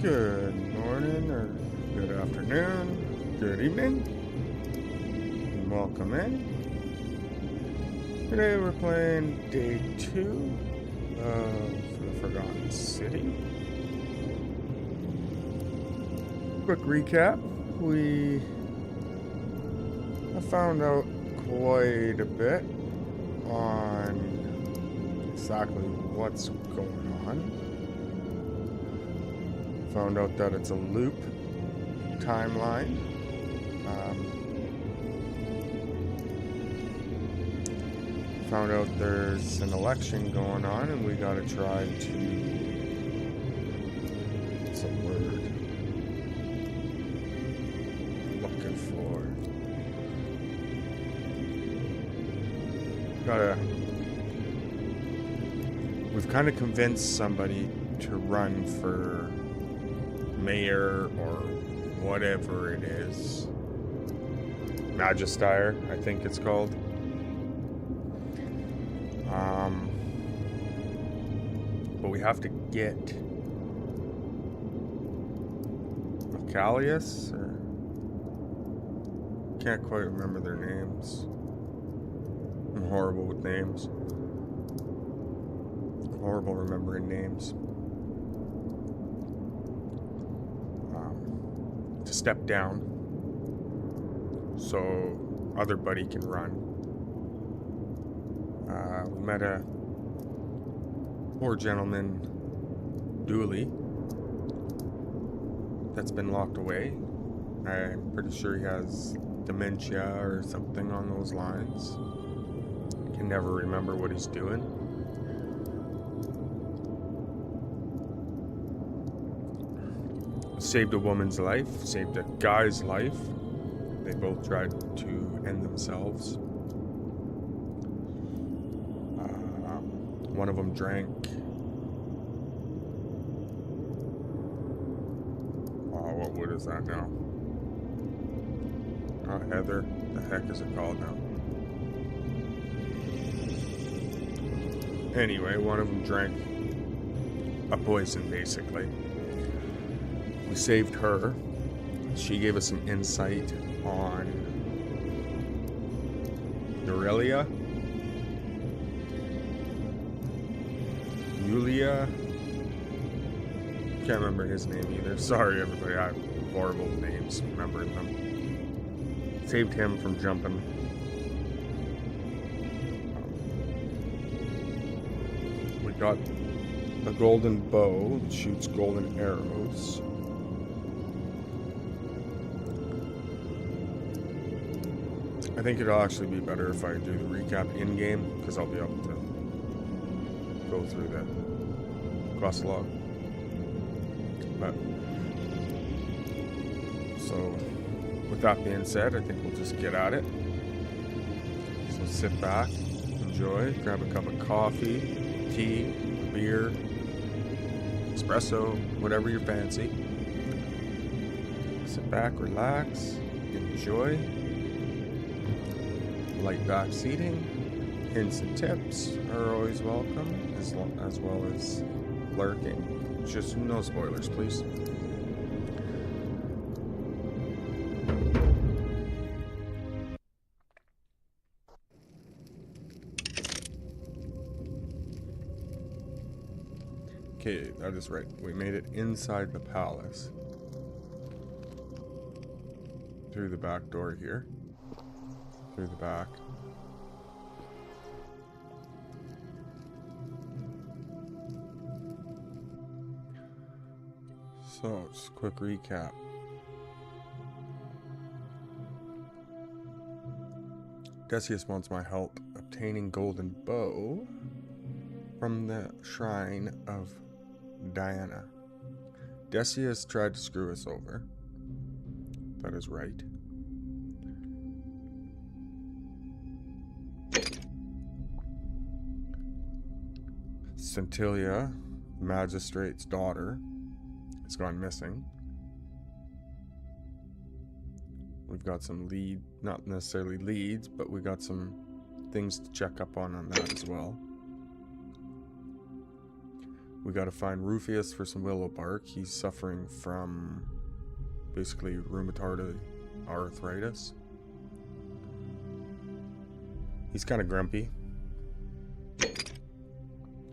Good morning, or good afternoon, good evening, and welcome in. Today we're playing day 2 of The Forgotten City. Quick recap, we found out quite a bit on exactly what's going on. Found out that it's a loop timeline. Found out there's an election going on and we gotta try to... what's a word I'm looking for? Gotta. We've kind of convinced somebody to run for mayor or whatever it is. Magister, I think it's called. But we have to get Callius, or can't quite remember their names. I'm horrible with names. Horrible remembering names. To step down so other buddy can run. We met a poor gentleman, Dooley, that's been locked away. I'm pretty sure he has dementia or something on those lines. Can never remember what he's doing. Saved a woman's life, saved a guy's life. They both tried to end themselves. One of them drank. What is that now? Heather. The heck is it called now? Anyway, one of them drank a poison, basically. We saved her. She gave us some insight on Aurelia, Yulia. Can't remember his name either. Sorry, everybody. I have horrible names remembering them. Saved him from jumping. We got a golden bow that shoots golden arrows. I think it'll actually be better if I do the recap in-game, because I'll be able to go through the quest log. But, so, with that being said, I think we'll just get at it. So sit back, enjoy, grab a cup of coffee, tea, beer, espresso, whatever you fancy. Sit back, relax, enjoy. Light back seating, hints and tips are always welcome, as well as lurking. Just no spoilers, please. Okay, that is right. We made it inside the palace. Through the back door here. Through the back. So, just a quick recap. Decius wants my help obtaining golden bow from the shrine of Diana. Decius tried to screw us over. That is right. Centilia, magistrate's daughter, has gone missing. We've got some not necessarily leads, but we got some things to check up on that as well. We got to find Rufius for some willow bark. He's suffering from basically rheumatoid arthritis. He's kind of grumpy.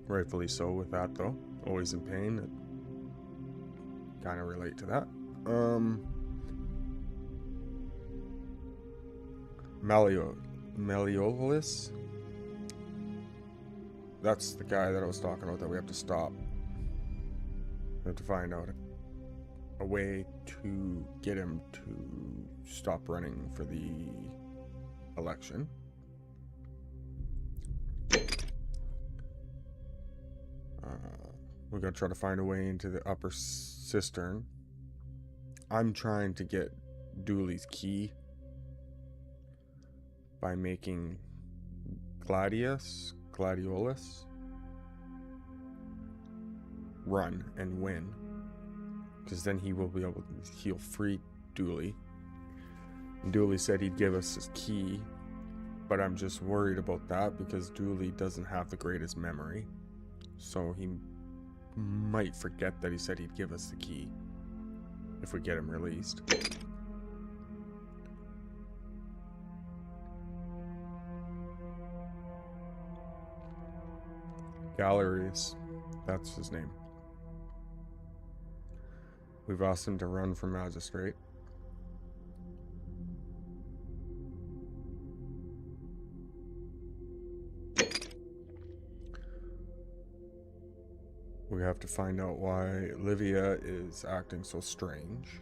Rightfully so with that, though. Always in pain. Kind of relate to that. Malleolus. That's the guy that I was talking about that we have to stop. We have to find out a way to get him to stop running for the election. We gotta try to find a way into the upper cistern. I'm trying to get Dooley's key by making Gladiolus. Run and win. Because then he will be able to heal free Dooley. And Dooley said he'd give us his key. But I'm just worried about that because Dooley doesn't have the greatest memory. So he might forget that he said he'd give us the key if we get him released. Galleries, that's his name. We've asked him to run for magistrate. We have to find out why Livia is acting so strange.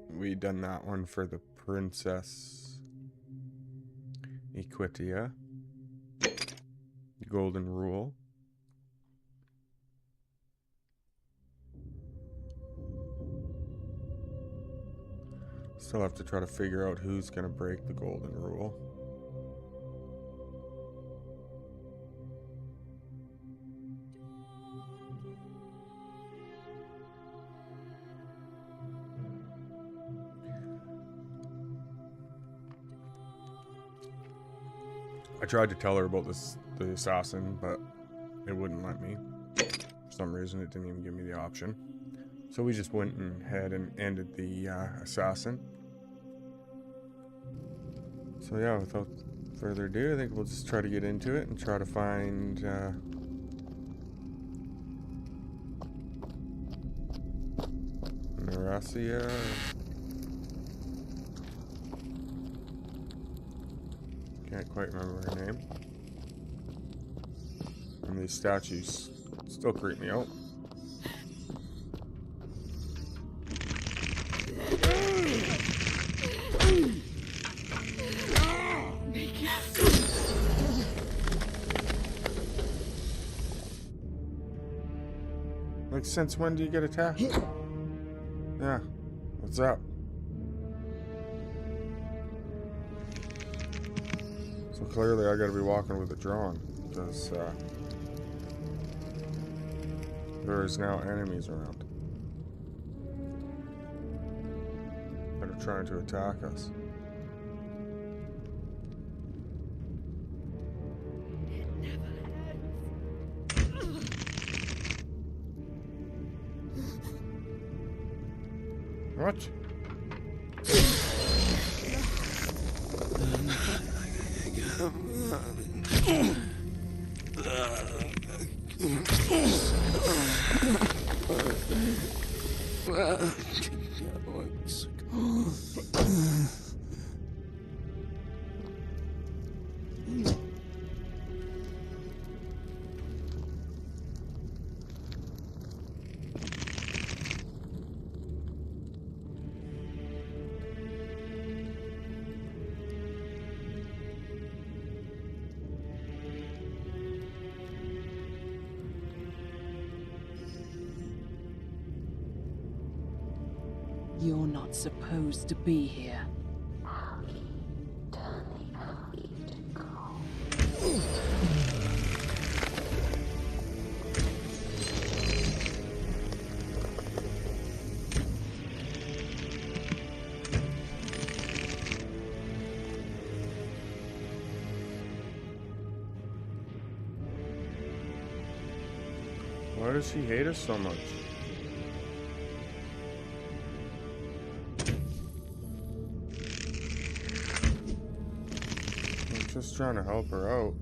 We done that one for the Princess Equitia. Golden Rule. Still have to try to figure out who's gonna break the Golden Rule. I tried to tell her about the assassin, but it wouldn't let me. For some reason, it didn't even give me the option. So we just went ahead and ended the assassin. So yeah, without further ado, I think we'll just try to get into it and try to find Narasia. Can't quite remember her name. And these statues still creep me out. Like, since when do you get attacked? Yeah, what's up? So clearly I gotta be walking with it drawn, because there is now enemies around that are trying to attack us. What? You're not supposed to be here. Why does she hate us so much? I'm just trying to help her out.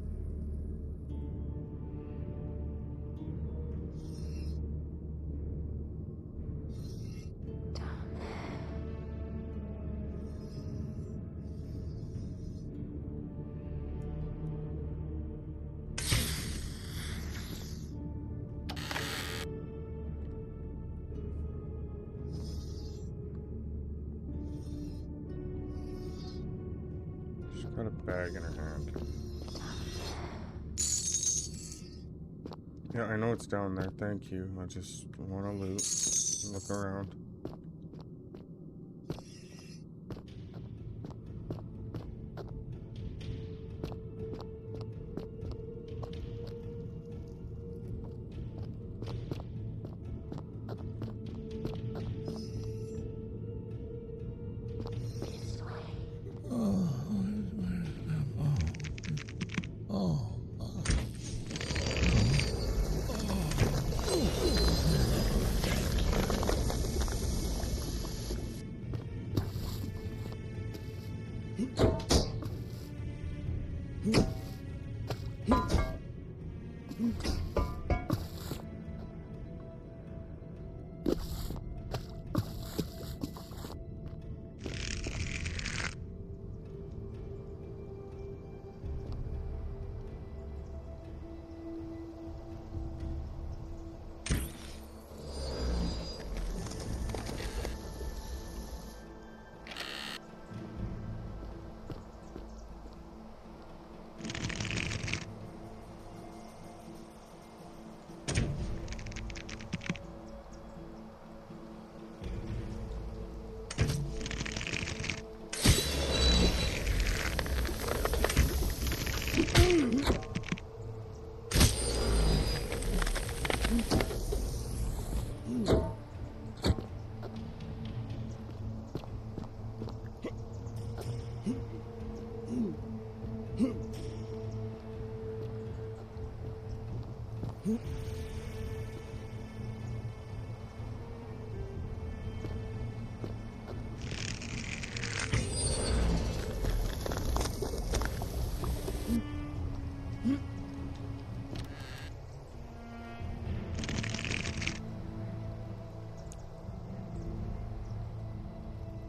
Got a bag in her hand. Yeah, I know it's down there. Thank you. I just want to loot. Look around.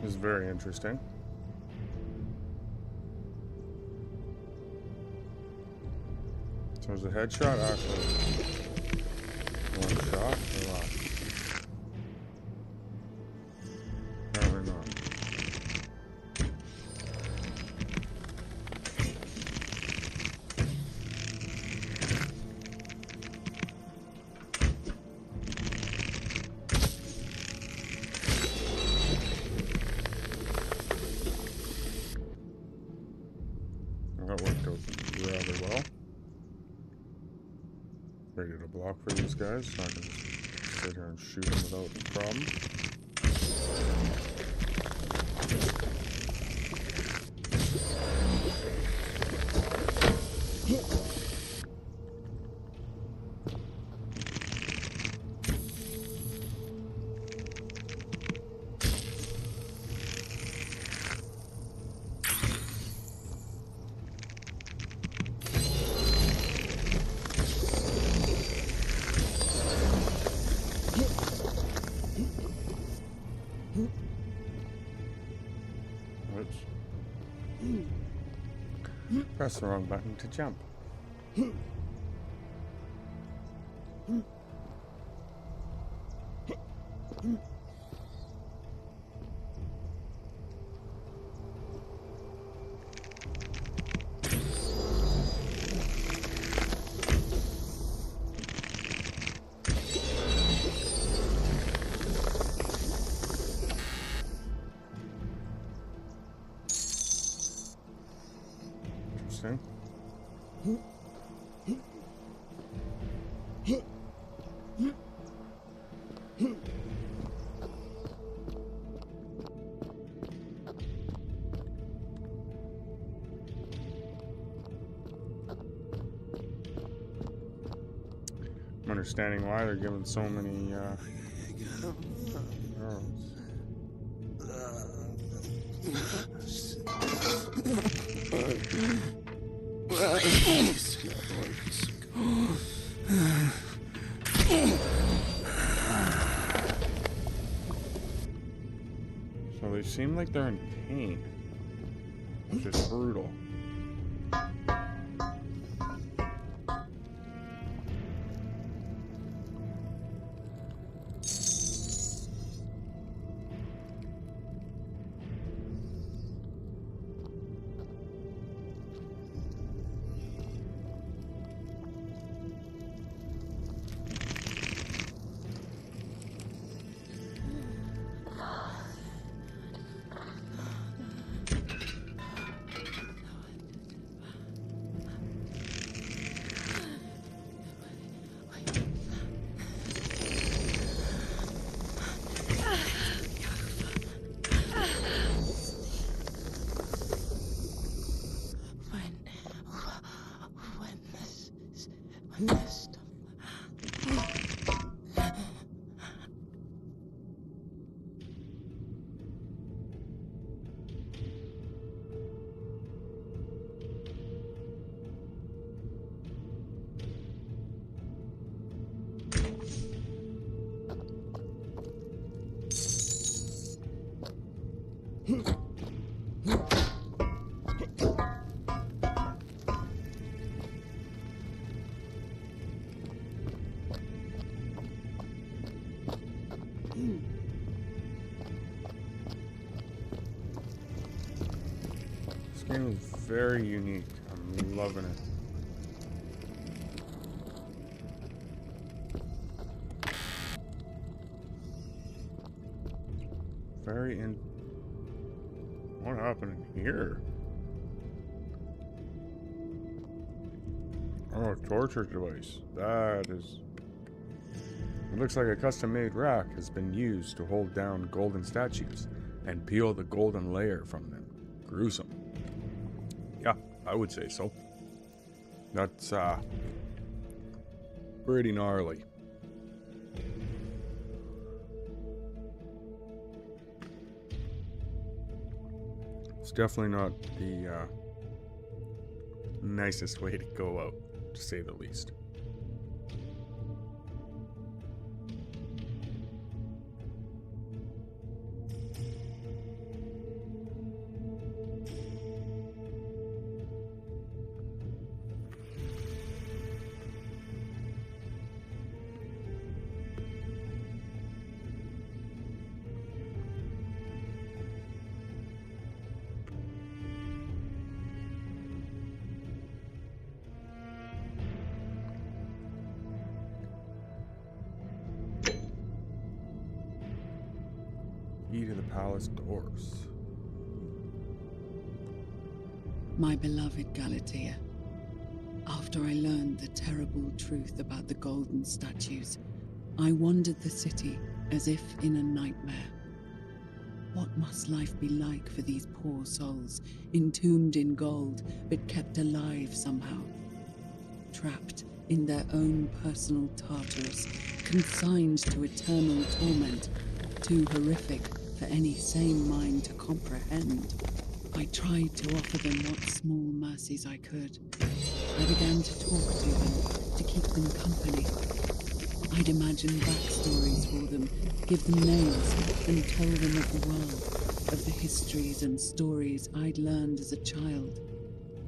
is very interesting. So is a headshot actually one shot or what? Apparently not. That worked out rather well. Ready to block for these guys, so I can just sit here and shoot them without a problem. Oops. Press the wrong button to jump. Interesting. I'm understanding why they're giving so many arrows. So they seem like they're in pain, which is brutal. This game is very unique. I'm loving it. What happened in here? Oh, torture device. That is... It looks like a custom-made rack has been used to hold down golden statues and peel the golden layer from them. Gruesome. Yeah, I would say so. That's, pretty gnarly. It's definitely not the, nicest way to go out, to say the least. Key to the palace doors. My beloved Galatea, after I learned the terrible truth about the golden statues, I wandered the city as if in a nightmare. What must life be like for these poor souls, entombed in gold, but kept alive somehow? Trapped in their own personal Tartarus, consigned to eternal torment, too horrific for any sane mind to comprehend. I tried to offer them what small mercies I could. I began to talk to them, to keep them company. I'd imagine backstories for them, give them names, and tell them of the world, of the histories and stories I'd learned as a child.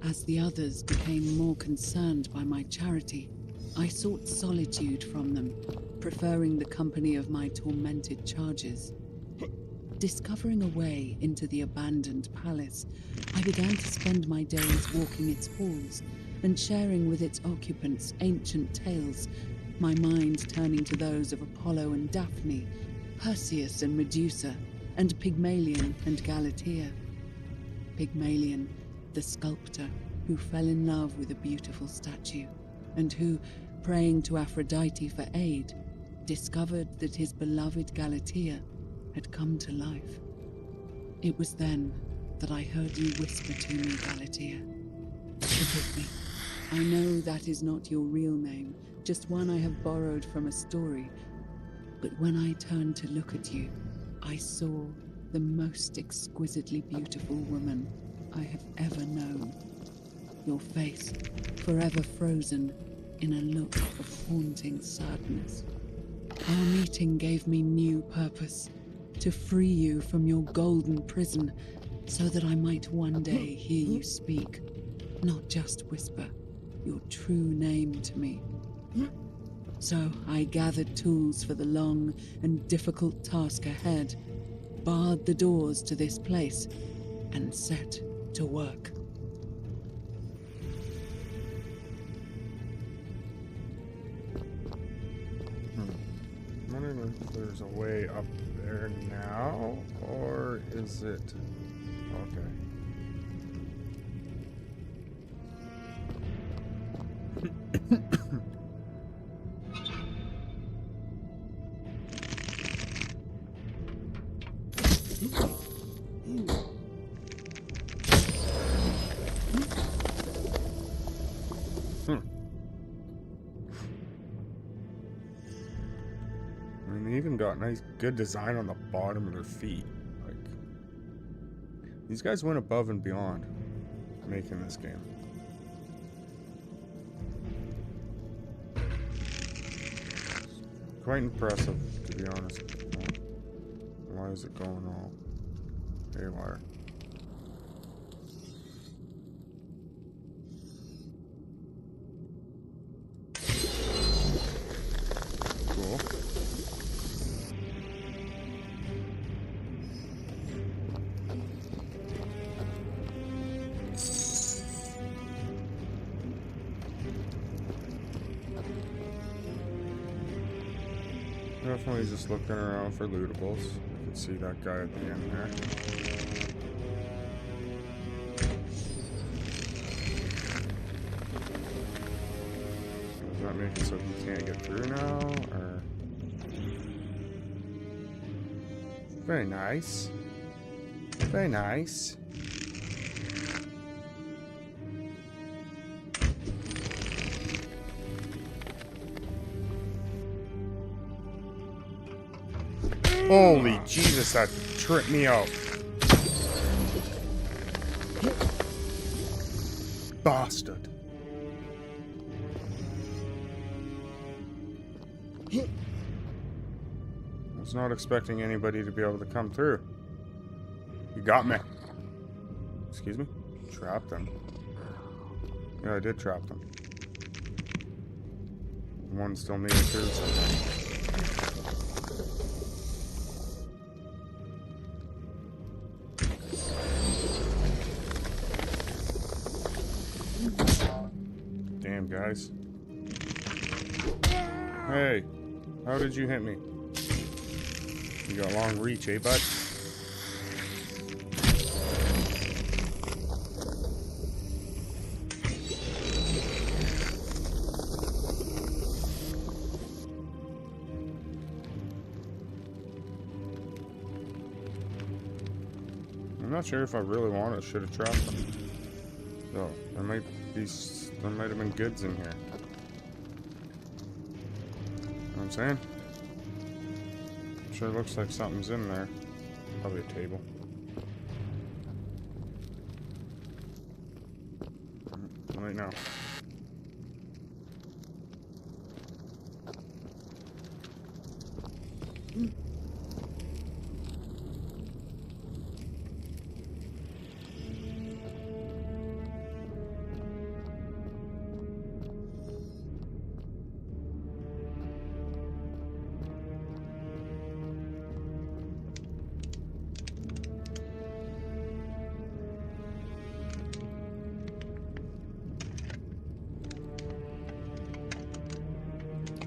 As the others became more concerned by my charity, I sought solitude from them, preferring the company of my tormented charges. Discovering a way into the abandoned palace, I began to spend my days walking its halls and sharing with its occupants ancient tales, my mind turning to those of Apollo and Daphne, Perseus and Medusa, and Pygmalion and Galatea. Pygmalion, the sculptor who fell in love with a beautiful statue, and who, praying to Aphrodite for aid, discovered that his beloved Galatea had come to life. It was then that I heard you whisper to me, Galatea. Forgive me. I know that is not your real name, just one I have borrowed from a story. But when I turned to look at you, I saw the most exquisitely beautiful woman I have ever known. Your face, forever frozen in a look of haunting sadness. Our meeting gave me new purpose, to free you from your golden prison, so that I might one day hear you speak, not just whisper your true name to me. So I gathered tools for the long and difficult task ahead, barred the doors to this place, and set to work. I'm wondering if there's a way up there now, or is it... Okay. I mean, they even got nice, good design on the bottom of their feet. Like, these guys went above and beyond making this game. Quite impressive, to be honest. Why is it going all haywire? Cool. Definitely just looking around for lootables. You can see that guy at the end there. Does that make it so he can't get through now, or? Very nice. Very nice. Holy Jesus, that tripped me out. Bastard. I was not expecting anybody to be able to come through. You got me. Excuse me? Trapped them. Yeah, I did trap them. One still made it through somehow. Damn, guys. Hey, how did you hit me? You got long reach, eh, bud? not sure if I really want it. Should have trapped them. So there might have been goods in here. You know what I'm saying? Sure looks like something's in there. Probably a table. Right now.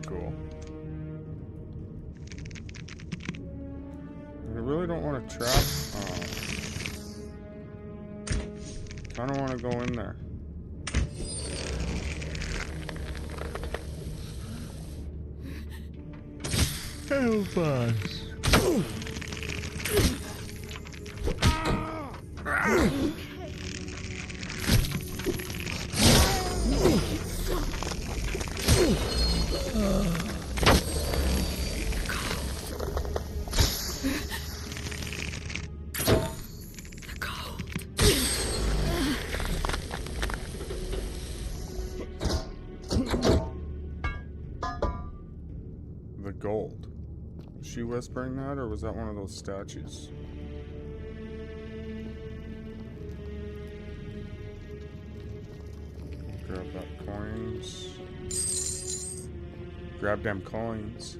Cool. I really don't want to trap. Kind of want to go in there. Help us. The gold. Was she whispering that, or was that one of those statues? Grab that coins. Grab them coins.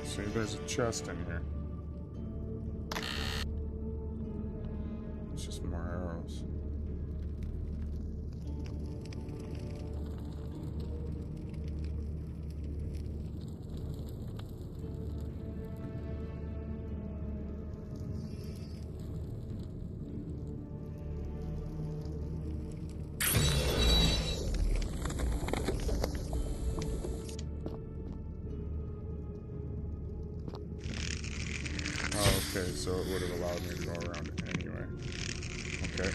See, there's a chest in here. It's just more arrows. Okay, so it would have allowed me to go around it anyway. Okay.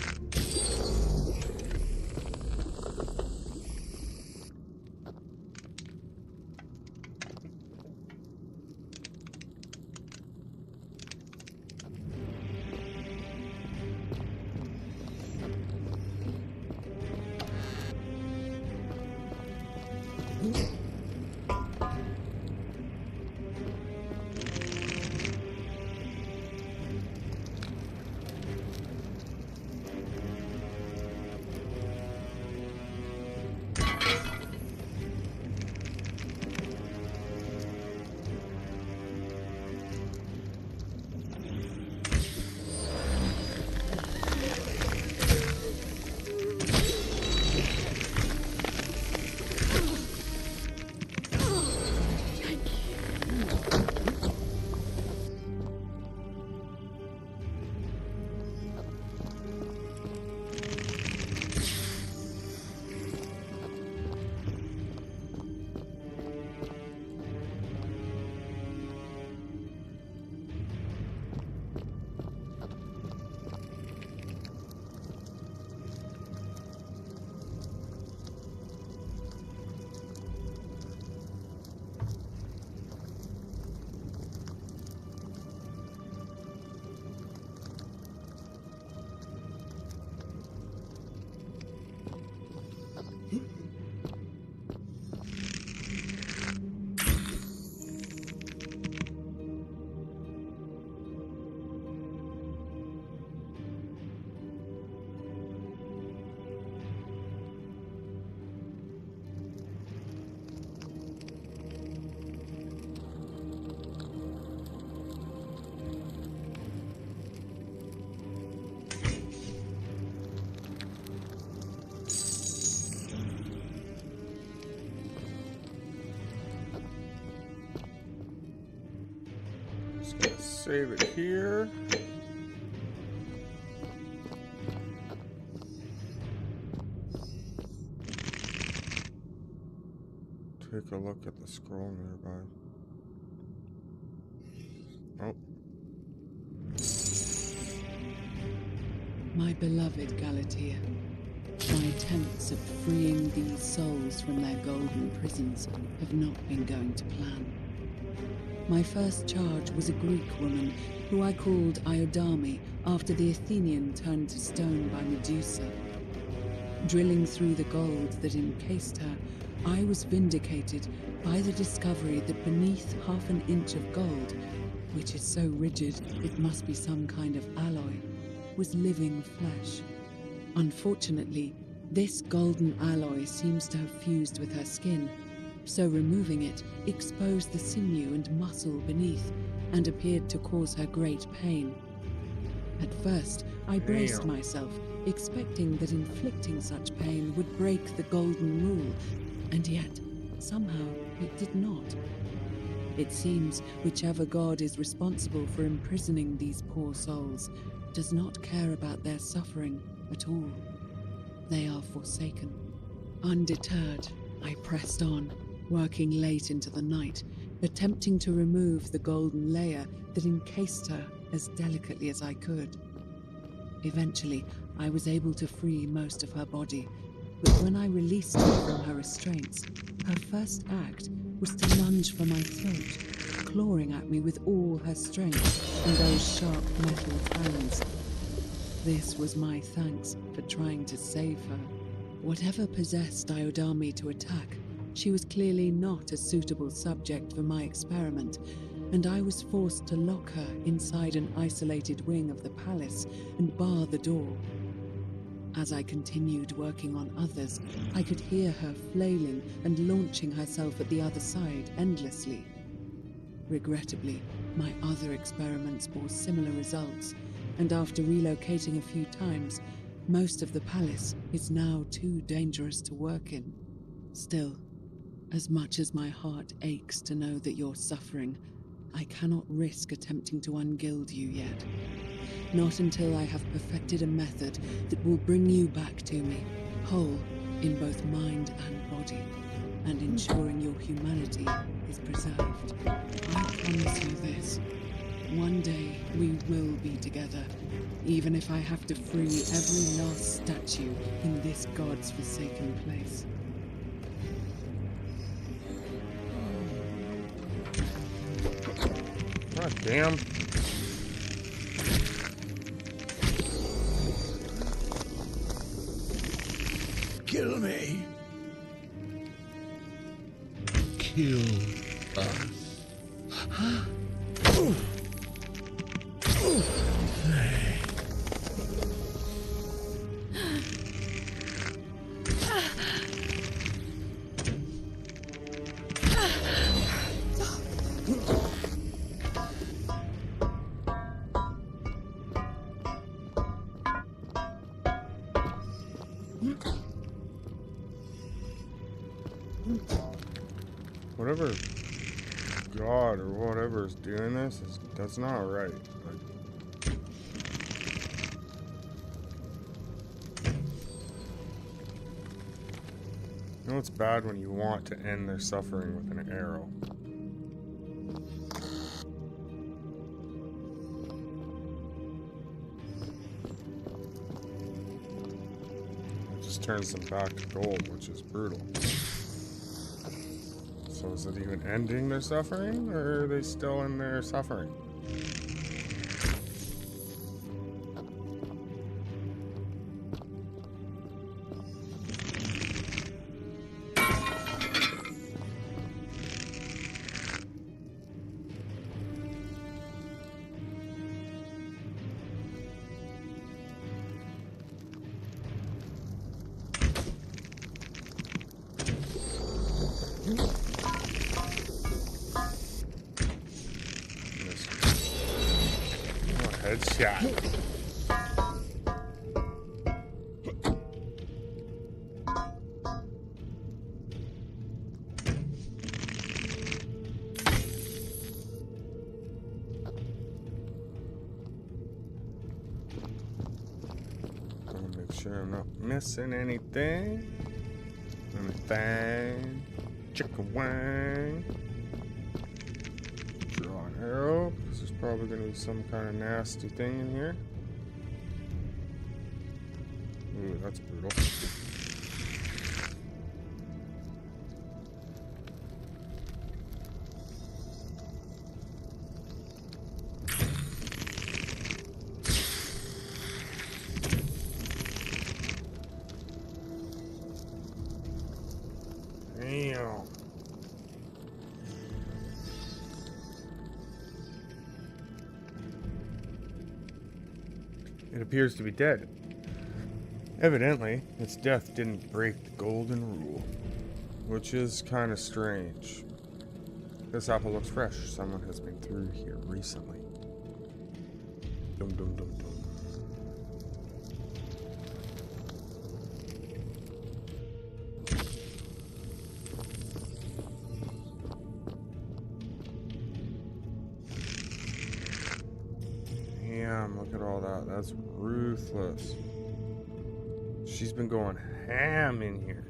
save it here. Take a look at the scroll nearby. Oh. My beloved Galatea, my attempts at freeing these souls from their golden prisons have not been going to plan. My first charge was a Greek woman who I called Iodame after the Athenian turned to stone by Medusa. Drilling through the gold that encased her, I was vindicated by the discovery that beneath half an inch of gold, which is so rigid it must be some kind of alloy, was living flesh. Unfortunately, this golden alloy seems to have fused with her skin, so removing it exposed the sinew and muscle beneath and appeared to cause her great pain. At first, I braced myself, expecting that inflicting such pain would break the golden rule, and yet, somehow, it did not. It seems whichever god is responsible for imprisoning these poor souls does not care about their suffering at all. They are forsaken. Undeterred, I pressed on, working late into the night, attempting to remove the golden layer that encased her as delicately as I could. Eventually, I was able to free most of her body, but when I released her from her restraints, her first act was to lunge for my throat, clawing at me with all her strength and those sharp metal talons. This was my thanks for trying to save her. Whatever possessed Iodame to attack, she was clearly not a suitable subject for my experiment, and I was forced to lock her inside an isolated wing of the palace and bar the door. As I continued working on others, I could hear her flailing and launching herself at the other side endlessly. Regrettably, my other experiments bore similar results, and after relocating a few times, most of the palace is now too dangerous to work in. Still, as much as my heart aches to know that you're suffering, I cannot risk attempting to ungild you yet. Not until I have perfected a method that will bring you back to me, whole in both mind and body, and ensuring your humanity is preserved. I promise you this. One day we will be together, even if I have to free every last statue in this god's forsaken place. God damn. Kill me. Kill us. Whatever god or whatever is doing this, that's not right. You know it's bad when you want to end their suffering with an arrow. It just turns them back to gold, which is brutal. So is it even ending their suffering, or are they still in their suffering? Headshot. sure I'm not missing anything. Anything. Chicken wing. Draw an arrow, because there's probably going to be some kind of nasty thing in here. Ooh, that's brutal. Damn. It appears to be dead. Evidently, its death didn't break the golden rule, which is kind of strange. This apple looks fresh. Someone has been through here recently. Dum dum dum dum. Damn, look at all that. That's ruthless. She's been going ham in here.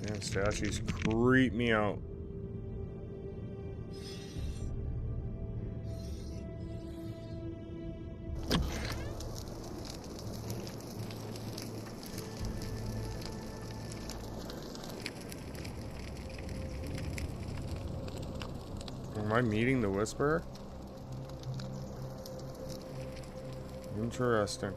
Damn, statues creep me out. Am I meeting the Whisperer? Interesting.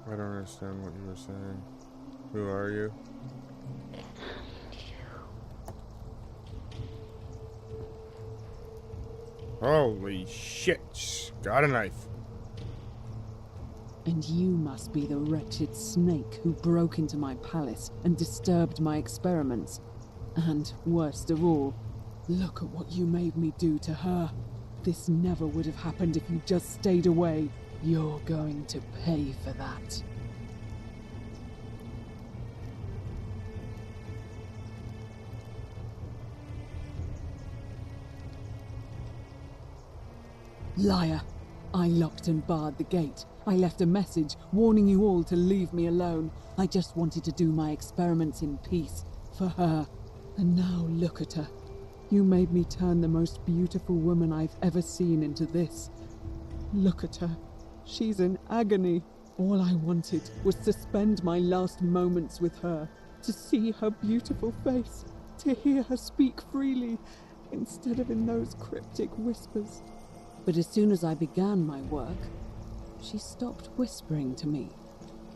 I don't understand what you were saying. Who are you? Holy shit! Got a knife. And you must be the wretched snake who broke into my palace and disturbed my experiments. And, worst of all, look at what you made me do to her. This never would have happened if you just stayed away. You're going to pay for that. Liar! I locked and barred the gate. I left a message warning you all to leave me alone. I just wanted to do my experiments in peace, for her. And now look at her. You made me turn the most beautiful woman I've ever seen into this. Look at her. She's in agony. All I wanted was to spend my last moments with her, to see her beautiful face, to hear her speak freely, instead of in those cryptic whispers. But as soon as I began my work, she stopped whispering to me.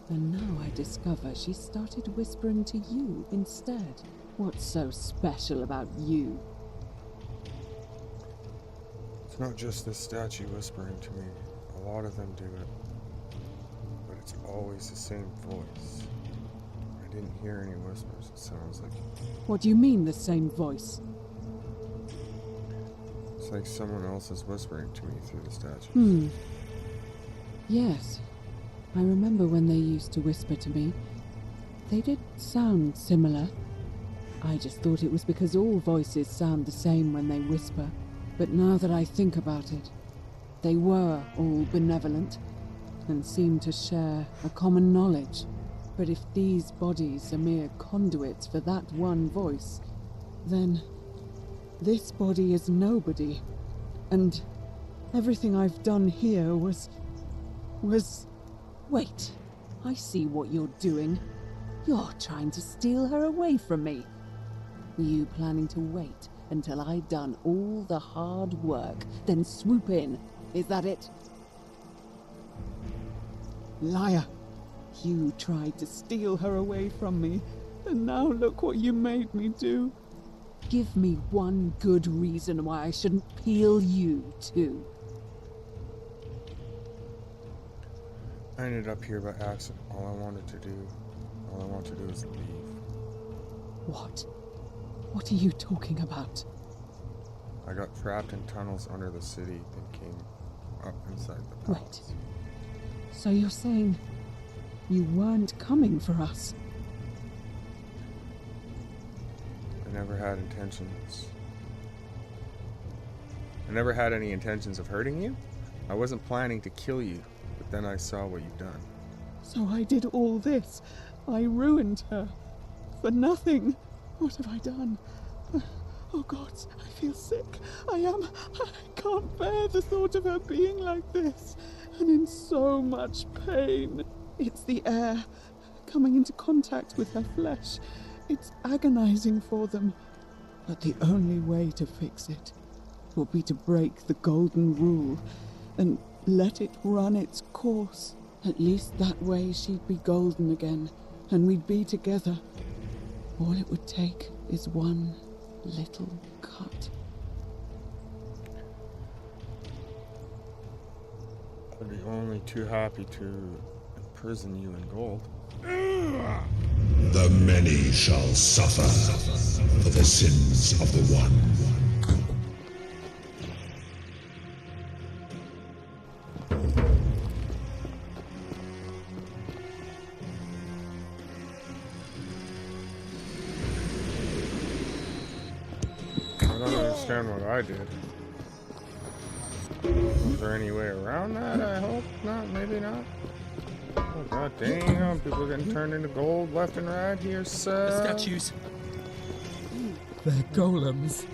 And now I discover she started whispering to you instead. What's so special about you? It's not just this statue whispering to me. A lot of them do it. But it's always the same voice. I didn't hear any whispers. It sounds like... What do you mean, the same voice? It's like someone else is whispering to me through the statue. Yes. I remember when they used to whisper to me. They did sound similar. I just thought it was because all voices sound the same when they whisper. But now that I think about it, they were all benevolent and seemed to share a common knowledge. But if these bodies are mere conduits for that one voice, then this body is nobody. And everything I've done here was... Wait, I see what you're doing. You're trying to steal her away from me. Were you planning to wait until I'd done all the hard work, then swoop in? Is that it? Liar! You tried to steal her away from me, and now look what you made me do. Give me one good reason why I shouldn't peel you, too. I ended up here by accident. All I want to do is leave. What? What are you talking about? I got trapped in tunnels under the city and came up inside the palace. Wait. So you're saying you weren't coming for us? I never had intentions. I never had any intentions of hurting you. I wasn't planning to kill you, but then I saw what you've done. So I did all this. I ruined her. For nothing. What have I done? Oh God, I feel sick. I can't bear the thought of her being like this. And in so much pain. It's the air coming into contact with her flesh. It's agonizing for them. But the only way to fix it will be to break the golden rule and let it run its course. At least that way she'd be golden again, and we'd be together. All it would take is one little cut. I'd be only too happy to imprison you in gold. The many shall suffer for the sins of the one. I don't understand what I did. Was there any way around that? I hope not. Maybe not. Oh god damn, people are getting turned into gold left and right here, sir. The statues. They're golems.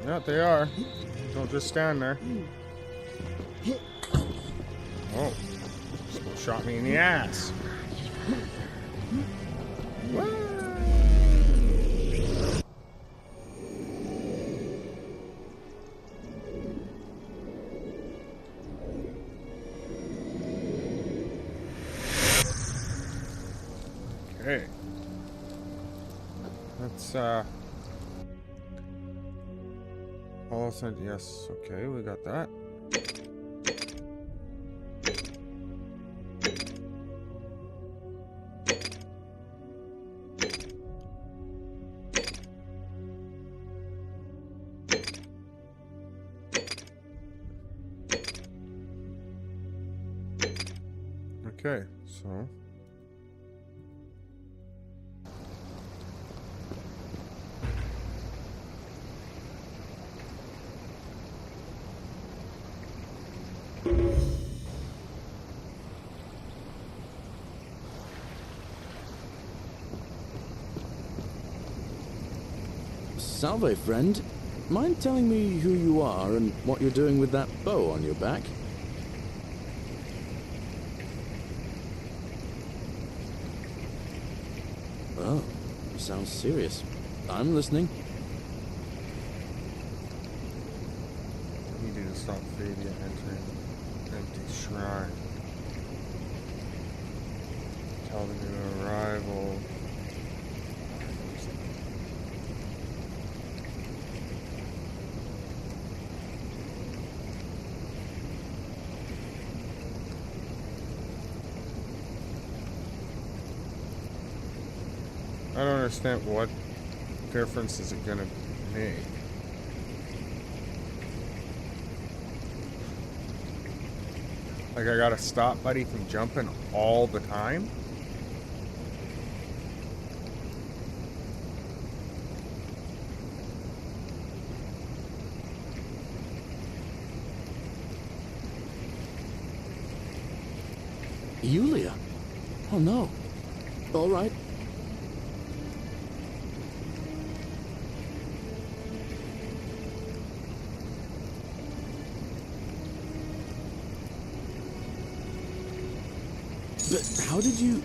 Yeah, they are. Don't just stand there. Oh. Someone shot me in the ass. What? Okay. Let's, all sent, yes, okay, we got that. Okay, so Salve, friend. Mind telling me who you are and what you're doing with that bow on your back? Oh, you sound serious. I'm listening. I need you to stop Fabia entering empty shrine. Tell the new arrival. I don't understand what difference is it gonna make. Like I gotta stop Buddy from jumping all the time? Yulia? Oh no. All right. But how did you...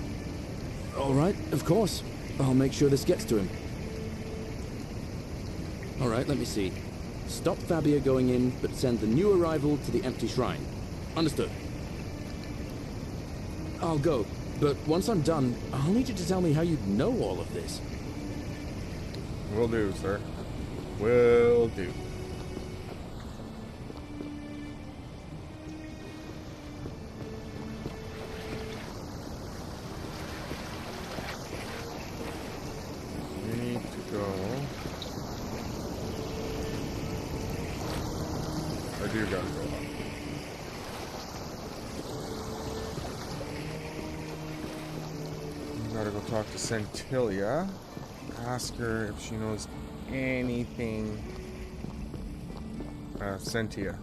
All right, of course. I'll make sure this gets to him. All right, let me see. Stop Fabia going in, but send the new arrival to the empty shrine. Understood. I'll go, but once I'm done, I'll need you to tell me how you know all of this. Will do, sir. Will do. We need to go. I do gotta go up. Gotta go talk to Centilia. Ask her if she knows anything. Sentia,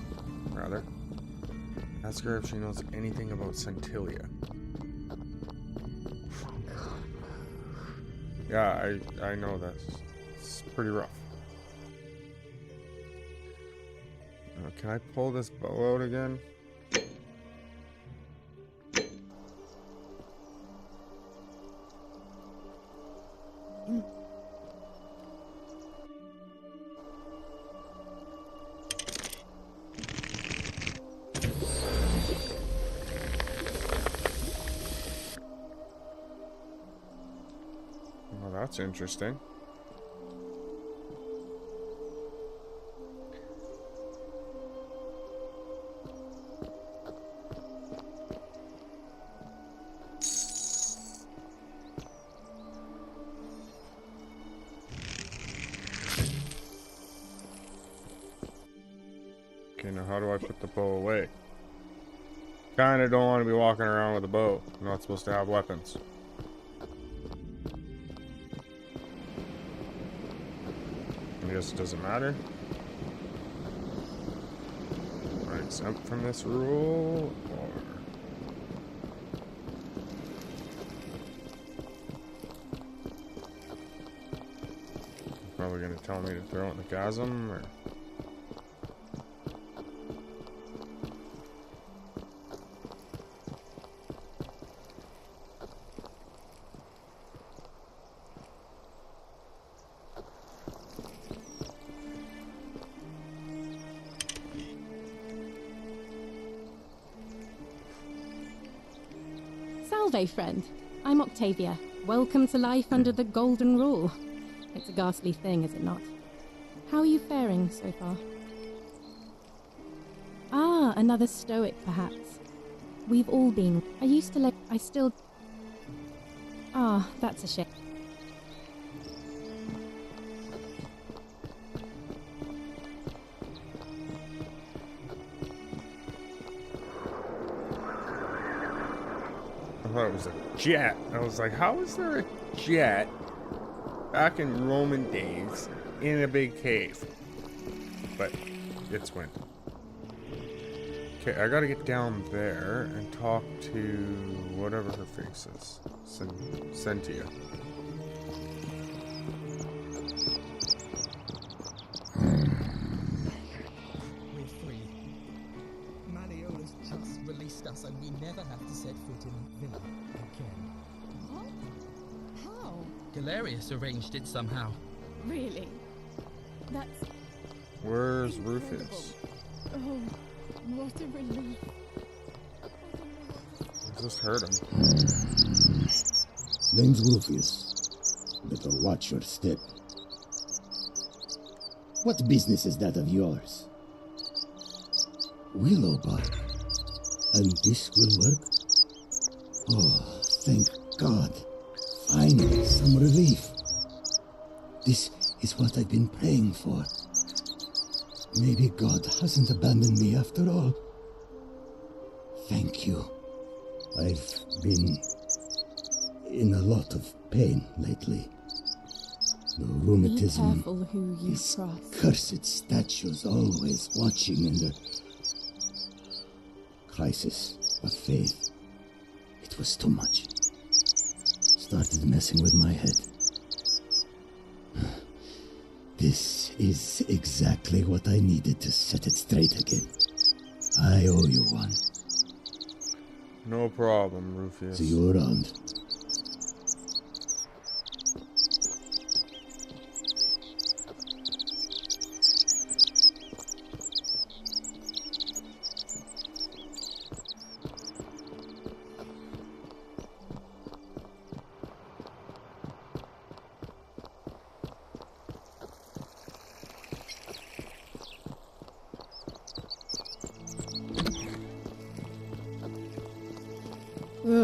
rather. Ask her if she knows anything about Centilia. Yeah, I know that. It's pretty rough. Can I pull this bow out again? Well, that's interesting. Okay, now how do I put the bow away? Kinda don't want to be walking around with a bow. I'm not supposed to have weapons. I guess it doesn't matter. Am I exempt from this rule, or... Probably gonna tell me to throw it in the chasm, or... Salve, friend. I'm Octavia. Welcome to life under the Golden Rule. It's a ghastly thing, is it not? How are you faring so far? Ah, another stoic, perhaps. We've all been. I used to I still... Ah, that's a shame. I thought it was a jet. I was like, how is there a jet back in Roman days in a big cave? But it's wind. Okay, I gotta get down there and talk to whatever her face is. Sentia. We're free. Malleolus just released us and we never have to set foot in Villa again. What? How? Galerius arranged it somehow. Really? That's... Where's Rufus? Oh, what a relief. I just heard him. Name's Rufus. Better watch your step. What business is that of yours? Willow bark. And this will work? Oh, thank God. Finally, some relief. This is what I've been praying for. Maybe God hasn't abandoned me after all. Thank you. I've been in a lot of pain lately. The Be rheumatism, careful who you these cross. cursed statues always watching in the crisis of faith. It was too much. Started messing with my head. This is exactly what I needed to set it straight again. I owe you one. No problem, Rufus. See you around.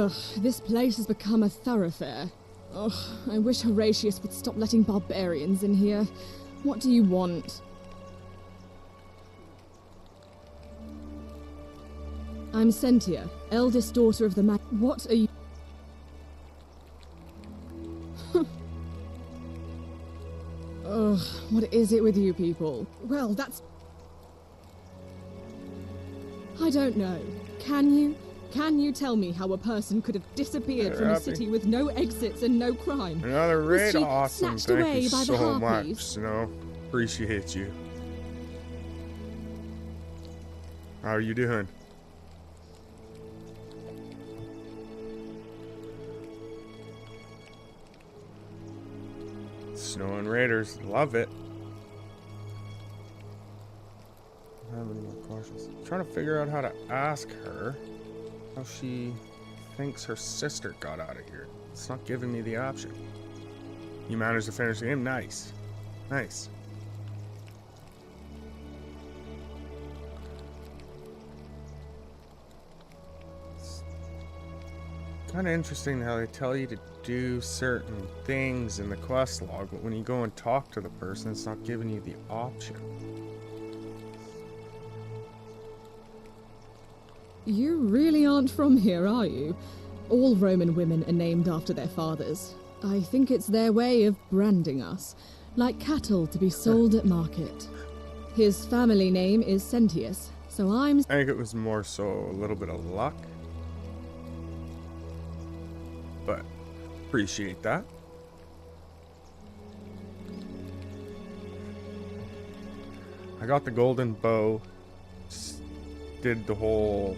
Ugh, this place has become a thoroughfare. Ugh, I wish Horatius would stop letting barbarians in here. What do you want? I'm Sentia, eldest daughter of the man. What are you? Ugh, what is it with you people? Well, that's... I don't know. Can you? Can you tell me how a person could have disappeared from a city with no exits and no crime? Another raid, Was she awesome. snatched Thank away you by the so much. harpies? Snow, appreciate you. How are you doing? Snow and Raiders, love it. I have any more questions? I'm trying to figure out how to ask her how she thinks her sister got out of here. It's not giving me the option. You managed to finish the game? Nice. Nice. It's kind of interesting how they tell you to do certain things in the quest log, but when you go and talk to the person, it's not giving you the option. You really aren't from here, are you? All Roman women are named after their fathers. I think it's their way of branding us, like cattle to be sold at market. His family name is Sentius, so I'm... I think it was more so a little bit of luck. But appreciate that. I got the golden bow. Just did the whole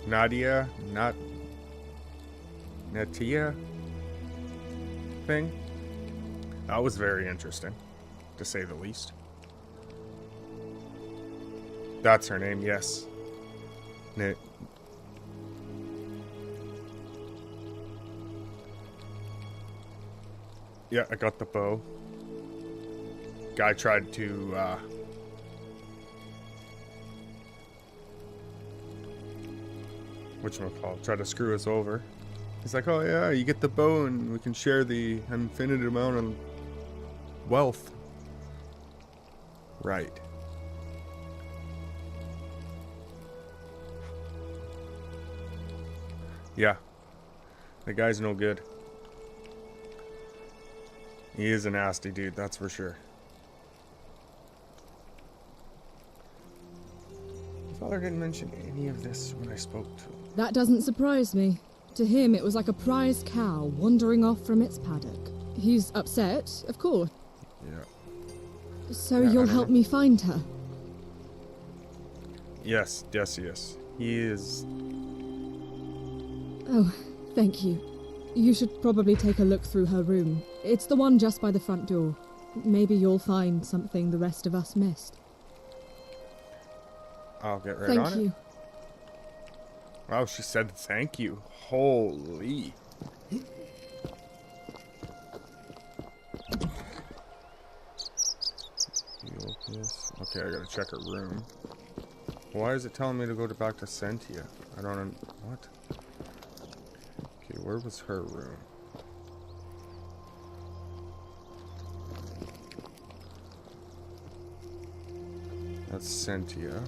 Natia thing. That was very interesting, to say the least. That's her name, yes. Yeah, I got the bow. Guy tried to, whatchamacallit, try to screw us over. He's like, oh yeah, you get the bow and we can share the infinite amount of wealth. Right. Yeah. The guy's no good. He is a nasty dude, that's for sure. Father didn't mention any of this when I spoke to him. That doesn't surprise me. To him, it was like a prized cow wandering off from its paddock. He's upset, of course. Yeah. So Yeah, I you'll don't help know. me find her? Yes. He is... Oh, thank you. You should probably take a look through her room. It's the one just by the front door. Maybe you'll find something the rest of us missed. I'll get right Thank on you. it. Wow, she said thank you. Holy. Okay, I gotta check her room. Why is it telling me to go back to Sentia? I don't know. What? Okay, where was her room? That's Sentia.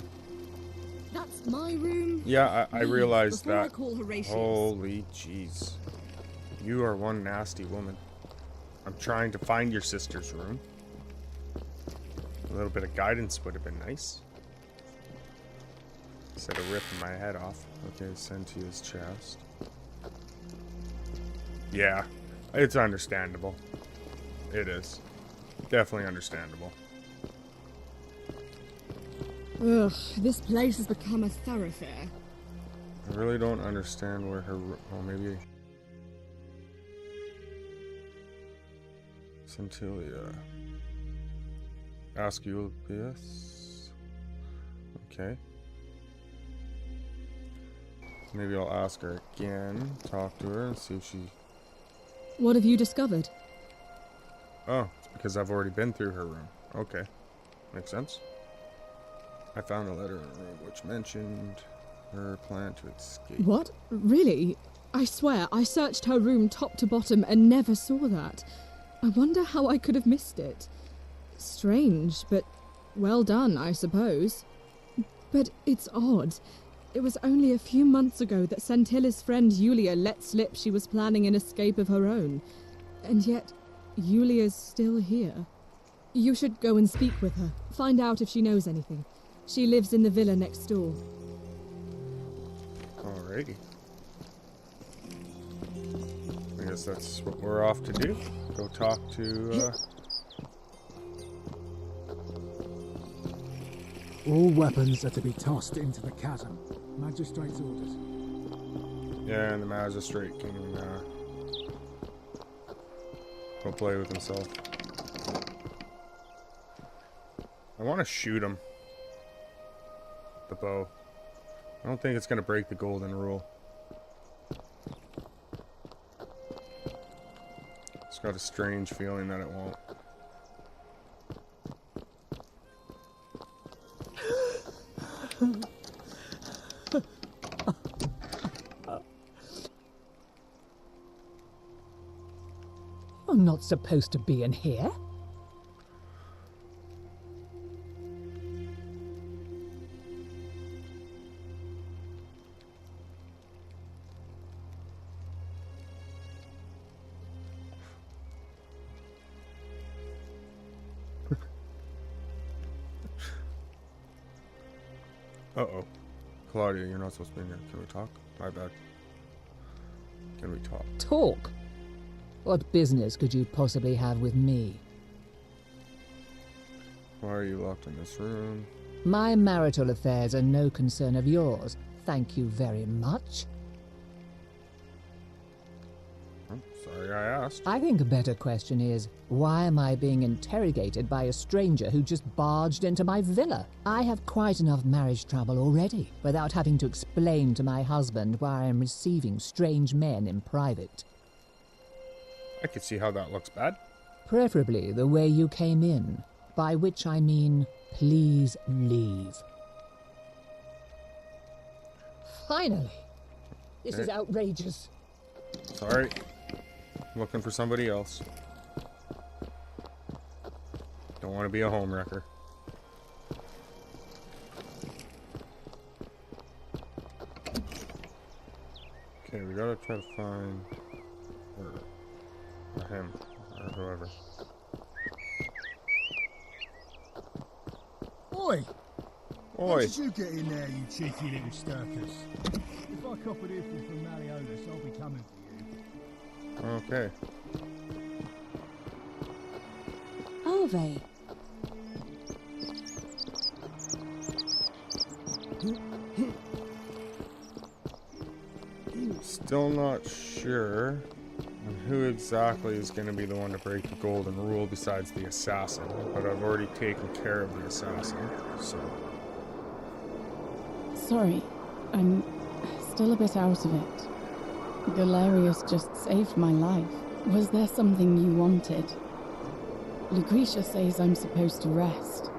That's my room. Yeah, I Leave realized before I that. call Horatius. Holy jeez. You are one nasty woman. I'm trying to find your sister's room. A little bit of guidance would have been nice. Instead of ripping my head off. Okay, Sentia's chest. Yeah, it's understandable. It is. Definitely understandable. Ugh, this place has become a thoroughfare. I really don't understand where her... Oh, maybe... Centilia. Asclepius. Okay. Maybe I'll ask her again. Talk to her and see if she... What have you discovered? Oh, it's because I've already been through her room. Okay. Makes sense. I found a letter in her room which mentioned her plan to escape. What? Really? I swear, I searched her room top to bottom and never saw that. I wonder how I could have missed it. Strange, but well done, I suppose. But it's odd. It was only a few months ago that Scintilla's friend Yulia let slip she was planning an escape of her own. And yet, Yulia's still here. You should go and speak with her, find out if she knows anything. She lives in the villa next door. Alrighty. I guess that's what we're off to do. Go talk to, All weapons are to be tossed into the chasm. Magistrate's orders. Yeah, and the magistrate can, go play with himself. I want to shoot him. The bow. I don't think it's going to break the golden rule. It's got a strange feeling that it won't. You're not supposed to be in here. Uh-oh. Claudia, you're not supposed to be in here. Can we talk? My bad. Can we talk? Talk? What business could you possibly have with me? Why are you locked in this room? My marital affairs are no concern of yours. Thank you very much. I'm sorry I asked. I think a better question is, why am I being interrogated by a stranger who just barged into my villa? I have quite enough marriage trouble already, without having to explain to my husband why I am receiving strange men in private. I could see how that looks bad. Preferably the way you came in, by which I mean, please leave. Finally! This is outrageous. Sorry. Looking for somebody else. Don't want to be a homewrecker. Okay, we gotta try to find or him or whoever. Oi! Oi! How did you get in there, you cheeky little stirkers? If I cop an earful from Malleolus, I'll be coming for you. Okay. Alve. Still not sure on who exactly is going to be the one to break the golden rule besides the assassin, but I've already taken care of the assassin, so... Sorry, I'm still a bit out of it. Galerius just saved my life. Was there something you wanted? Lucretia says I'm supposed to rest.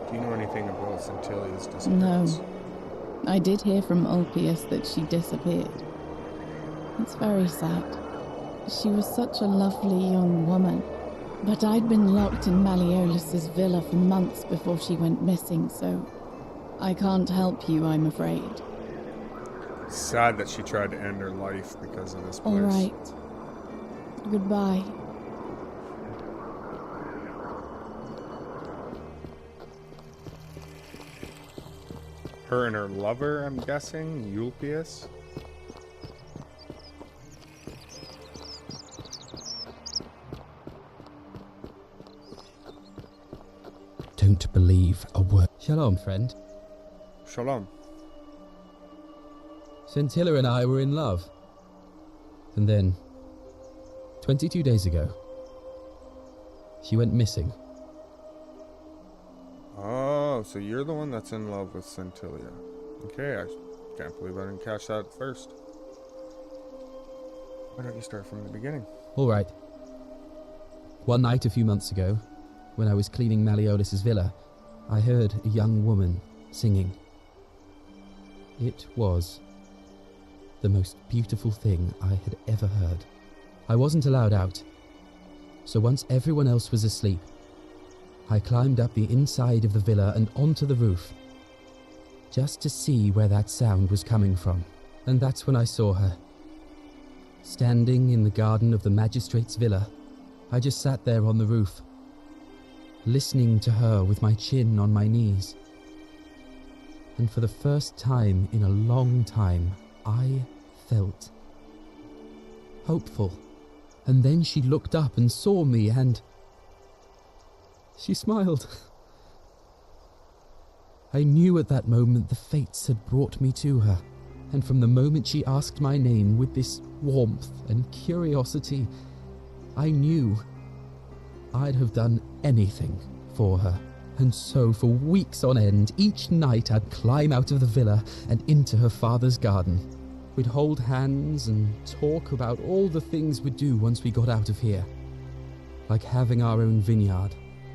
Do you know anything about Scintilia's disappearance? No. I did hear from Ulpius that she disappeared. It's very sad. She was such a lovely young woman. But I'd been locked in Malleolus's villa for months before she went missing, so I can't help you, I'm afraid. Sad that she tried to end her life because of this place. All right. Goodbye. Her and her lover, I'm guessing? Ulpius? Don't believe a word. Shalom, friend. Shalom. Scintilla and I were in love. And then, 22 days ago, she went missing. Oh, so you're the one that's in love with Scintilla. Okay, I can't believe I didn't catch that first. Why don't you start from the beginning? All right. One night a few months ago, when I was cleaning Malleolus's villa, I heard a young woman singing. It was the most beautiful thing I had ever heard. I wasn't allowed out, so once everyone else was asleep, I climbed up the inside of the villa and onto the roof, just to see where that sound was coming from. And that's when I saw her. Standing in the garden of the magistrate's villa, I just sat there on the roof, listening to her with my chin on my knees. And for the first time in a long time, I felt hopeful. And then she looked up and saw me and she smiled. I knew at that moment the fates had brought me to her, and from the moment she asked my name with this warmth and curiosity, I knew I'd have done anything for her. And so for weeks on end, each night I'd climb out of the villa and into her father's garden. We'd hold hands and talk about all the things we'd do once we got out of here, like having our own vineyard.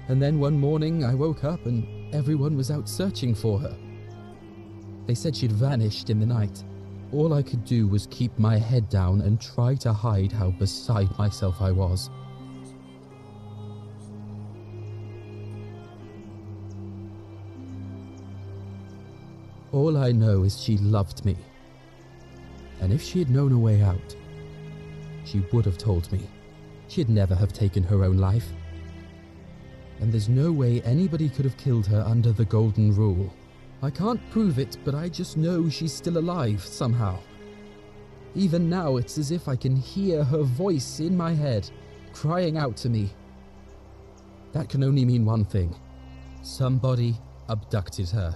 And then one morning I woke up and everyone was out searching for her. They said she'd vanished in the night. All I could do was keep my head down and try to hide how beside myself I was. All I know is she loved me. And if she had known a way out, she would have told me. She'd never have taken her own life. And there's no way anybody could have killed her under the Golden Rule. I can't prove it, but I just know she's still alive somehow. Even now, it's as if I can hear her voice in my head, crying out to me. That can only mean one thing. Somebody abducted her.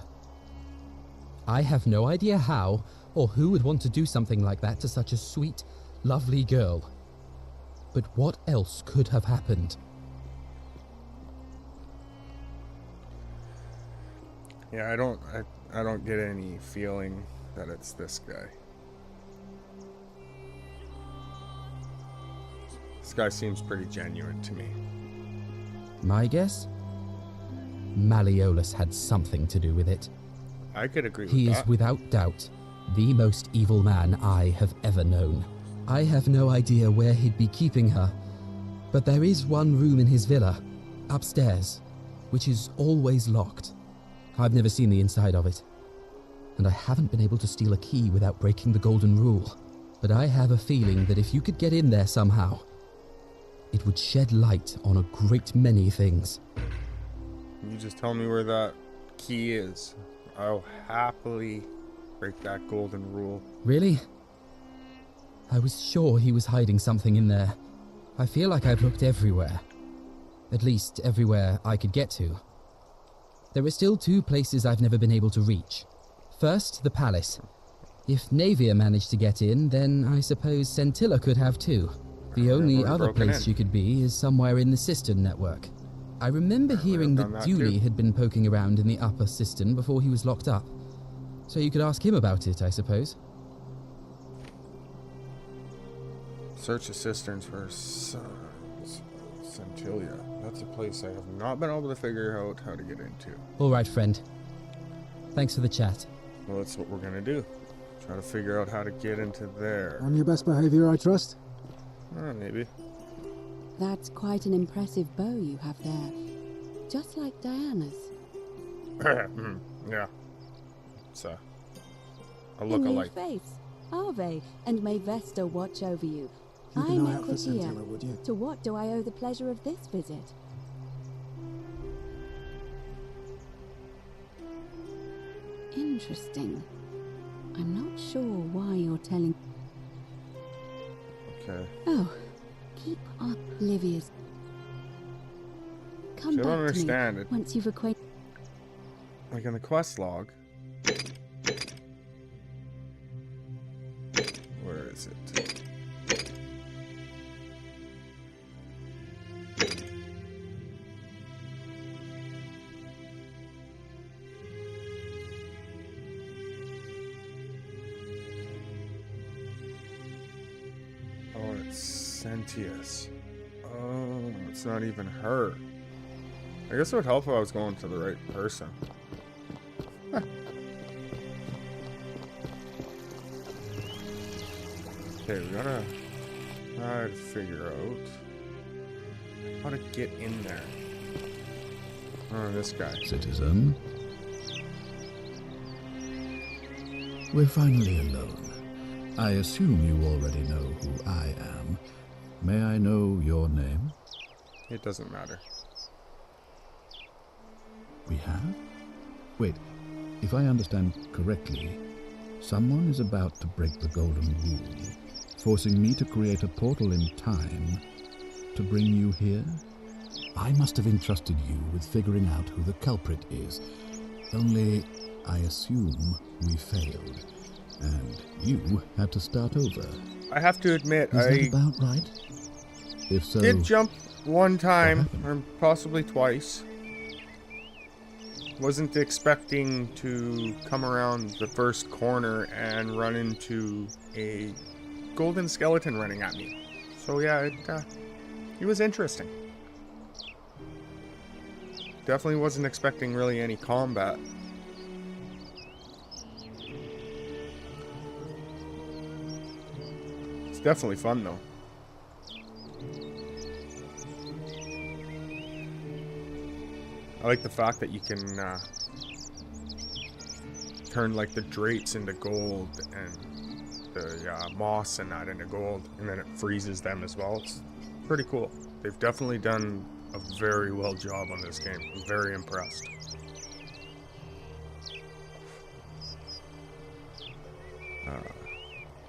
I have no idea how, or who would want to do something like that to such a sweet, lovely girl. But what else could have happened? Yeah, I don't get any feeling that it's this guy. This guy seems pretty genuine to me. My guess? Malleolus had something to do with it. I could agree with that. He is without doubt the most evil man I have ever known. I have no idea where he'd be keeping her, but there is one room in his villa, upstairs, which is always locked. I've never seen the inside of it, and I haven't been able to steal a key without breaking the Golden Rule. But I have a feeling that if you could get in there somehow, it would shed light on a great many things. You just tell me where that key is. I'll happily break that Golden Rule. Really? I was sure he was hiding something in there. I feel like I've looked everywhere. At least everywhere I could get to. There are still two places I've never been able to reach. First, the palace. If Navia managed to get in, then I suppose Scintilla could have too. The only other place she could be is somewhere in the Cistern network. I remember hearing that Dooley had been poking around in the upper cistern before he was locked up. So you could ask him about it, I suppose. Search the cisterns for Scintilla. That's a place I have not been able to figure out how to get into. All right, friend. Thanks for the chat. Well, that's what we're gonna do. Try to figure out how to get into there. On your best behavior, I trust? Maybe. That's quite an impressive bow you have there. Just like Diana's. Yeah. So, a In look-alike. your face, Ave, and may Vesta watch over you. Keep I'm an eye out for Equitia. Scintilla, would you? To what do I owe the pleasure of this visit? Interesting. I'm not sure why you're telling... Okay. Oh, keep up, Livia's. Come I back don't to understand me it. once you've acquainted... Like in the quest log. Where is it? Oh, it's Sentius. Oh, it's not even her. I guess it would help if I was going to the right person. Okay, we gotta try to figure out how to get in there. Oh, this guy. Citizen. We're finally alone. I assume you already know who I am. May I know your name? It doesn't matter. We have? Wait, if I understand correctly, someone is about to break the Golden Rule, forcing me to create a portal in time to bring you here? I must have entrusted you with figuring out who the culprit is. Only, I assume we failed, and you had to start over. I have to admit, Is that about right? If so, did jump one time, or possibly twice. Wasn't expecting to come around the first corner and run into a golden skeleton running at me. So yeah, it was interesting. Definitely wasn't expecting really any combat. It's definitely fun though. I like the fact that you can turn like the drapes into gold and the moss and that into gold, and then it freezes them as well. It's pretty cool. They've definitely done a very well job on this game. I'm very impressed.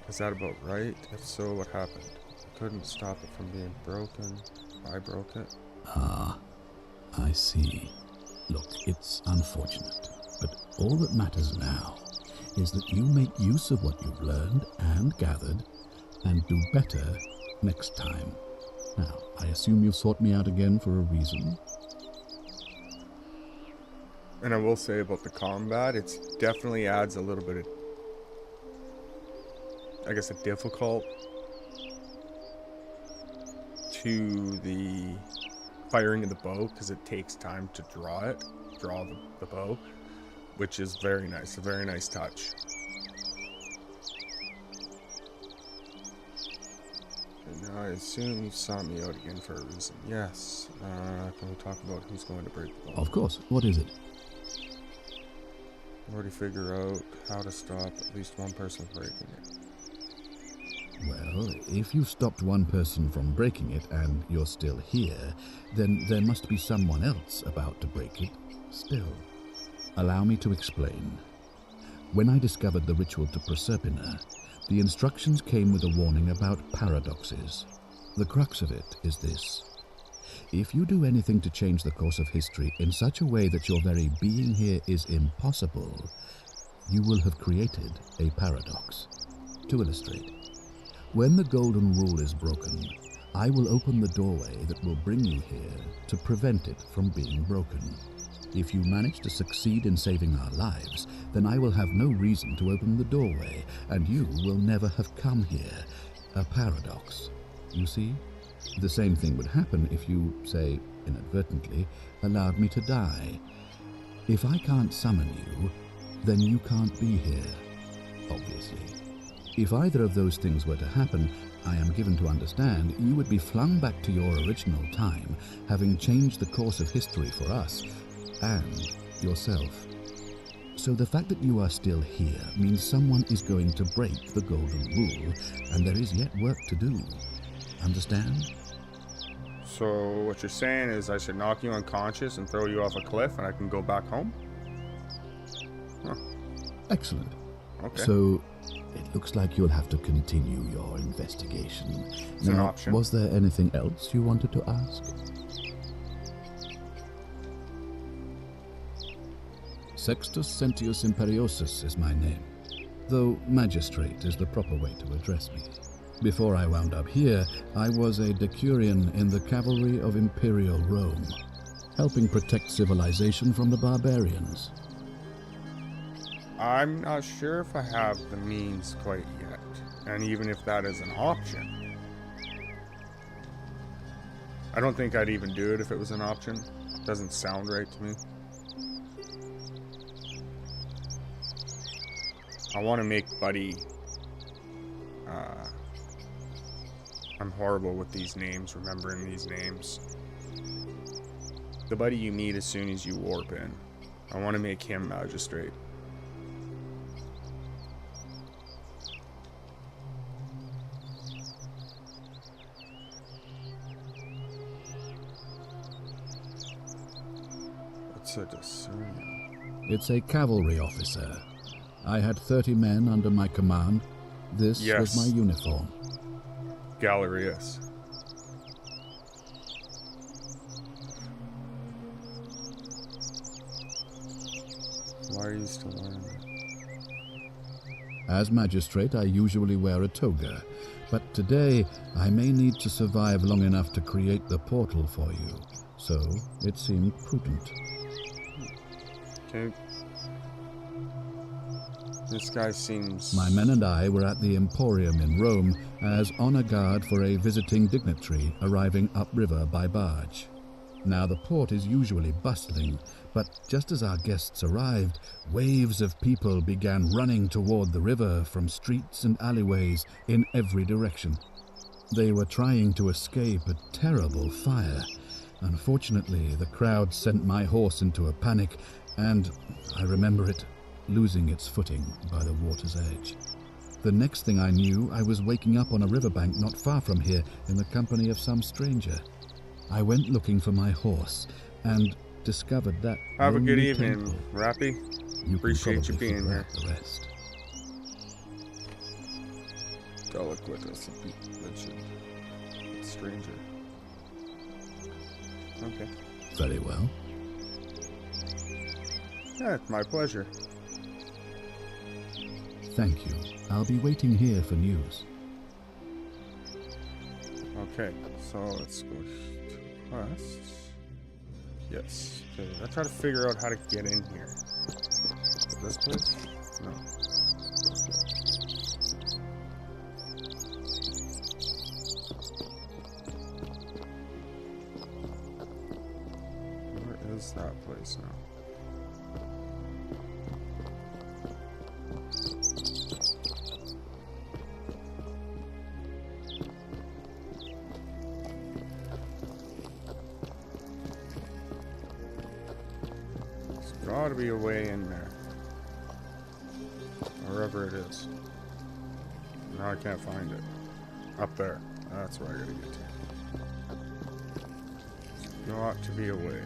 Is that about right? If so, what happened? I couldn't stop it from being broken. I broke it. Ah, I see. Look, it's unfortunate, but all that matters now is that you make use of what you've learned and gathered, and do better next time. Now, I assume you've sought me out again for a reason. And I will say about the combat, it definitely adds a little bit of, I guess, a difficult to the firing of the bow, because it takes time to draw the bow, which is very nice, a very nice touch. And now I assume you sought me out again for a reason. Yes. Can we talk about who's going to break the bow? Of course. What is it? Already figure out how to stop at least one person from breaking it. Well, if you stopped one person from breaking it and you're still here, then there must be someone else about to break it still. Allow me to explain. When I discovered the ritual to Proserpina, the instructions came with a warning about paradoxes. The crux of it is this. If you do anything to change the course of history in such a way that your very being here is impossible, you will have created a paradox. To illustrate, when the Golden Rule is broken, I will open the doorway that will bring you here to prevent it from being broken. If you manage to succeed in saving our lives, then I will have no reason to open the doorway, and you will never have come here. A paradox. You see? The same thing would happen if you, say, inadvertently, allowed me to die. If I can't summon you, then you can't be here, obviously. If either of those things were to happen, I am given to understand you would be flung back to your original time, having changed the course of history for us and yourself. So the fact that you are still here means someone is going to break the Golden Rule, and there is yet work to do. Understand? So what you're saying is I should knock you unconscious and throw you off a cliff and I can go back home? Huh. Excellent. Okay. So it looks like you'll have to continue your investigation. It's an option. Was there anything else you wanted to ask? Sextus Sentius Imperiosus is my name, though Magistrate is the proper way to address me. Before I wound up here, I was a decurion in the cavalry of Imperial Rome, helping protect civilization from the barbarians. I'm not sure if I have the means quite yet, and even if that is an option. I don't think I'd even do it if it was an option. It doesn't sound right to me. I want to make Buddy I'm horrible with these names, remembering these names. The buddy you meet as soon as you warp in. I want to make him magistrate. What's a discerning? It's a cavalry officer. I had 30 men under my command. This was my uniform. Galerius. Why are you still wearing it? As magistrate, I usually wear a toga, but today I may need to survive long enough to create the portal for you, so it seemed prudent. Okay. This guy seems... My men and I were at the Emporium in Rome as honor guard for a visiting dignitary arriving upriver by barge. Now the port is usually bustling, but just as our guests arrived, waves of people began running toward the river from streets and alleyways in every direction. They were trying to escape a terrible fire. Unfortunately, the crowd sent my horse into a panic, and I remember it losing its footing by the water's edge. The next thing I knew, I was waking up on a riverbank not far from here in the company of some stranger. I went looking for my horse and discovered that... Have a good evening, temple. Rappy. You Appreciate you being here. The rest. Deliquitous mentioned. Stranger. Okay. Very well. Yeah, it's my pleasure. Thank you. I'll be waiting here for news. Okay, so let's go to quests. Yes. Okay, I try to figure out how to get in here. This place? No. Where is that place now? Gotta be a way in there. Wherever it is. Now I can't find it. Up there. That's where I gotta get to. There's got to be a way.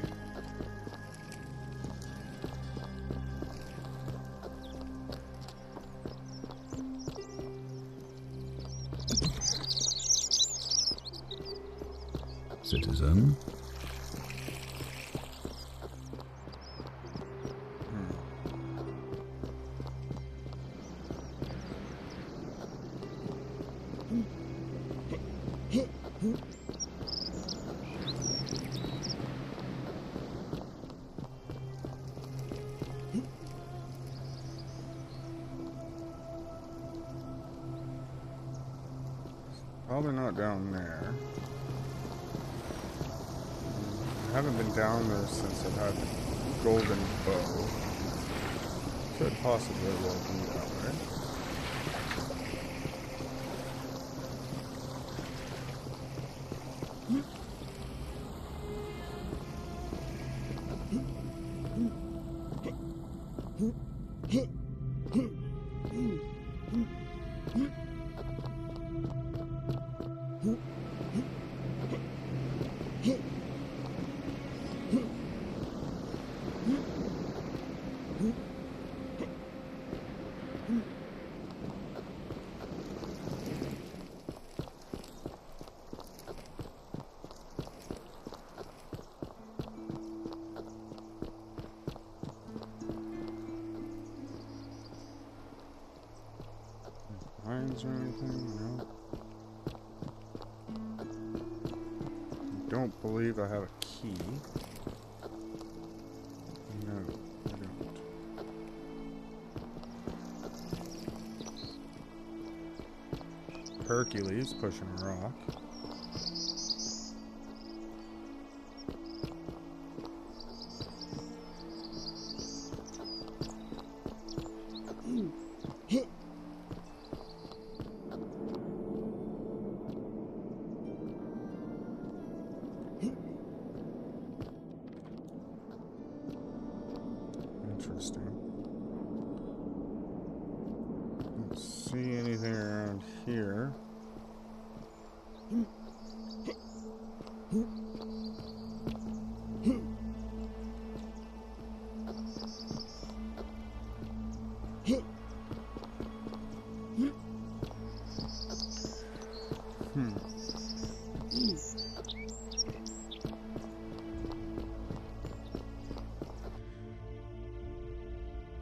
Citizen. Probably not down there. I haven't been down there since I've had the golden bow. Could possibly well be that way. Lines or anything? No. I don't believe I have a key. No, I don't. Hercules pushing a rock. interesting. Don't see anything around here.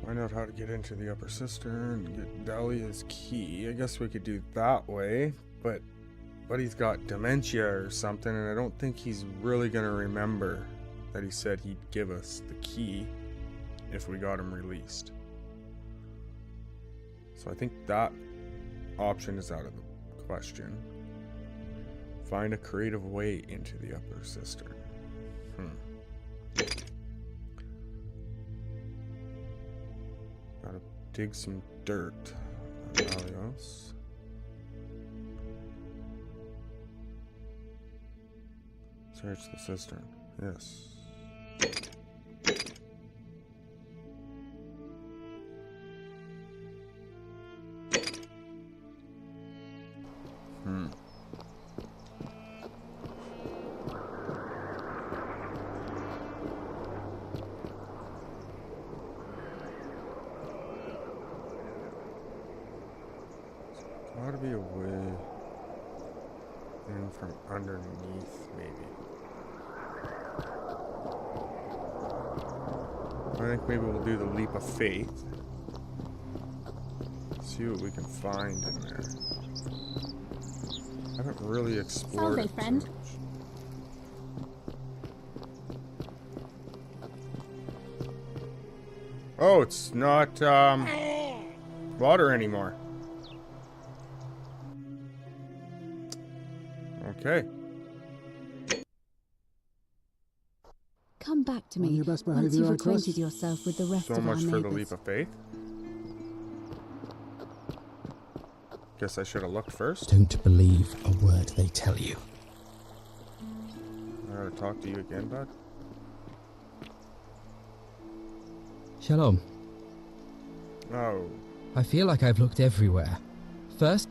Find out how to get into the upper cistern and get Dahlia's key. I guess we could do that way, but he's got dementia or something, and I don't think he's really gonna remember that he said he'd give us the key if we got him released. So I think that option is out of the question. Find a creative way into the upper cistern. Gotta dig some dirt. Dahlios. Search the cistern. Yes. Gotta be a way in from underneath, maybe. I think maybe we'll do the leap of faith. See what we can find in there. I haven't really explored it too much. Oh, it's not water anymore. Okay. Come back to me On your best once behaviour, you've I trust. acquainted yourself with the rest So of our much for the neighbours. leap of faith. Guess I should have looked first. Don't believe a word they tell you. I gotta talk to you again, bud. Shalom. Oh. I feel like I've looked everywhere. First,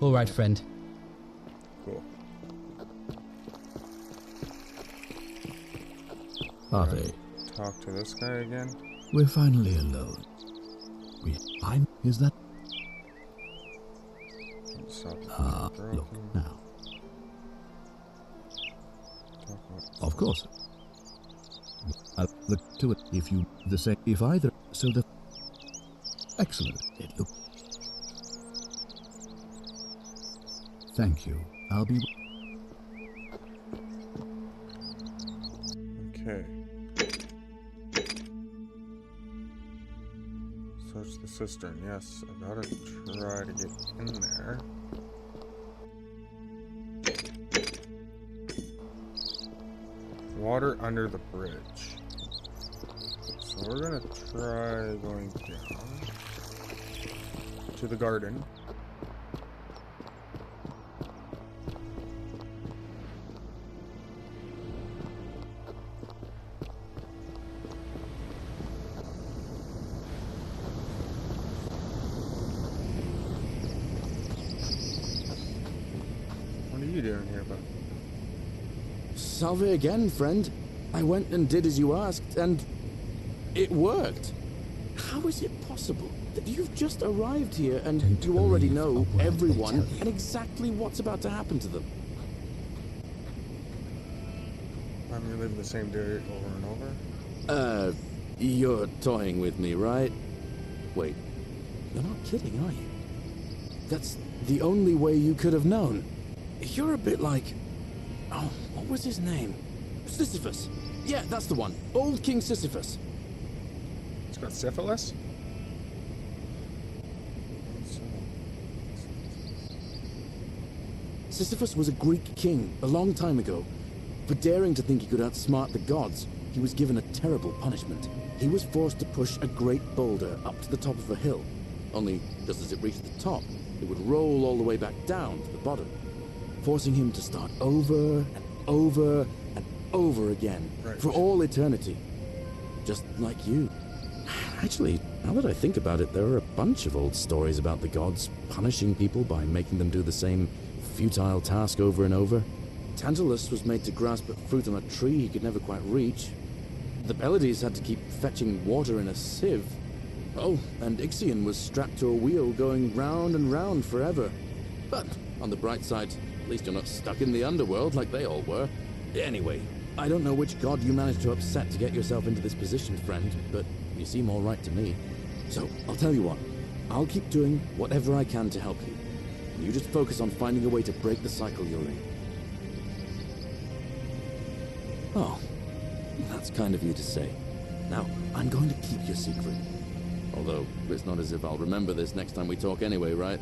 All right, friend. Cool. Are they? Talk to this guy again. We're finally alone. Is that? Look now. Of course. I'll look to it if you the same. If either, so the. Excellent. It look. Thank you. I'll be. Okay. Search the cistern. Yes, I gotta try to get in there. Water under the bridge. So we're gonna try going down to the garden. What are you doing here, bud? Salve again, friend. I went and did as you asked, and it worked. How is it possible that you've just arrived here and you already know everyone and exactly what's about to happen to them? I'm reliving the same day over and over. You're toying with me, right? Wait, you're not kidding, are you? That's the only way you could have known. You're a bit like... Oh, what was his name? Sisyphus. Yeah, that's the one. Old King Sisyphus. It's got syphilis? Sisyphus was a Greek king a long time ago. For daring to think he could outsmart the gods, he was given a terrible punishment. He was forced to push a great boulder up to the top of a hill. Only, just as it reached the top, it would roll all the way back down to the bottom, forcing him to start over and over and over again for all eternity. just like you. Actually, now that I think about it, there are a bunch of old stories about the gods punishing people by making them do the same futile task over and over. Tantalus was made to grasp at fruit on a tree he could never quite reach. The Pleiades had to keep fetching water in a sieve. Oh, and Ixion was strapped to a wheel going round and round forever. But, on the bright side, at least you're not stuck in the underworld like they all were. Anyway, I don't know which god you managed to upset to get yourself into this position, friend, but you seem all right to me. So, I'll tell you what. I'll keep doing whatever I can to help you. And you just focus on finding a way to break the cycle you're in. Oh, that's kind of you to say. Now, I'm going to keep your secret. Although, it's not as if I'll remember this next time we talk anyway, right?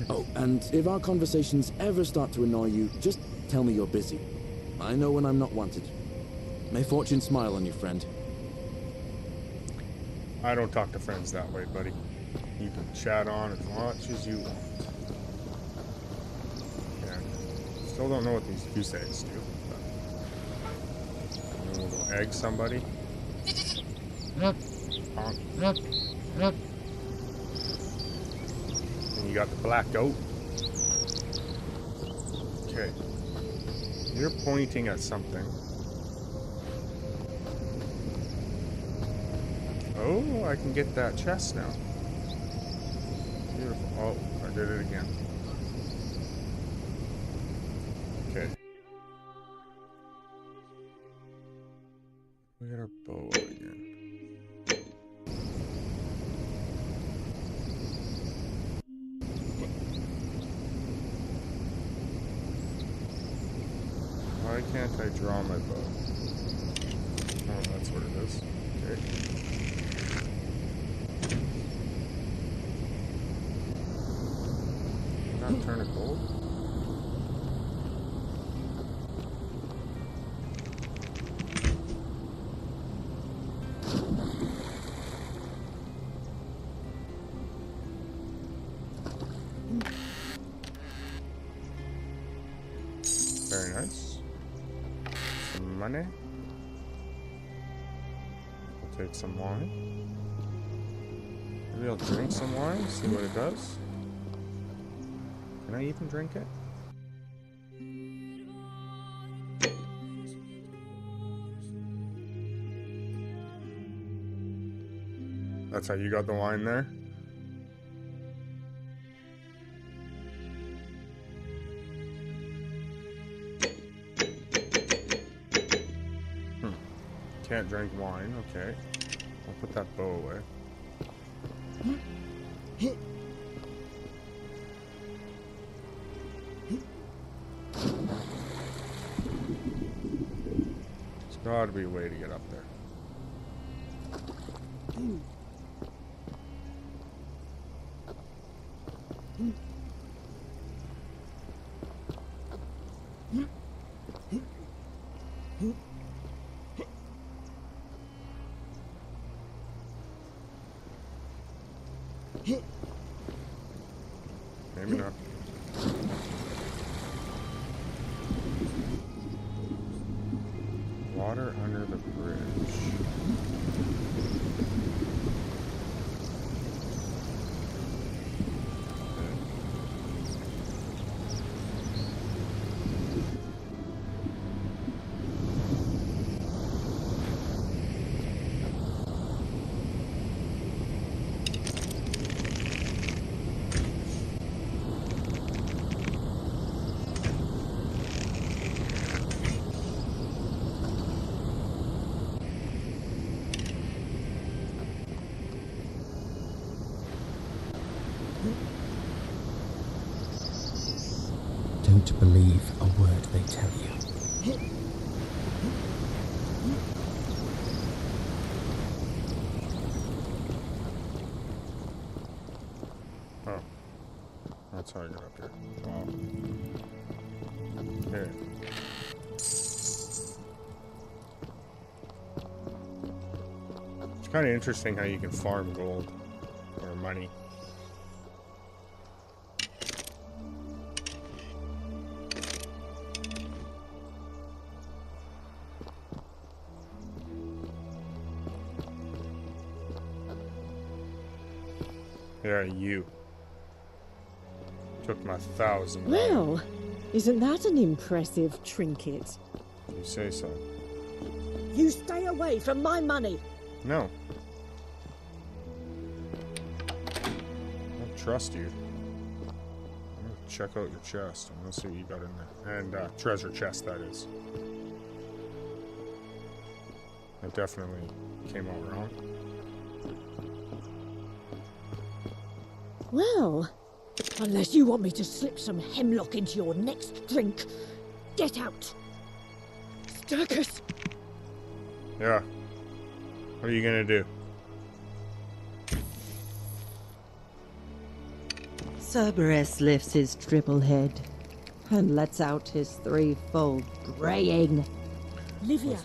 Oh, and if our conversations ever start to annoy you, just tell me you're busy. I know when I'm not wanted. May fortune smile on you, friend. I don't talk to friends that way, buddy. You can chat on as much as you want. Yeah. Still don't know what these goose eggs do. But we'll go egg somebody. And you got the black goat. Okay. You're pointing at something. Oh, I can get that chest now. Beautiful. Oh, I did it again. Okay. We got our bow again. Why can't I draw my bow? Oh, that's what it is. Okay. Not turn it gold? Very nice. Some money. We'll take some wine. Maybe I'll drink some wine, see what it does. Can I even drink it? That's how you got the wine there? Can't drink wine, okay. I'll put that bow away. There's gotta be a way to get up there. Maybe not. Water under the bridge. Don't believe a word they tell you. Oh. That's how I get up here. Wow. Okay. It's kind of interesting how you can farm gold or money. Yeah, you. Took my 1,000. Well, isn't that an impressive trinket? You say so. You stay away from my money. No. I don't trust you. I'm gonna check out your chest. I'm gonna see what you got in there. And treasure chest, that is. It definitely came out wrong. Well, unless you want me to slip some hemlock into your next drink, get out. Sturkis! Yeah. What are you gonna do? Cerberus lifts his triple head and lets out his threefold braying. Livia,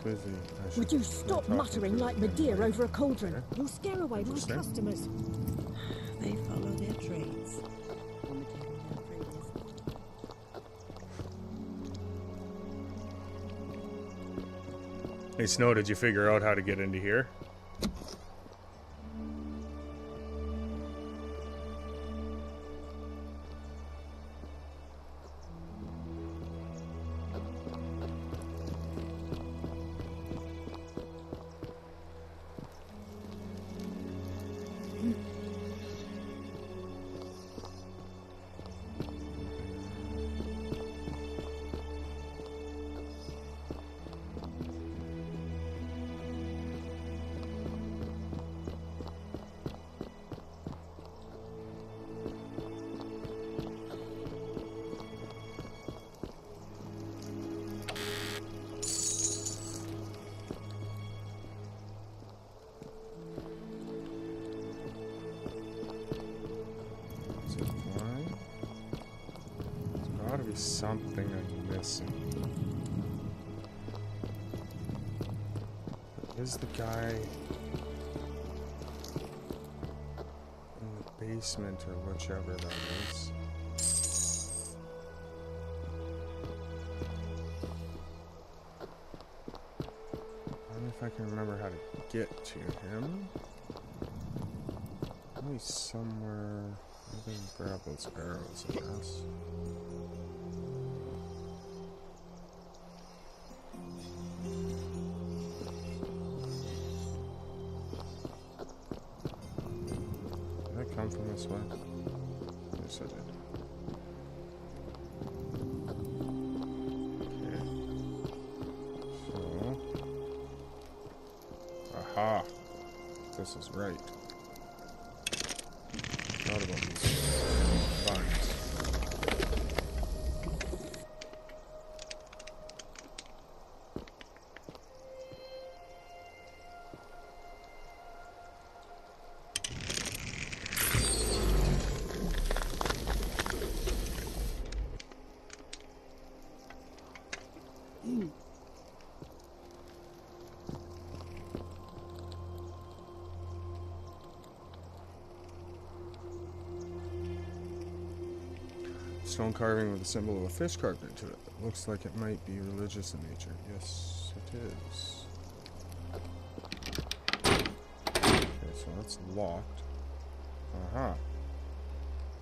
would you stop muttering like Medea over a cauldron? You'll scare away my customers. They follow their trades. Hey, Snow, did you figure out how to get into here? Something I'm missing. Is the guy in the basement or whichever that is? I don't know if I can remember how to get to him. Maybe somewhere. I can grab those arrows, I guess. Come from this way? Yes, I did. Okay. So. Aha! This is right. Thought about these vines. Stone carving with a symbol of a fish carved into it. Looks like it might be religious in nature. Yes, it is. Okay, so that's locked. Aha.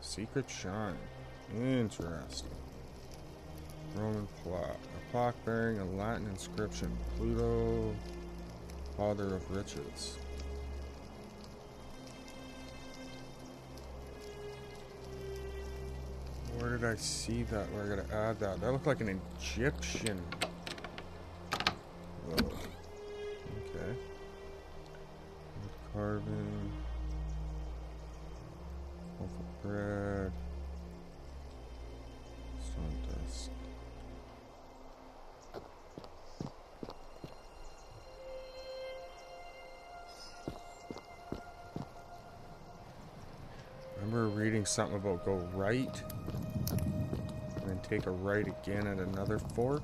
Secret shrine. Interesting. Roman plaque. A plaque bearing a Latin inscription. Pluto, father of riches. Where did I see that? Where I gotta add that? That looked like an Egyptian. Whoa. Okay. Carving. Loaf of bread. Stone dust. Remember reading something about go right? And then take a right again at another fork.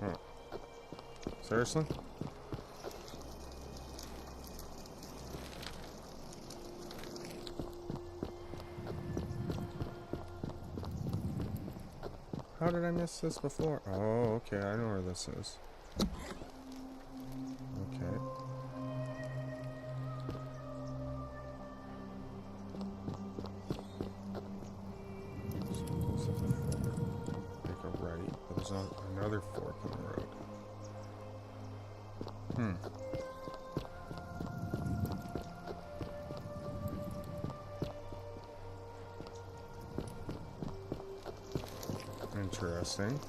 Oh. Seriously? How did I miss this before? Oh, okay, I know where this is. Okay. Make a right, but there's another fork in the road. Interesting.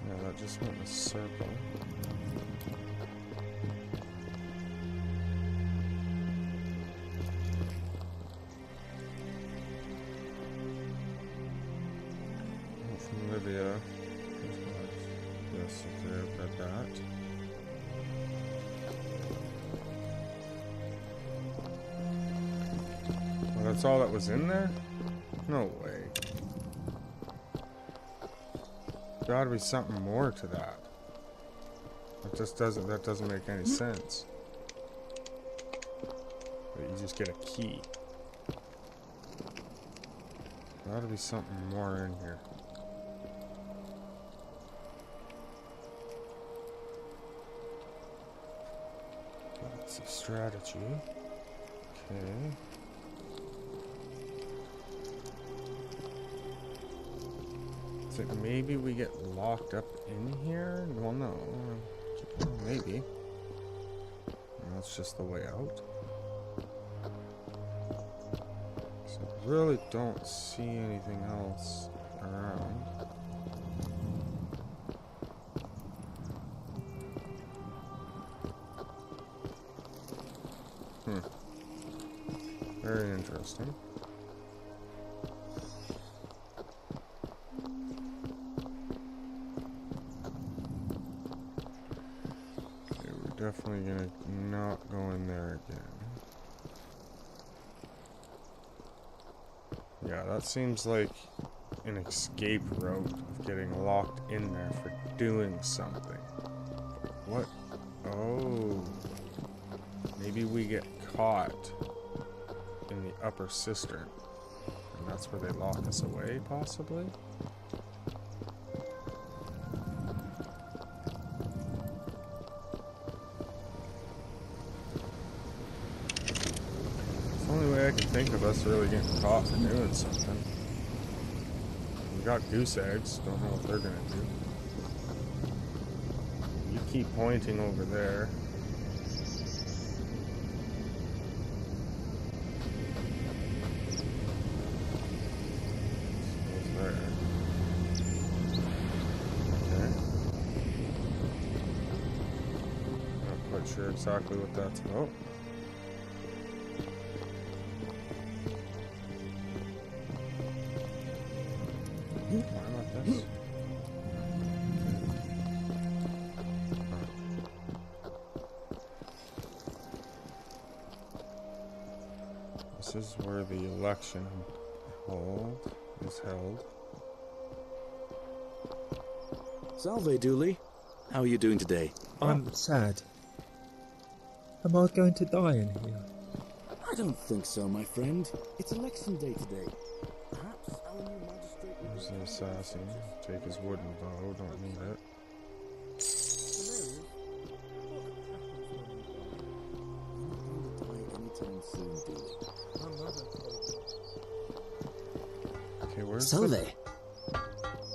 Yeah, that just went in a circle. From Livia. Yes, okay, I've got that. Well, that's all that was in there? No way. Gotta be something more to that. That doesn't make any sense. But you just get a key. Gotta be something more in here. That's a strategy. Okay. So maybe we get locked up in here? Well, no. Maybe. That's just the way out. So I really don't see anything else around. Very interesting. Okay, we're definitely gonna not go in there again. Yeah, that seems like an escape route of getting locked in there for doing something. What? Oh. Maybe we get caught in the upper cistern, and that's where they lock us away, possibly? It's the only way I can think of us really getting caught for doing something. We got goose eggs, don't know what they're gonna do. You keep pointing over there. Sure exactly what that's about. Why not this? This is where the election is held. Salve, Dooley. How are you doing today? I'm sad. Am I going to die in here? I don't think so, my friend. It's election day today. Perhaps our new magistrate will... There's an assassin. Take his wooden bow, don't need it. Okay, where's the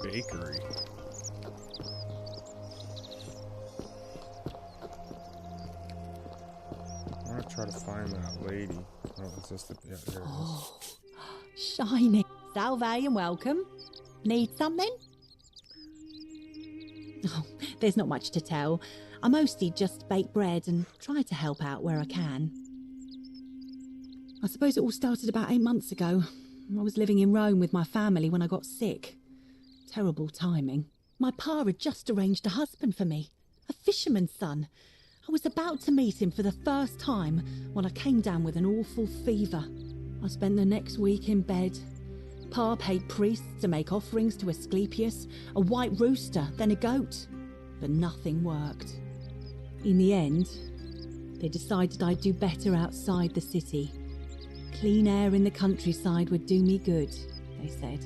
bakery? I'm gonna try to find that lady. Oh, it's just the... Yeah, there it is. Shiny. Salve and welcome. Need something? Oh, there's not much to tell. I mostly just bake bread and try to help out where I can. I suppose it all started about 8 months ago. I was living in Rome with my family when I got sick. Terrible timing. My pa had just arranged a husband for me, a fisherman's son. I was about to meet him for the first time when I came down with an awful fever. I spent the next week in bed. Pa paid priests to make offerings to Asclepius, a white rooster, then a goat. but nothing worked. In the end, they decided I'd do better outside the city. Clean air in the countryside would do me good, they said.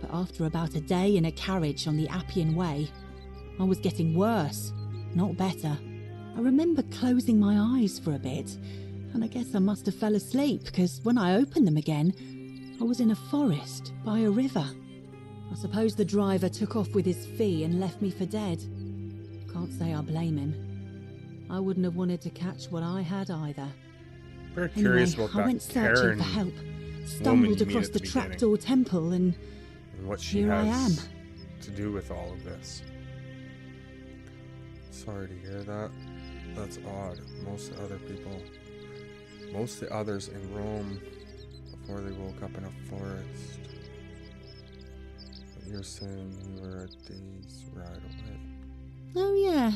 But after about a day in a carriage on the Appian Way, I was getting worse, not better. I remember closing my eyes for a bit, and I guess I must have fell asleep, because when I opened them again, I was in a forest by a river. I suppose the driver took off with his fee and left me for dead. Can't say I blame him. I wouldn't have wanted to catch what I had either. Very curious about that I went searching for help, stumbled across the trapdoor temple, and what she here I am. has to do with all of this. Sorry to hear that. That's odd. Most of the others in Rome, before they woke up in a forest. But you're saying you were a day's ride away. Oh yeah,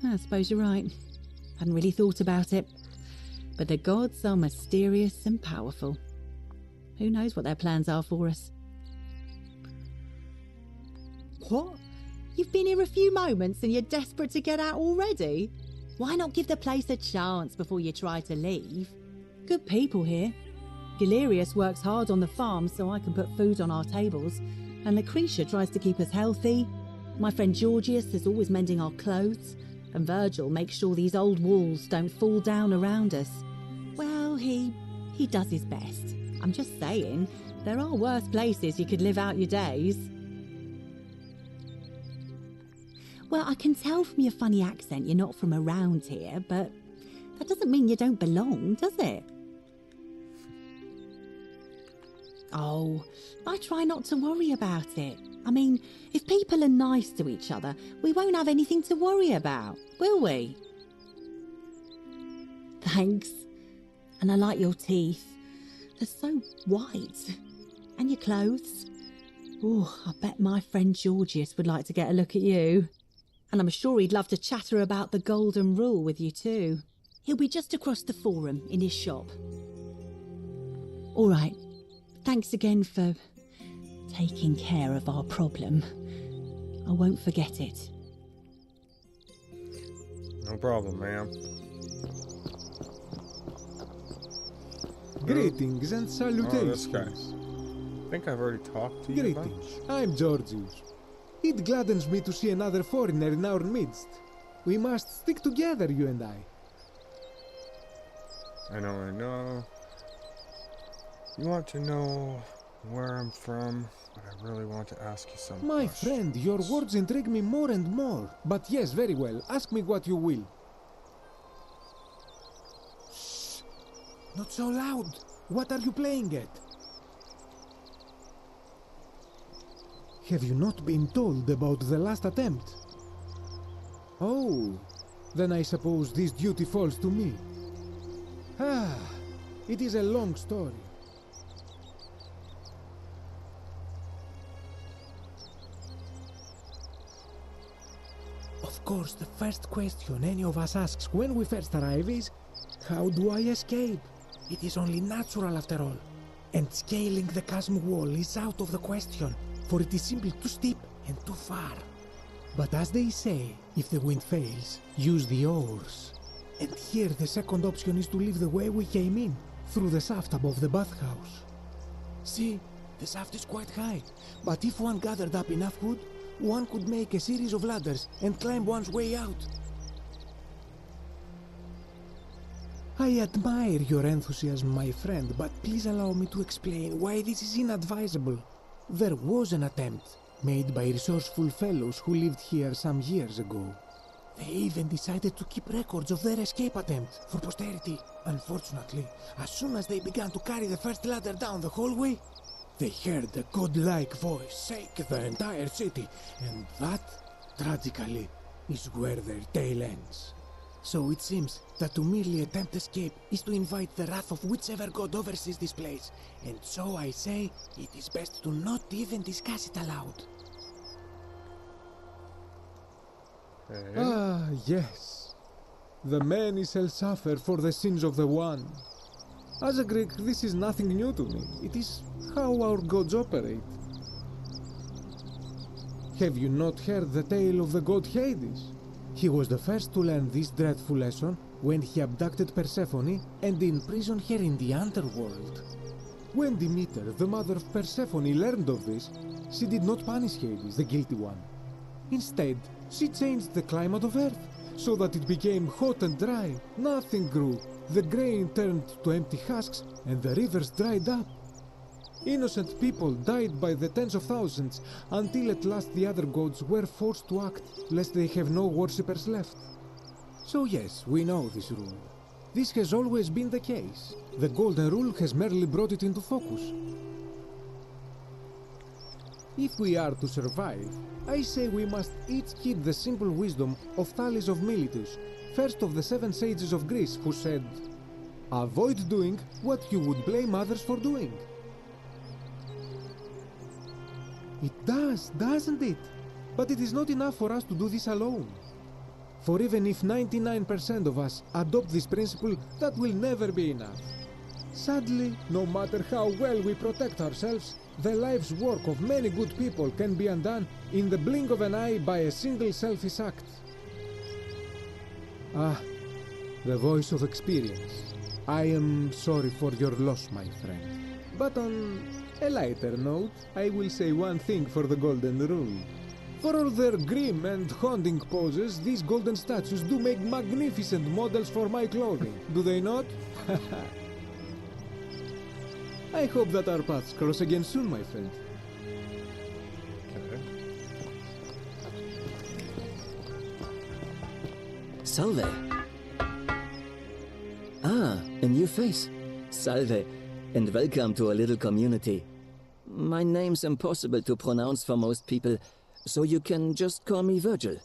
I suppose you're right. Hadn't really thought about it. But the gods are mysterious and powerful. Who knows what their plans are for us? What? You've been here a few moments and you're desperate to get out already? Why not give the place a chance before you try to leave? Good people here. Galerius works hard on the farm so I can put food on our tables, and Lucretia tries to keep us healthy. My friend Georgius is always mending our clothes, and Virgil makes sure these old walls don't fall down around us. Well, he does his best. I'm just saying, there are worse places you could live out your days. Well, I can tell from your funny accent you're not from around here, but that doesn't mean you don't belong, does it? Oh, I try not to worry about it. I mean, if people are nice to each other, we won't have anything to worry about, will we? Thanks. And I like your teeth. They're so white. And your clothes. Oh, I bet my friend Georgius would like to get a look at you. And I'm sure he'd love to chatter about the Golden Rule with you too. He'll be just across the forum in his shop. All right. Thanks again for taking care of our problem. I won't forget it. No problem, ma'am. Greetings and salutations. Oh, this guy. I think I've already talked to you. Greetings. I'm Georgius. It gladdens me to see another foreigner in our midst. We must stick together, you and I. I know. You want to know where I'm from, but I really want to ask you something. My friend, your words intrigue me more and more. But yes, very well. Ask me what you will. Shh! Not so loud. What are you playing at? Have you not been told about the last attempt? Oh, then I suppose this duty falls to me. Ah, it is a long story. Of course, the first question any of us asks when we first arrive is, how do I escape? It is only natural after all. And scaling the chasm wall is out of the question, for it is simply too steep and too far. But as they say, if the wind fails, use the oars. And here the second option is to leave the way we came in, through the shaft above the bathhouse. See, the shaft is quite high, but if one gathered up enough wood, one could make a series of ladders and climb one's way out. I admire your enthusiasm, my friend, but please allow me to explain why this is inadvisable. There was an attempt, made by resourceful fellows who lived here some years ago. They even decided to keep records of their escape attempt for posterity. Unfortunately, as soon as they began to carry the first ladder down the hallway, they heard a godlike voice shake the entire city, and that, tragically, is where their tale ends. So it seems that to merely attempt escape is to invite the wrath of whichever god oversees this place, and so I say it is best to not even discuss it aloud. Hey. Ah, yes. The many shall suffer for the sins of the one. As a Greek, this is nothing new to me. It is how our gods operate. Have you not heard the tale of the god Hades? He was the first to learn this dreadful lesson when he abducted Persephone and imprisoned her in the underworld. When Demeter, the mother of Persephone, learned of this, she did not punish Hades, the guilty one. Instead, she changed the climate of Earth so that it became hot and dry. Nothing grew. The grain turned to empty husks and the rivers dried up. Innocent people died by the tens of thousands until at last the other gods were forced to act lest they have no worshippers left. So yes, we know this rule. This has always been the case. The Golden Rule has merely brought it into focus. If we are to survive, I say we must each heed the simple wisdom of Thales of Miletus, first of the 7 sages of Greece, who said, "Avoid doing what you would blame others for doing." It does, doesn't it? But it is not enough for us to do this alone. For even if 99% of us adopt this principle, that will never be enough. Sadly, no matter how well we protect ourselves, the life's work of many good people can be undone in the blink of an eye by a single selfish act. Ah, the voice of experience. I am sorry for your loss, my friend. But on a lighter note, I will say one thing for the Golden Rule. For all their grim and haunting poses, these golden statues do make magnificent models for my clothing, do they not? I hope that our paths cross again soon, my friend. Okay. Salve. Ah, a new face. Salve, and welcome to our little community. My name's impossible to pronounce for most people, so you can just call me Virgil.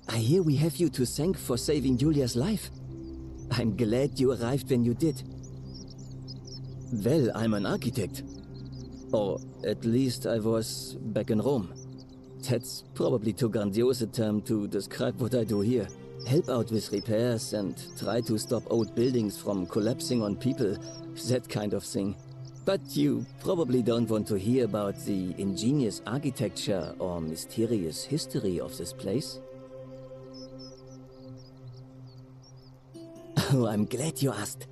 I hear we have you to thank for saving Julia's life. I'm glad you arrived when you did. Well, I'm an architect. Or at least I was back in Rome. That's probably too grandiose a term to describe what I do here. Help out with repairs and try to stop old buildings from collapsing on people, that kind of thing. But you probably don't want to hear about the ingenious architecture or mysterious history of this place. Oh, I'm glad you asked.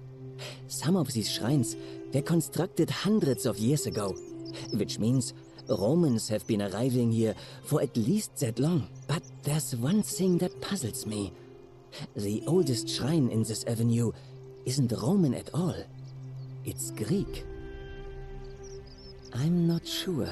Some of these shrines were constructed hundreds of years ago, which means Romans have been arriving here for at least that long. But there's one thing that puzzles me. The oldest shrine in this avenue isn't Roman at all. It's Greek. I'm not sure.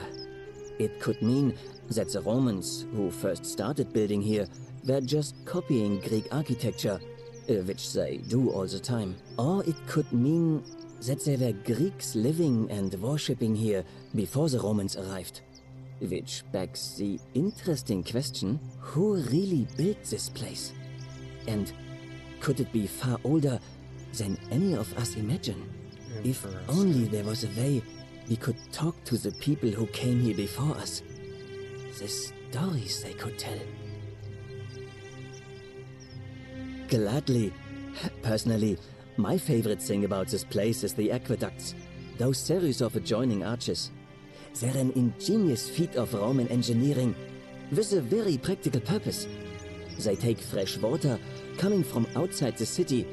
It could mean that the Romans, who first started building here, were just copying Greek architecture, which they do all the time. Or it could mean that there were Greeks living and worshipping here before the Romans arrived. Which begs the interesting question, who really built this place? And could it be far older than any of us imagine? If only there was a way we could talk to the people who came here before us. The stories they could tell. Gladly. Personally, my favorite thing about this place is the aqueducts. Those series of adjoining arches. They're an ingenious feat of Roman engineering with a very practical purpose. They take fresh water coming from outside the city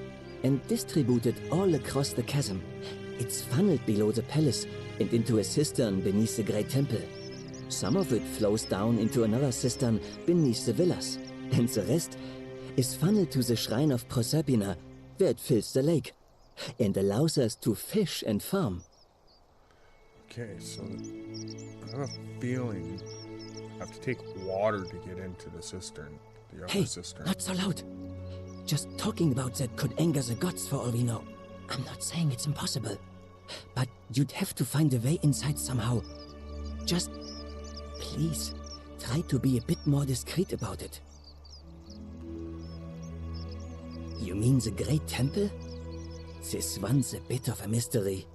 and distribute it all across the chasm. It's funneled below the palace and into a cistern beneath the great temple. Some of it flows down into another cistern beneath the villas, and the rest is funneled to the shrine of Proserpina, where it fills the lake, and allows us to fish and farm. Okay, so I have a feeling I have to take water to get into the cistern. The upper cistern. Not so loud. Just talking about that could anger the gods for all we know. I'm not saying it's impossible, but you'd have to find a way inside somehow. Just, please, try to be a bit more discreet about it. You mean the Great Temple? This one's a bit of a mystery.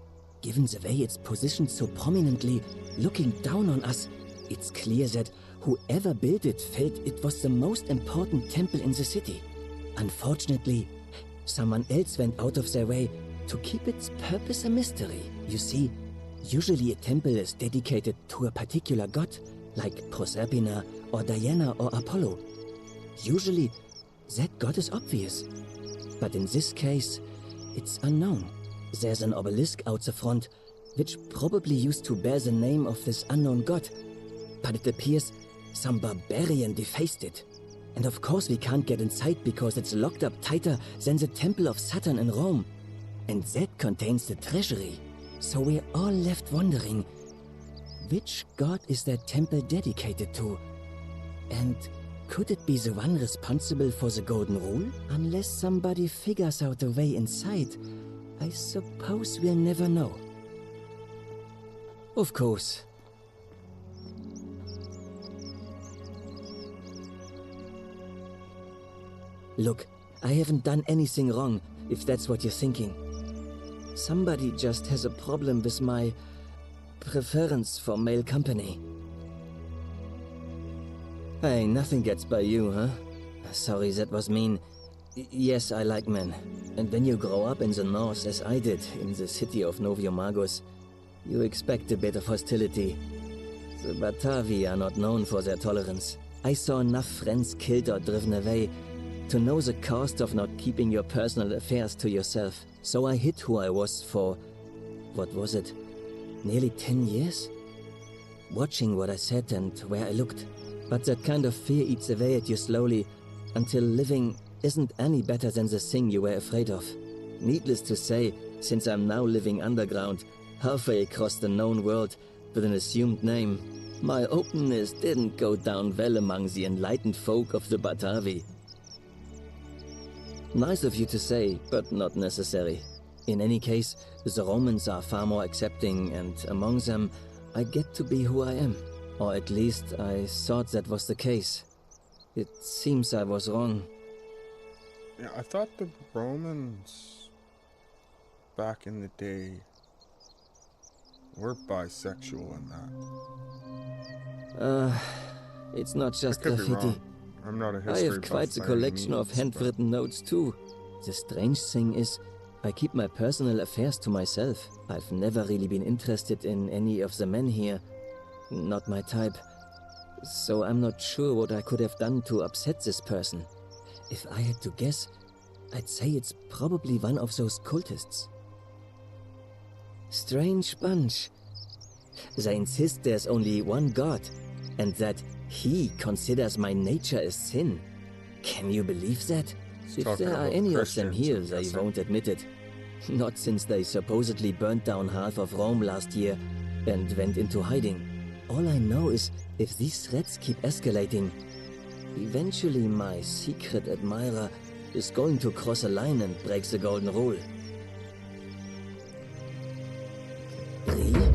Given the way it's positioned so prominently, looking down on us, it's clear that whoever built it felt it was the most important temple in the city. Unfortunately, someone else went out of their way to keep its purpose a mystery. You see, usually a temple is dedicated to a particular god, like Proserpina or Diana or Apollo. Usually, that god is obvious. But in this case, it's unknown. There's an obelisk out the front, which probably used to bear the name of this unknown god. But it appears some barbarian defaced it. And of course we can't get inside because it's locked up tighter than the Temple of Saturn in Rome. And that contains the treasury. So we're all left wondering, which god is that temple dedicated to? And could it be the one responsible for the Golden Rule? Unless somebody figures out a way inside, I suppose we'll never know. Of course. Look, I haven't done anything wrong, if that's what you're thinking. Somebody just has a problem with my preference for male company. Hey, nothing gets by you, huh? Sorry, that was mean. Yes, I like men. And when you grow up in the north, as I did, in the city of Noviomagus, you expect a bit of hostility. The Batavi are not known for their tolerance. I saw enough friends killed or driven away to know the cost of not keeping your personal affairs to yourself. So I hid who I was for, what was it, nearly 10 years? Watching what I said and where I looked. But that kind of fear eats away at you slowly, until living isn't any better than the thing you were afraid of. Needless to say, since I'm now living underground, halfway across the known world, with an assumed name, my openness didn't go down well among the enlightened folk of the Batavi. Nice of you to say, but not necessary. In any case, the Romans are far more accepting, and among them, I get to be who I am. Or at least, I thought that was the case. It seems I was wrong. Yeah, I thought the Romans back in the day were bisexual in that. It's not just I could be graffiti. wrong. I'm not a history I have quite buff a by any collection of means, handwritten notes too. The strange thing is, I keep my personal affairs to myself. I've never really been interested in any of the men here. Not my type. So I'm not sure what I could have done to upset this person. If I had to guess, I'd say it's probably one of those cultists. Strange bunch. They insist there's only one god, and that he considers my nature a sin. Can you believe that? If there are any of them here, they won't admit it. Not since they supposedly burnt down half of Rome last year and went into hiding. All I know is, if these threats keep escalating, eventually my secret admirer is going to cross a line and break the Golden Rule. Really?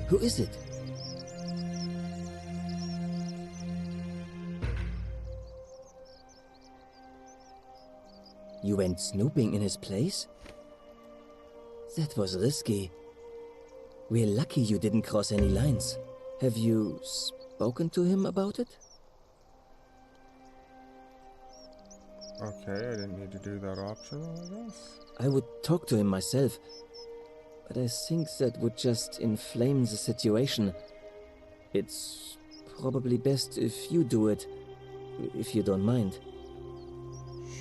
Who is it? You went snooping in his place? That was risky. We're lucky you didn't cross any lines. Have you spoken to him about it? Okay, I didn't need to do that optional, I guess. I would talk to him myself, but I think that would just inflame the situation. It's probably best if you do it, if you don't mind.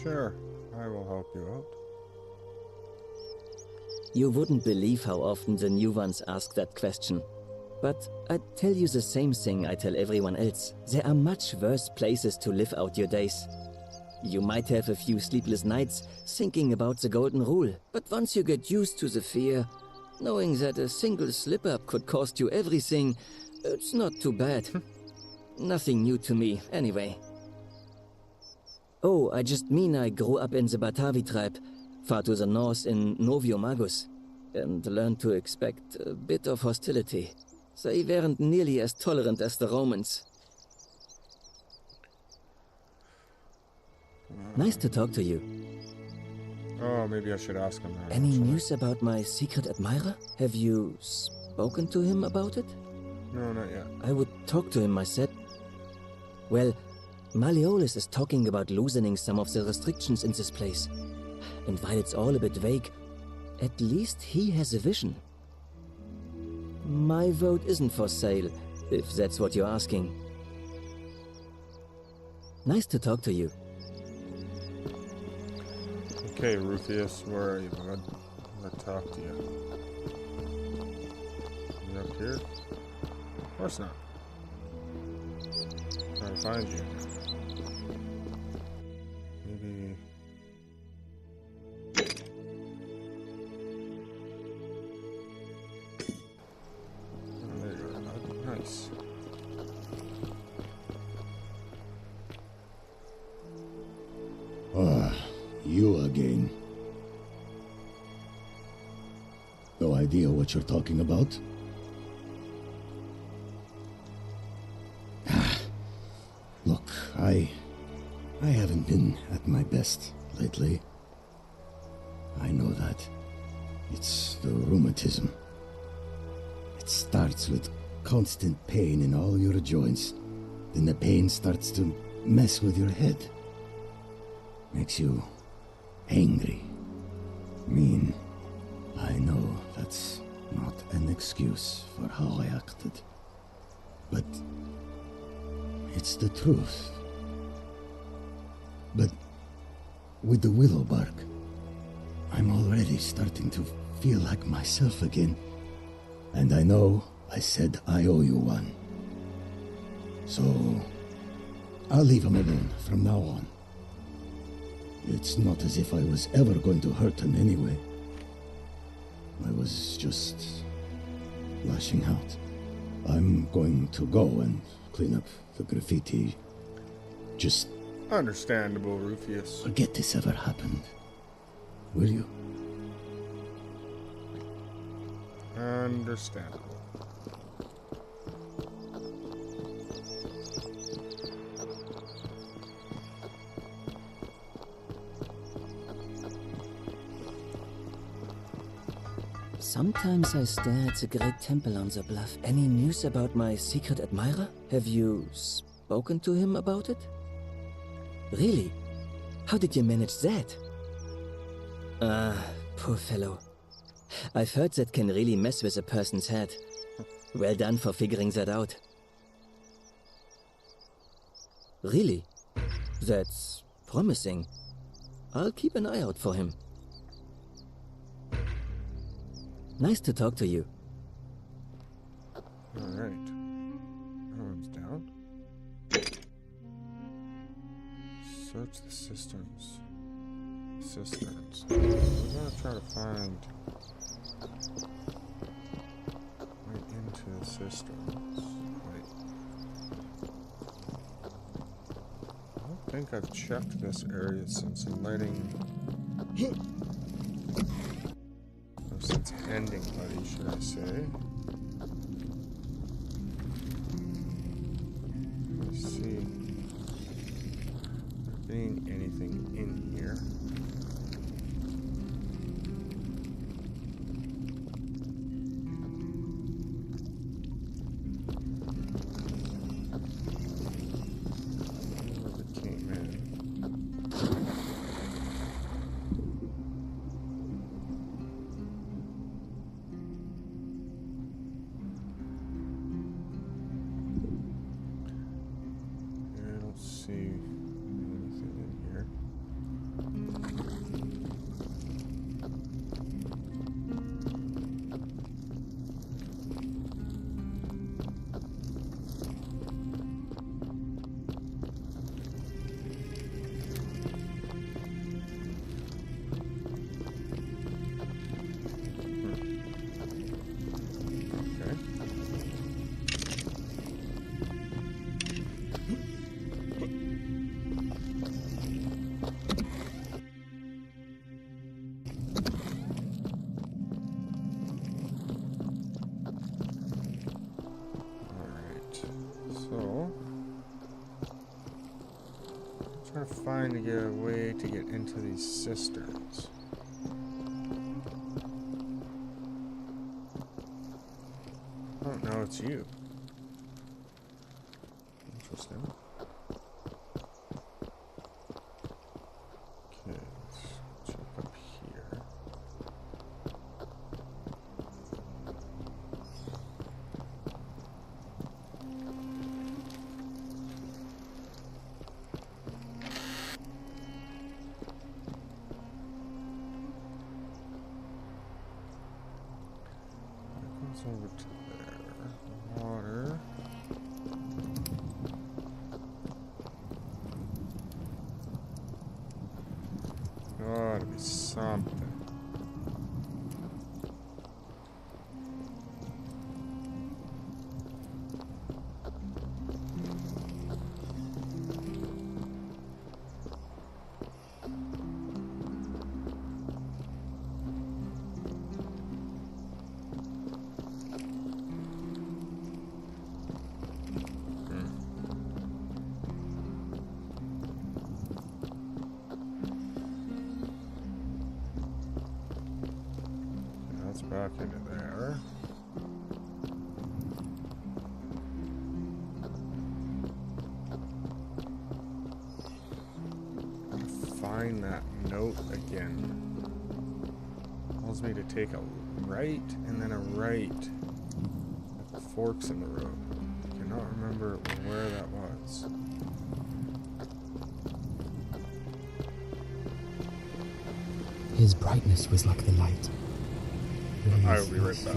Sure, I will help you out. You wouldn't believe how often the new ones ask that question. But I'd tell you the same thing I tell everyone else. There are much worse places to live out your days. You might have a few sleepless nights thinking about the Golden Rule, but once you get used to the fear, knowing that a single slip-up could cost you everything, it's not too bad. Nothing new to me, anyway. Oh, I just mean I grew up in the Batavi tribe, far to the north in Noviomagus, and learned to expect a bit of hostility. They weren't nearly as tolerant as the Romans. Nice to talk to you. Oh, maybe I should ask him that. Any news about my secret admirer? Have you spoken to him about it? No, not yet. I would talk to him myself. Well, Malleolus is talking about loosening some of the restrictions in this place. And while it's all a bit vague, at least he has a vision. My vote isn't for sale, if that's what you're asking. Nice to talk to you. Okay, Rufius, where are you, bud? I'm gonna talk to you. You up here? Of course not. I'm trying to find you. Maybe... Oh, there you are, bud. Nice. Ah, you again. No idea what you're talking about? Look, I haven't been at my best lately. I know that. It's the rheumatism. It starts with constant pain in all your joints. Then the pain starts to mess with your head. Makes you angry, mean. I know that's not an excuse for how I acted. But it's the truth. But with the willow bark, I'm already starting to feel like myself again. And I know I said I owe you one. So I'll leave him alone from now on. It's not as if I was ever going to hurt him anyway. I was just lashing out. I'm going to go and clean up the graffiti. Just understandable, Rufius. Forget this ever happened. Will you? Understandable. Sometimes I stare at the great temple on the bluff. Any news about my secret admirer? Have you spoken to him about it? Really? How did you manage that? Poor fellow. I've heard that can really mess with a person's head. Well done for figuring that out. Really? That's promising. I'll keep an eye out for him. Nice to talk to you. Alright. That one's down. Search the cisterns. Cisterns. We're gonna try to find right into the cisterns. Wait. I don't think I've checked this area since lighting. Since ending, buddy, should I say? Let's see. Being anything in here. Never came in. Trying to get a way to get into these cisterns. Oh no, it's you. Interesting. Okay, let's check up here. It's over to there. Water. Gotta be something. Back into there. Find that note again. Tells me to take a right and then a right at the forks in the road. I cannot remember where that was. His brightness was like the light. I will be right back.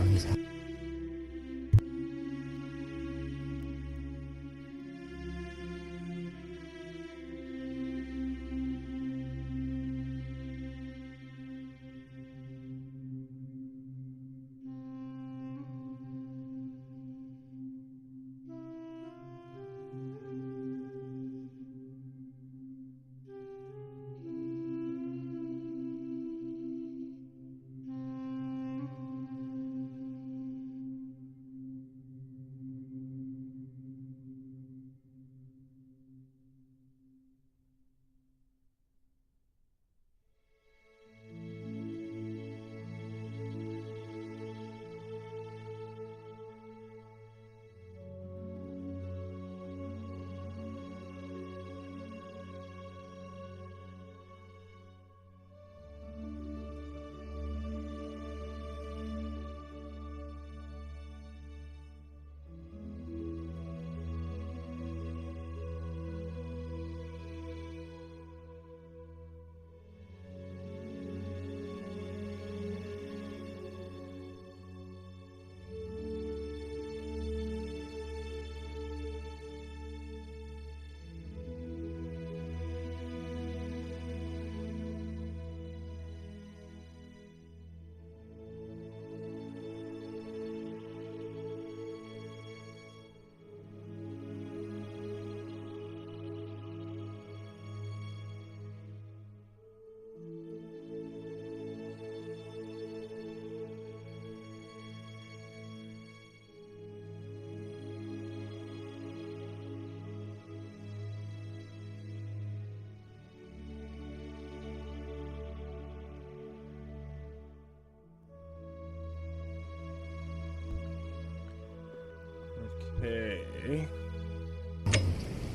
Okay.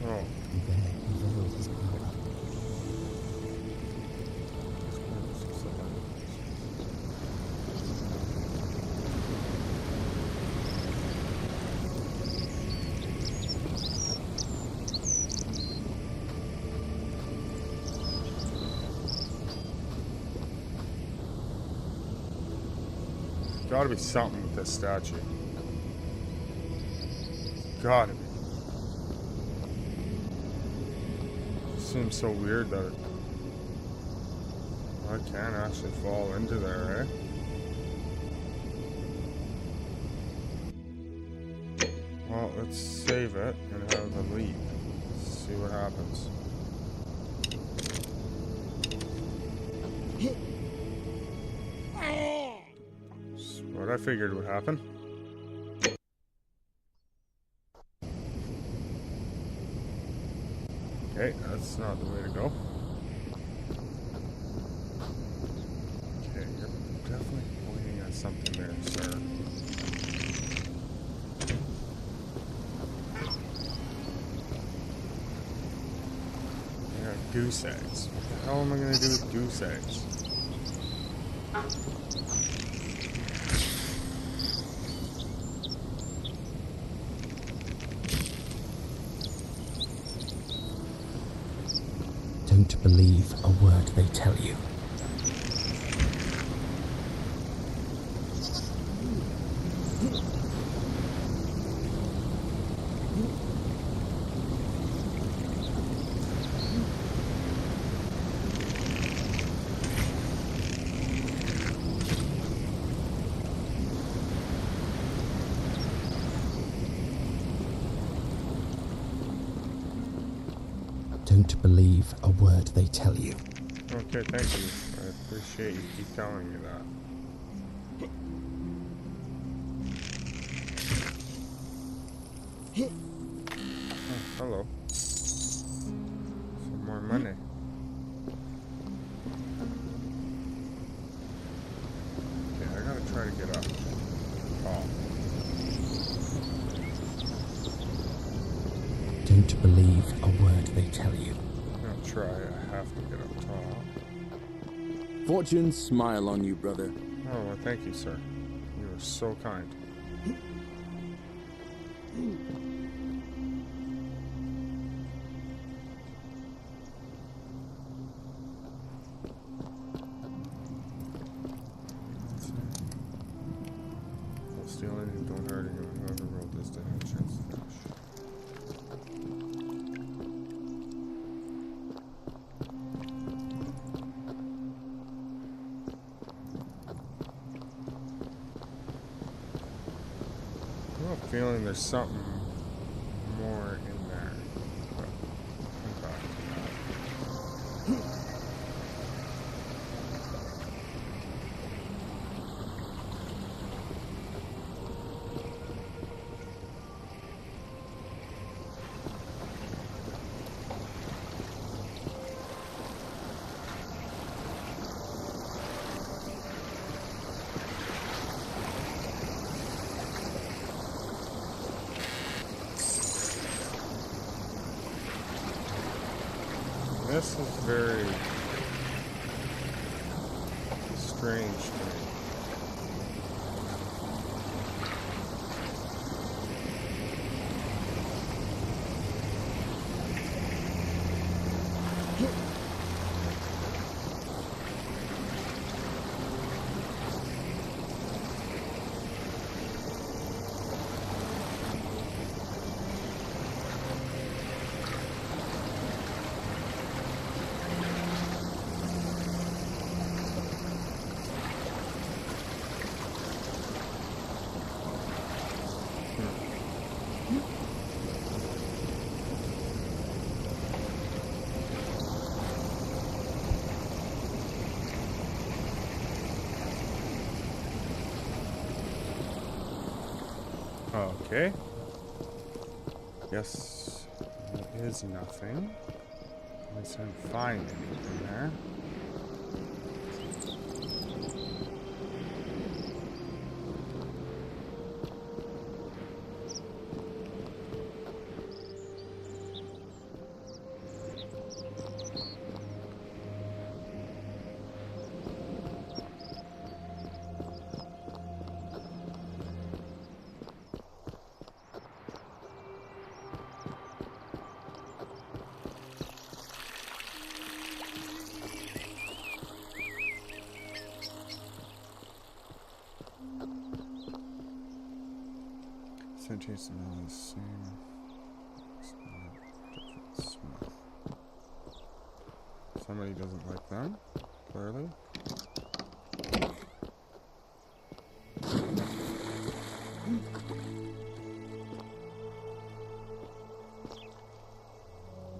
Oh. Gotta be something with this statue. Gotta be. Seems so weird that I can actually fall into there, eh? Well, let's save it and have a leap. See what happens. That's what I figured would happen. Okay, that's not the way to go. Okay, you're definitely pointing at something there, sir. Yeah, goose eggs. What the hell am I gonna do with goose eggs? Don't believe a word they tell you. Don't believe a word they tell you. Okay, thank you. I appreciate you keep telling me that. Oh, hello. Some more money. Okay, I gotta try to get up. Oh. Don't believe a word they tell you. I'm gonna try. I have to get up top. Fortune smile on you, brother. Oh, well, thank you, sir. You are so kind. While stealing and don't hurt anyone, whoever rolled this to have a chance to finish. I have a feeling there's something more in there. But okay. This is very strange to me. Okay. Guess there is nothing. Unless I can find anything there. Sentries smell the same. Different smell. Somebody doesn't like them, clearly.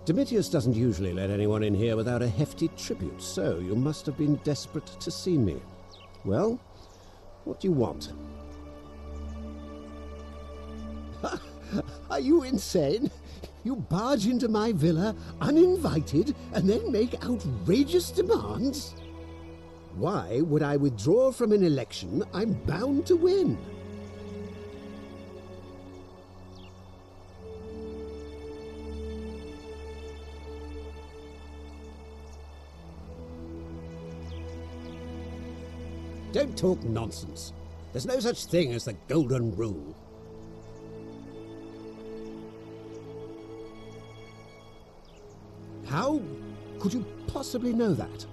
Domitius doesn't usually let anyone in here without a hefty tribute, so you must have been desperate to see me. Well, what do you want? Are you insane? You barge into my villa uninvited and then make outrageous demands? Why would I withdraw from an election I'm bound to win? Don't talk nonsense. There's no such thing as the Golden Rule. How could you possibly know that?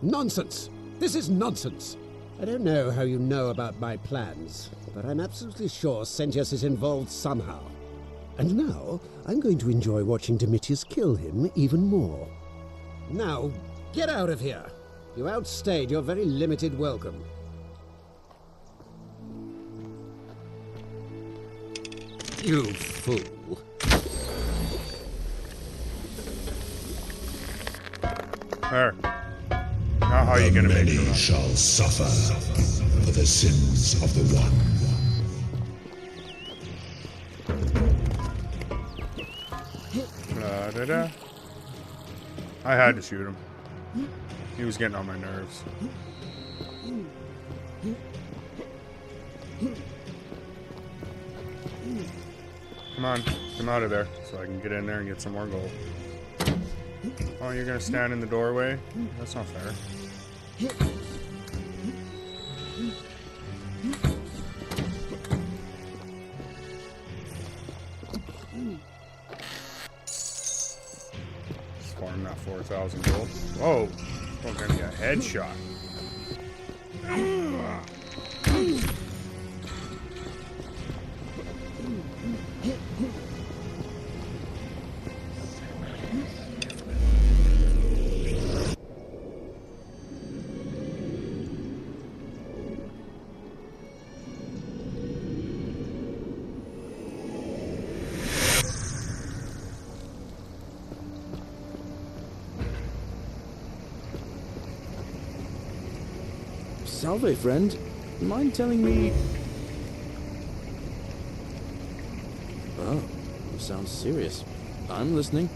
Nonsense! This is nonsense! I don't know how you know about my plans, but I'm absolutely sure Sentius is involved somehow. And now, I'm going to enjoy watching Domitius kill him even more. Now, get out of here! You outstayed your very limited welcome. You fool. There. Now how are you gonna make many it? shall suffer for the sins of the one. Da-da-da. I had to shoot him. He was getting on my nerves. Come on, come out of there so I can get in there and get some more gold. Oh, you're gonna stand in the doorway? That's not fair. Farm that 4,000 gold. Whoa! Oh, gonna be a headshot. Salve, friend. Mind telling me... Oh, you sound serious. I'm listening.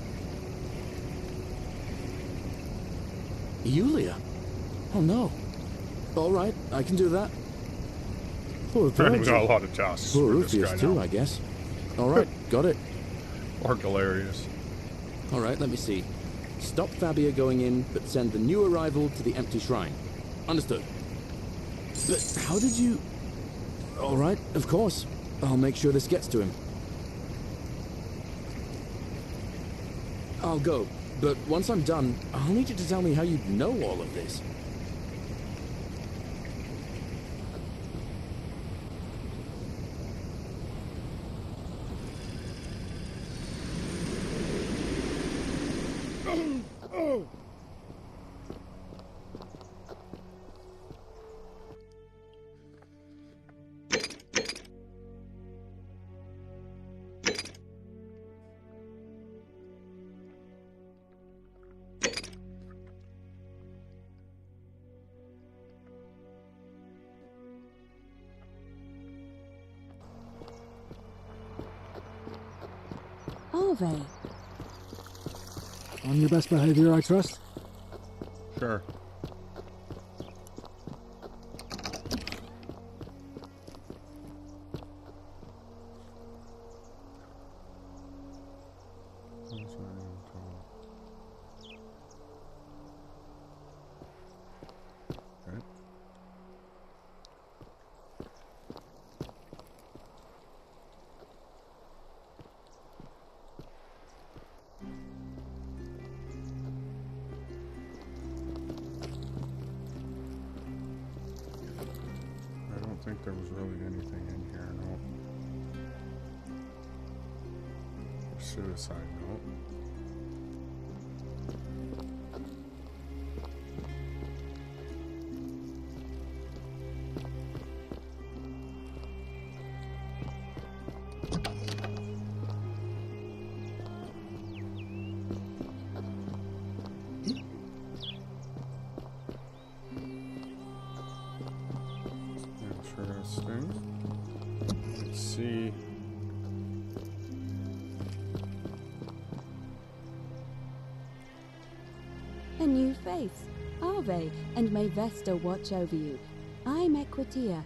Yulia? Oh no. Alright, I can do that. Poor We Virgil. got a lot of tasks Poor for this Rufius guy too, now. I guess. Alright, got it. Or Galerius. Alright, let me see. Stop Fabia going in, but send the new arrival to the empty shrine. Understood. But how did you... Alright, of course. I'll make sure this gets to him. I'll go, but once I'm done, I'll need you to tell me how you know all of this. Arve. On your best behavior, I trust? Sure. Okay. I don't think there was really anything in here, no. Suicide note. Interesting. Let's see. A new face. Arve, and may Vesta watch over you. I'm Equitia.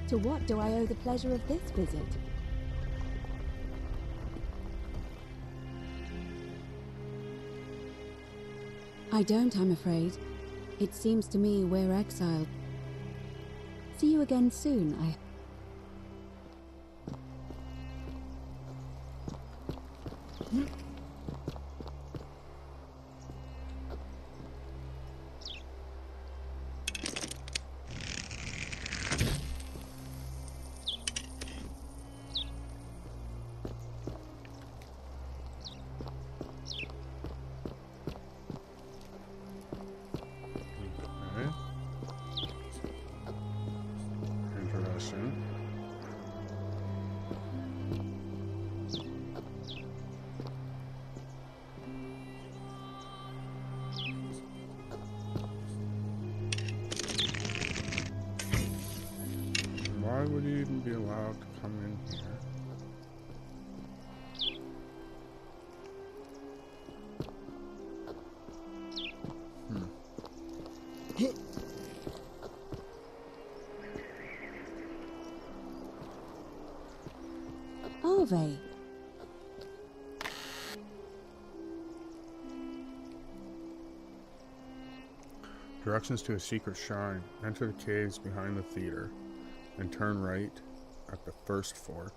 To what do I owe the pleasure of this visit? I don't, I'm afraid. It seems to me we're exiled. See you again soon, Okay. allowed to come in here. Arve. Directions to a secret shrine. Enter the caves behind the theater and turn right at the first fork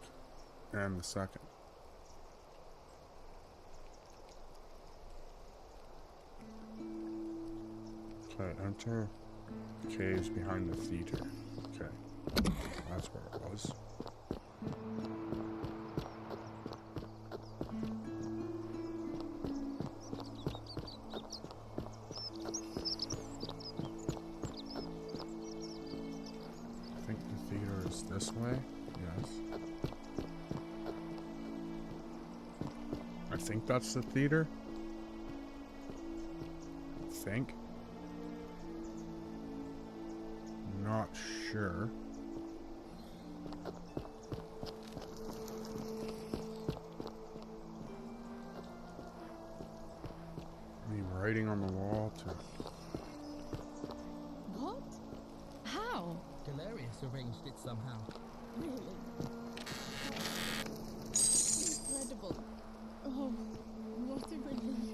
and the second. Okay, enter the caves behind the theater. Okay, that's where it was. This way? Yes. I think that's the theater. I think. Not sure. I mean, writing on the wall too. What? How? Galerius arranged it somehow. Really? Incredible. Oh, what a relief.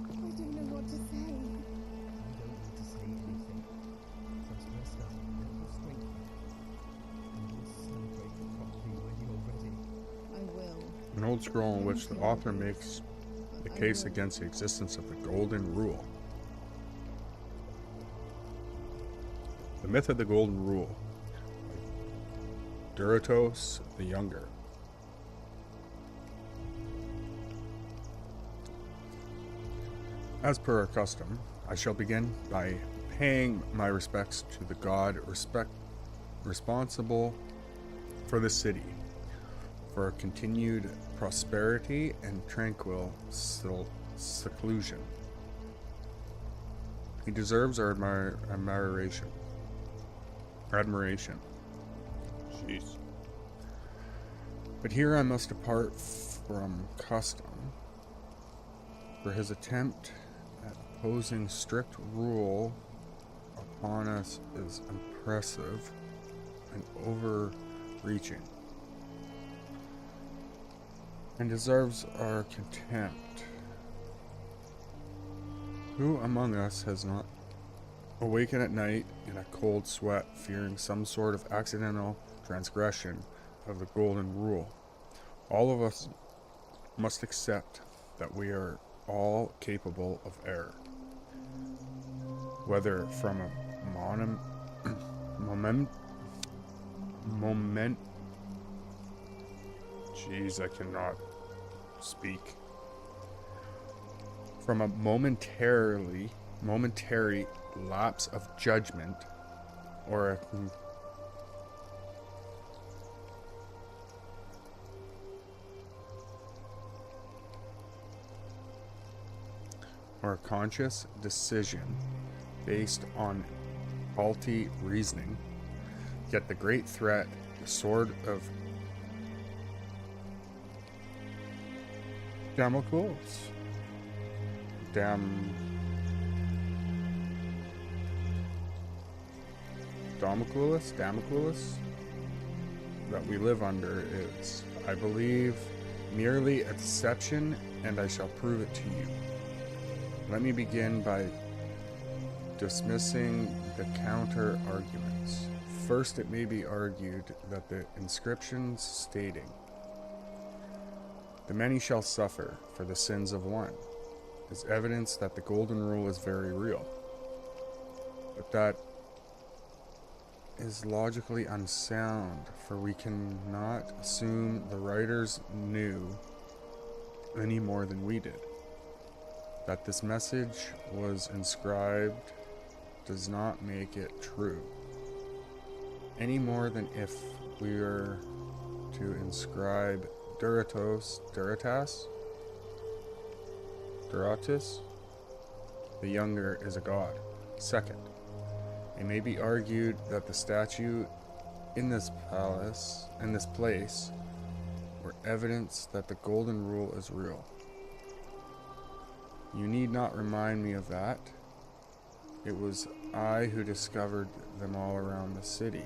I don't know what to say. You don't need to say anything. Just rest up and you'll strengthen. And we'll celebrate properly when you're ready. I will. An old scroll in which the author makes the case against the existence of the Golden Rule. The myth of the Golden Rule. Duratos the Younger. As per our custom, I shall begin by paying my respects to the god responsible for the city, for continued prosperity and tranquil seclusion. He deserves our admiration. Jeez. But here I must depart from custom, for his attempt at imposing strict rule upon us is impressive and overreaching, and deserves our contempt. Who among us has not awakened at night in a cold sweat, fearing some sort of accidental transgression of the Golden Rule? All of us must accept that we are all capable of error, whether from a moment. Jeez, I cannot speak. From a momentary lapse of judgment, or a conscious decision based on faulty reasoning. Yet the great threat, the sword of Damocles, Damocles that we live under is, I believe, merely a deception, and I shall prove it to you. Let me begin by dismissing the counter arguments. First, it may be argued that the inscriptions stating, "The many shall suffer for the sins of one," is evidence that the Golden Rule is very real. But that is logically unsound, for we cannot assume the writers knew any more than we did. That this message was inscribed does not make it true, any more than if we were to inscribe Duratus, the Younger, is a god. Second, it may be argued that the statue in this place, were evidence that the Golden Rule is real. You need not remind me of that. It was I who discovered them all around the city.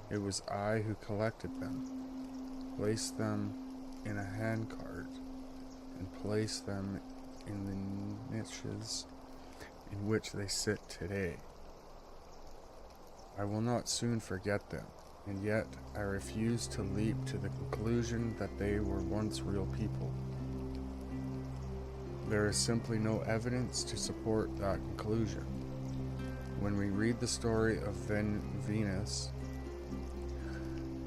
It was I who collected them, placed them in a handcart, and placed them in the niches in which they sit today. I will not soon forget them, and yet I refuse to leap to the conclusion that they were once real people. There is simply no evidence to support that conclusion. When we read the story of Venus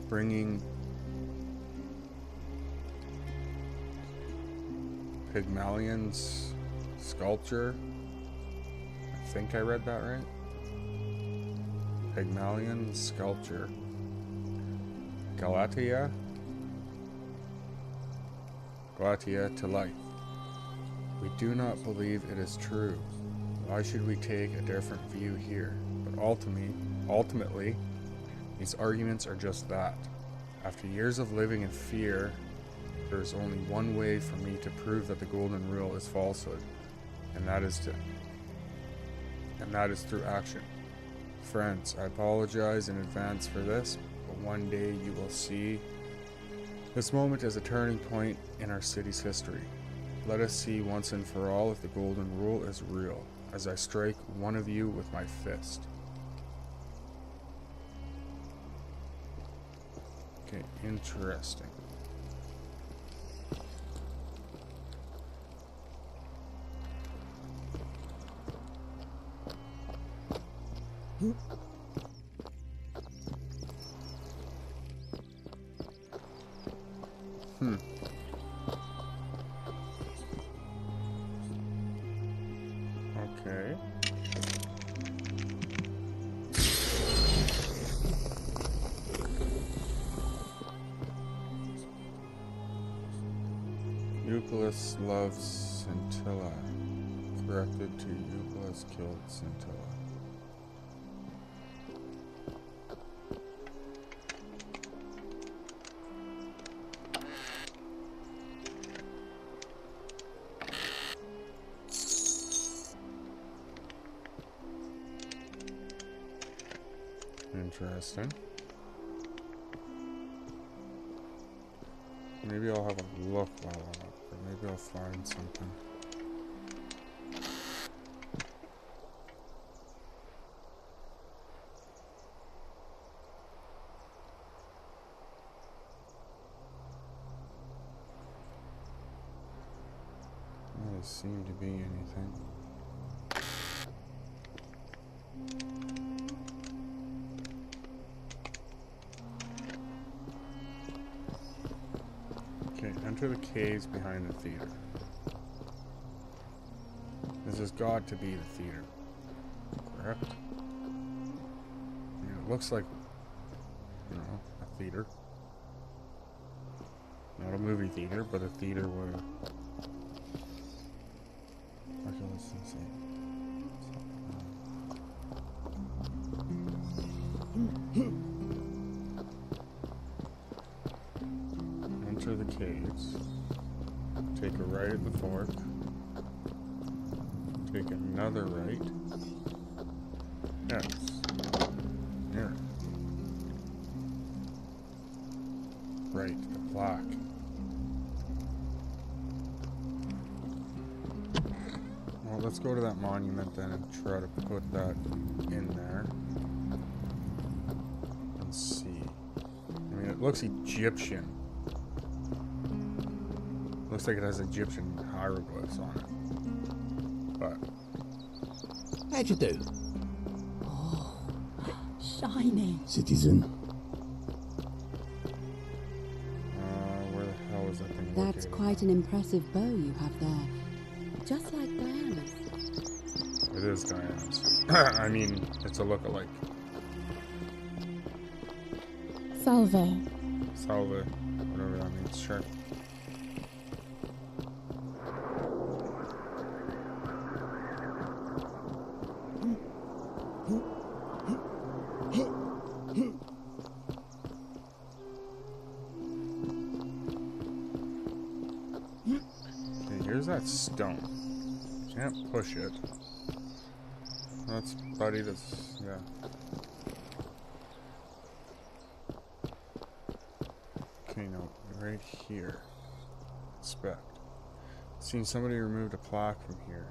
bringing Pygmalion's sculpture, I think I read that right. Pygmalion's sculpture, Galatea to life. We do not believe it is true. Why should we take a different view here? But ultimately, these arguments are just that. After years of living in fear, there is only one way for me to prove that the Golden Rule is falsehood, and that is through action. Friends, I apologize in advance for this, but one day you will see this moment as a turning point in our city's history. Let us see once and for all if the Golden Rule is real, as I strike one of you with my fist. Okay, interesting. Okay. Euclid loves Scintilla. Corrected to Euclid killed Scintilla. Interesting. Maybe I'll have a look while I'm up there. Maybe I'll find something. Doesn't seem to be anything. Enter the caves behind the theater. This has got to be the theater, correct? I mean, it looks like, you know, a theater. Not a movie theater, but a theater where... Okay, let's see. Enter the caves. Take a right at the fork. Take another right. Yes. Here. Right, the plaque. Well, let's go to that monument then and try to put that in there. And see. I mean, it looks Egyptian. Looks like it has Egyptian hieroglyphs on it. But... How'd you do? Oh, shiny. Citizen. Where the hell is that thing That's located? quite an impressive bow you have there. Just like Diana's. It is Diana's. I mean, it's a look-alike. Salve. Salve. Whatever that means, sure. here's that stone. Can't push it. That's buddy. That's yeah. Okay, no, right here. Inspect. Seen somebody removed a plaque from here.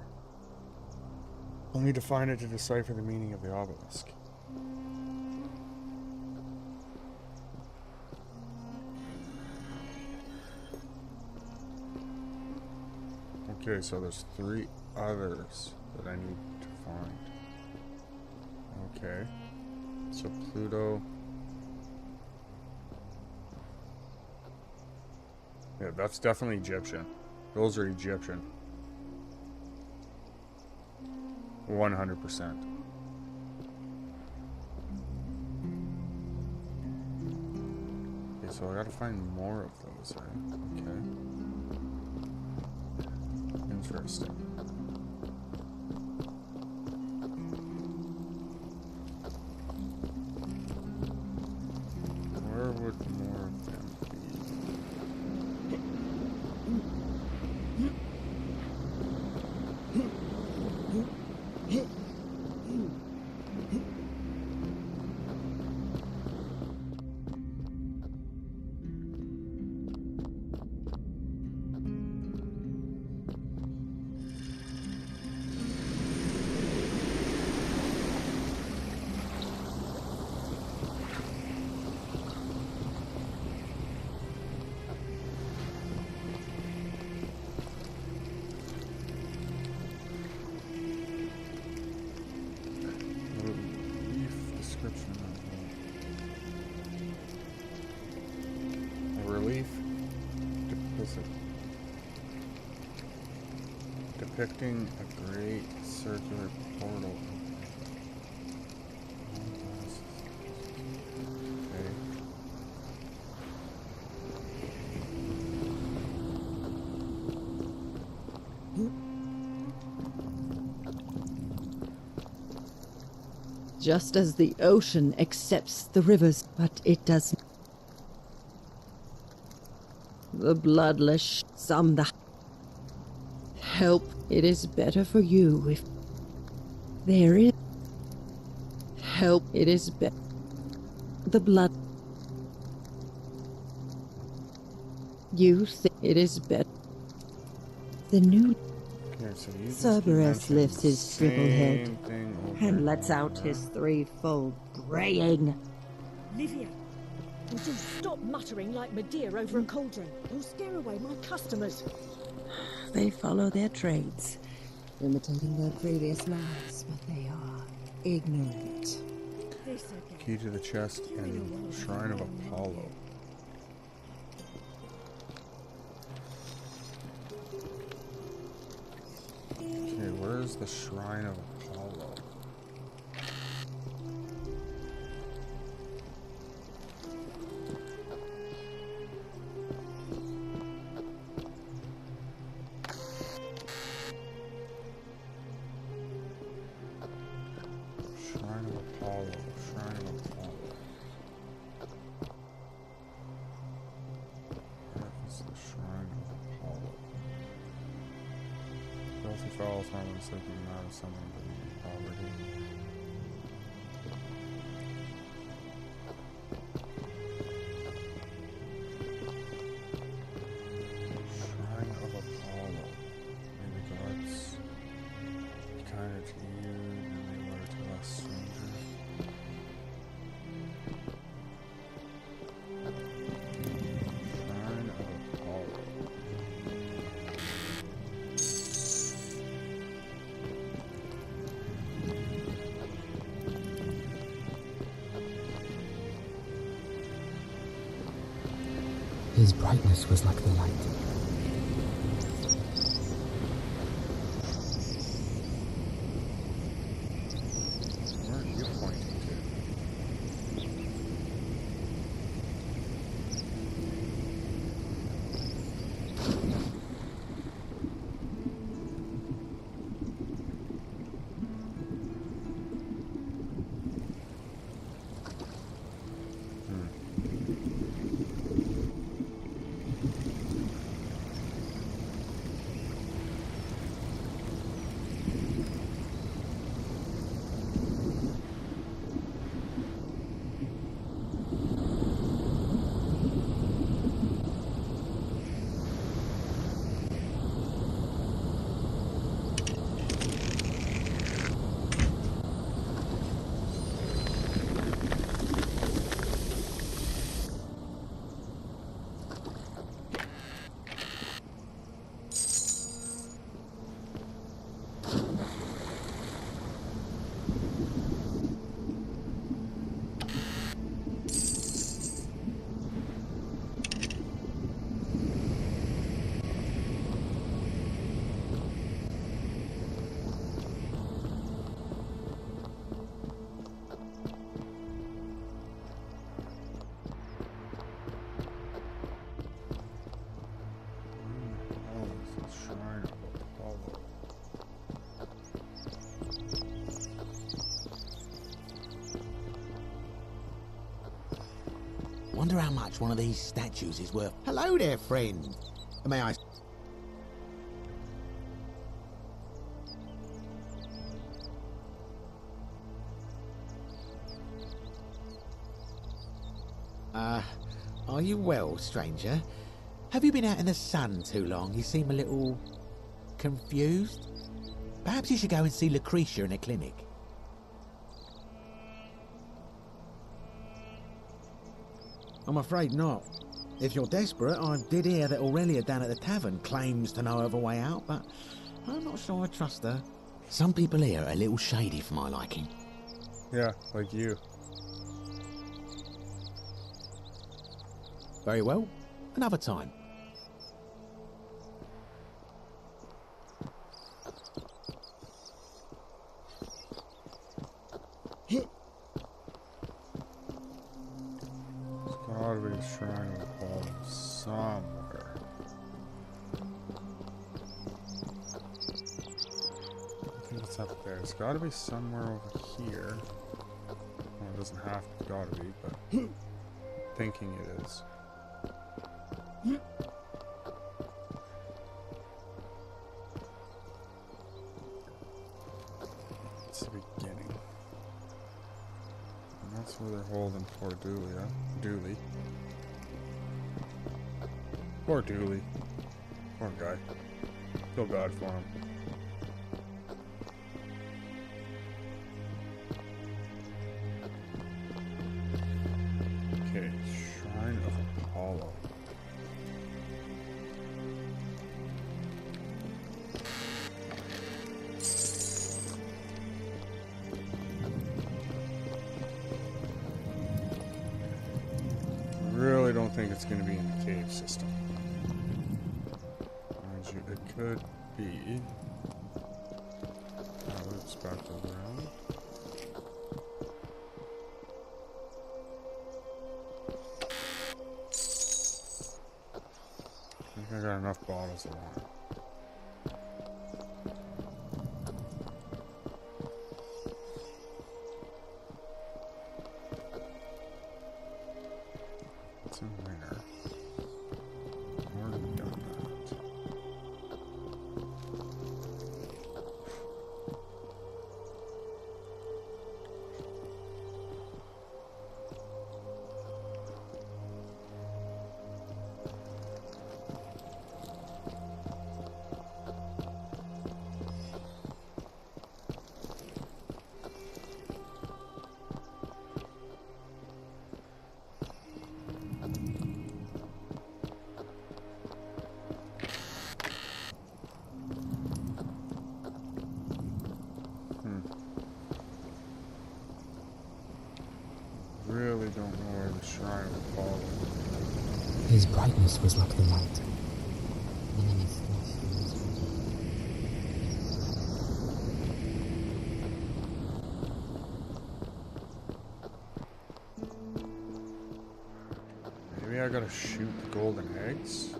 I'll need to find it to decipher the meaning of the obelisk. Okay, so there's 3 others that I need to find. Okay. So Pluto. Yeah, that's definitely Egyptian. Those are Egyptian. 100%. Okay, so I gotta find more of those, right? Okay. Interesting. Where would more of them be? Depicting a great circular portal. Okay. Just as the ocean accepts the rivers, but it does not. The bloodless, some the help. It is better for you if there is help. It is better. The blood. You think it is better. The new. Okay, so Cerberus lifts his shriveled head and lets out his threefold braying. Livia, would you stop muttering like Medea over a cauldron? You'll scare away my customers. They follow their trades, imitating their previous lives, but they are ignorant. Key to the chest and Shrine of Apollo. Okay, where's the Shrine of Apollo? Shrine of Apollo, Shrine of Apollo. Where is the Shrine of Apollo? Filthy foul time and sleeping out of someone but poverty. Shrine of Apollo. May the gods be kinder to you than they were to us strangers. Shrine of Apollo. His brightness was like the light. Where are you pointing to? Wonder how much one of these statues is worth. Hello there, friend. May I... Are you well, stranger? Have you been out in the sun too long? You seem a little... confused? Perhaps you should go and see Lucretia in a clinic. I'm afraid not. If you're desperate, I did hear that Aurelia down at the tavern claims to know of a way out, but I'm not sure I trust her. Some people here are a little shady for my liking. Yeah, like you. Very well. Another time. There's gotta be a shrine of the ball somewhere. I think it's up there. It's gotta be somewhere over here. Well, it doesn't have to, gotta be, but I'm thinking it is. It's the beginning. And that's where they're holding poor Dooley. Poor Dooley. Poor guy. Feel bad for him. Okay, Shrine of Apollo. Really don't think it's going to be in the cave system. Mind you, it could be. Let's back around. I think I got enough bottles of wine. What's in there? I've already done that. Really don't know where the shrine would fall. His brightness was like the light. Maybe I gotta shoot the golden eggs?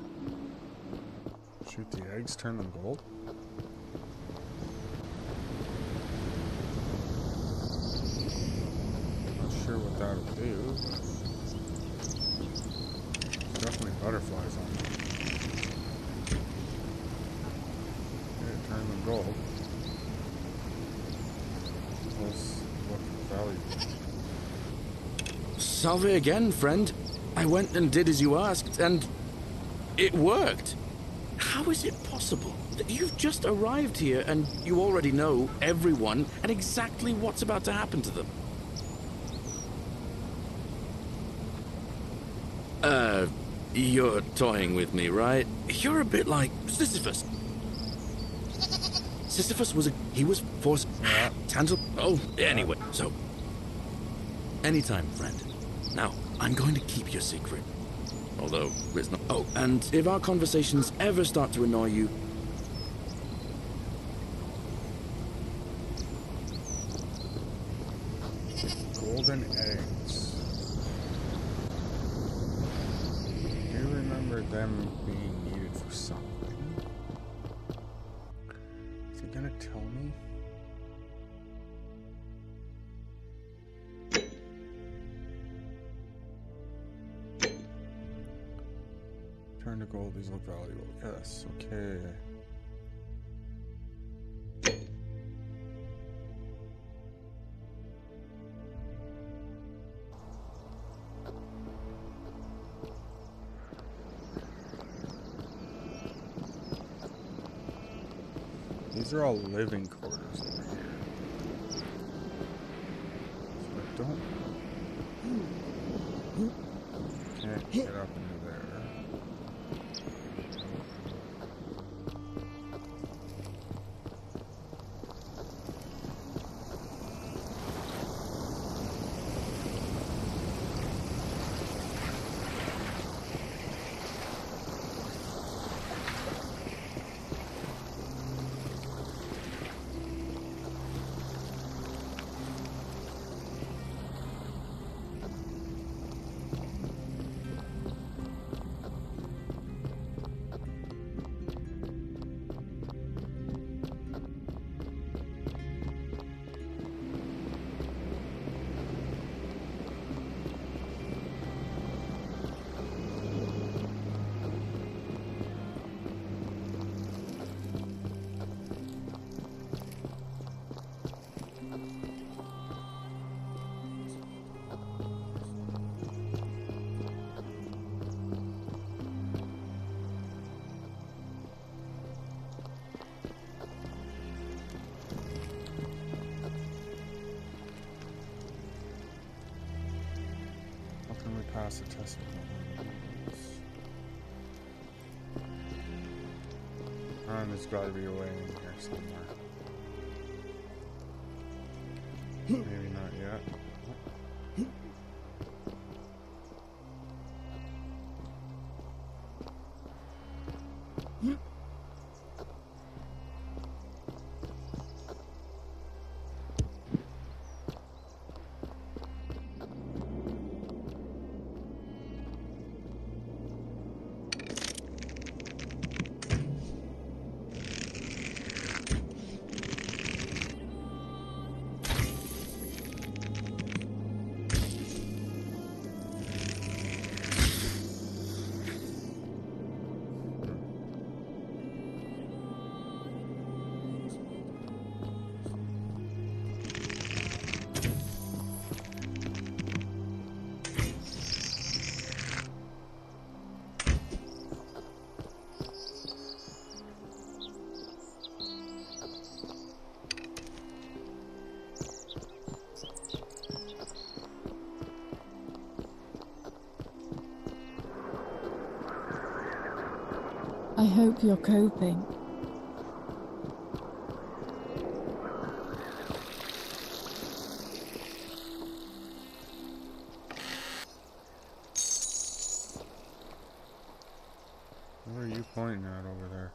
Shoot the eggs, turn them gold? Not sure what that'll do. There's definitely butterflies on them. Okay, turn them gold. Those look valuable. Salve again, friend. I went and did as you asked, and it worked. How is it possible that you've just arrived here and you already know everyone and exactly what's about to happen to them? You're toying with me, right? You're a bit like Sisyphus. Sisyphus he was forced... Tantal... Oh, anyway, so... Anytime, friend. Now, I'm going to keep your secret. Although, it's not... Oh, and if our conversations ever start to annoy you... Golden eggs. I do remember them being needed for something. Is he gonna tell me? Turn to gold, these look valuable. Yes, okay. These are all living quarters over here. So I don't... Can't get up into there. Pass the test. And there's got to be a way in here somewhere. Maybe not yet. I hope you're coping. What are you pointing at over there?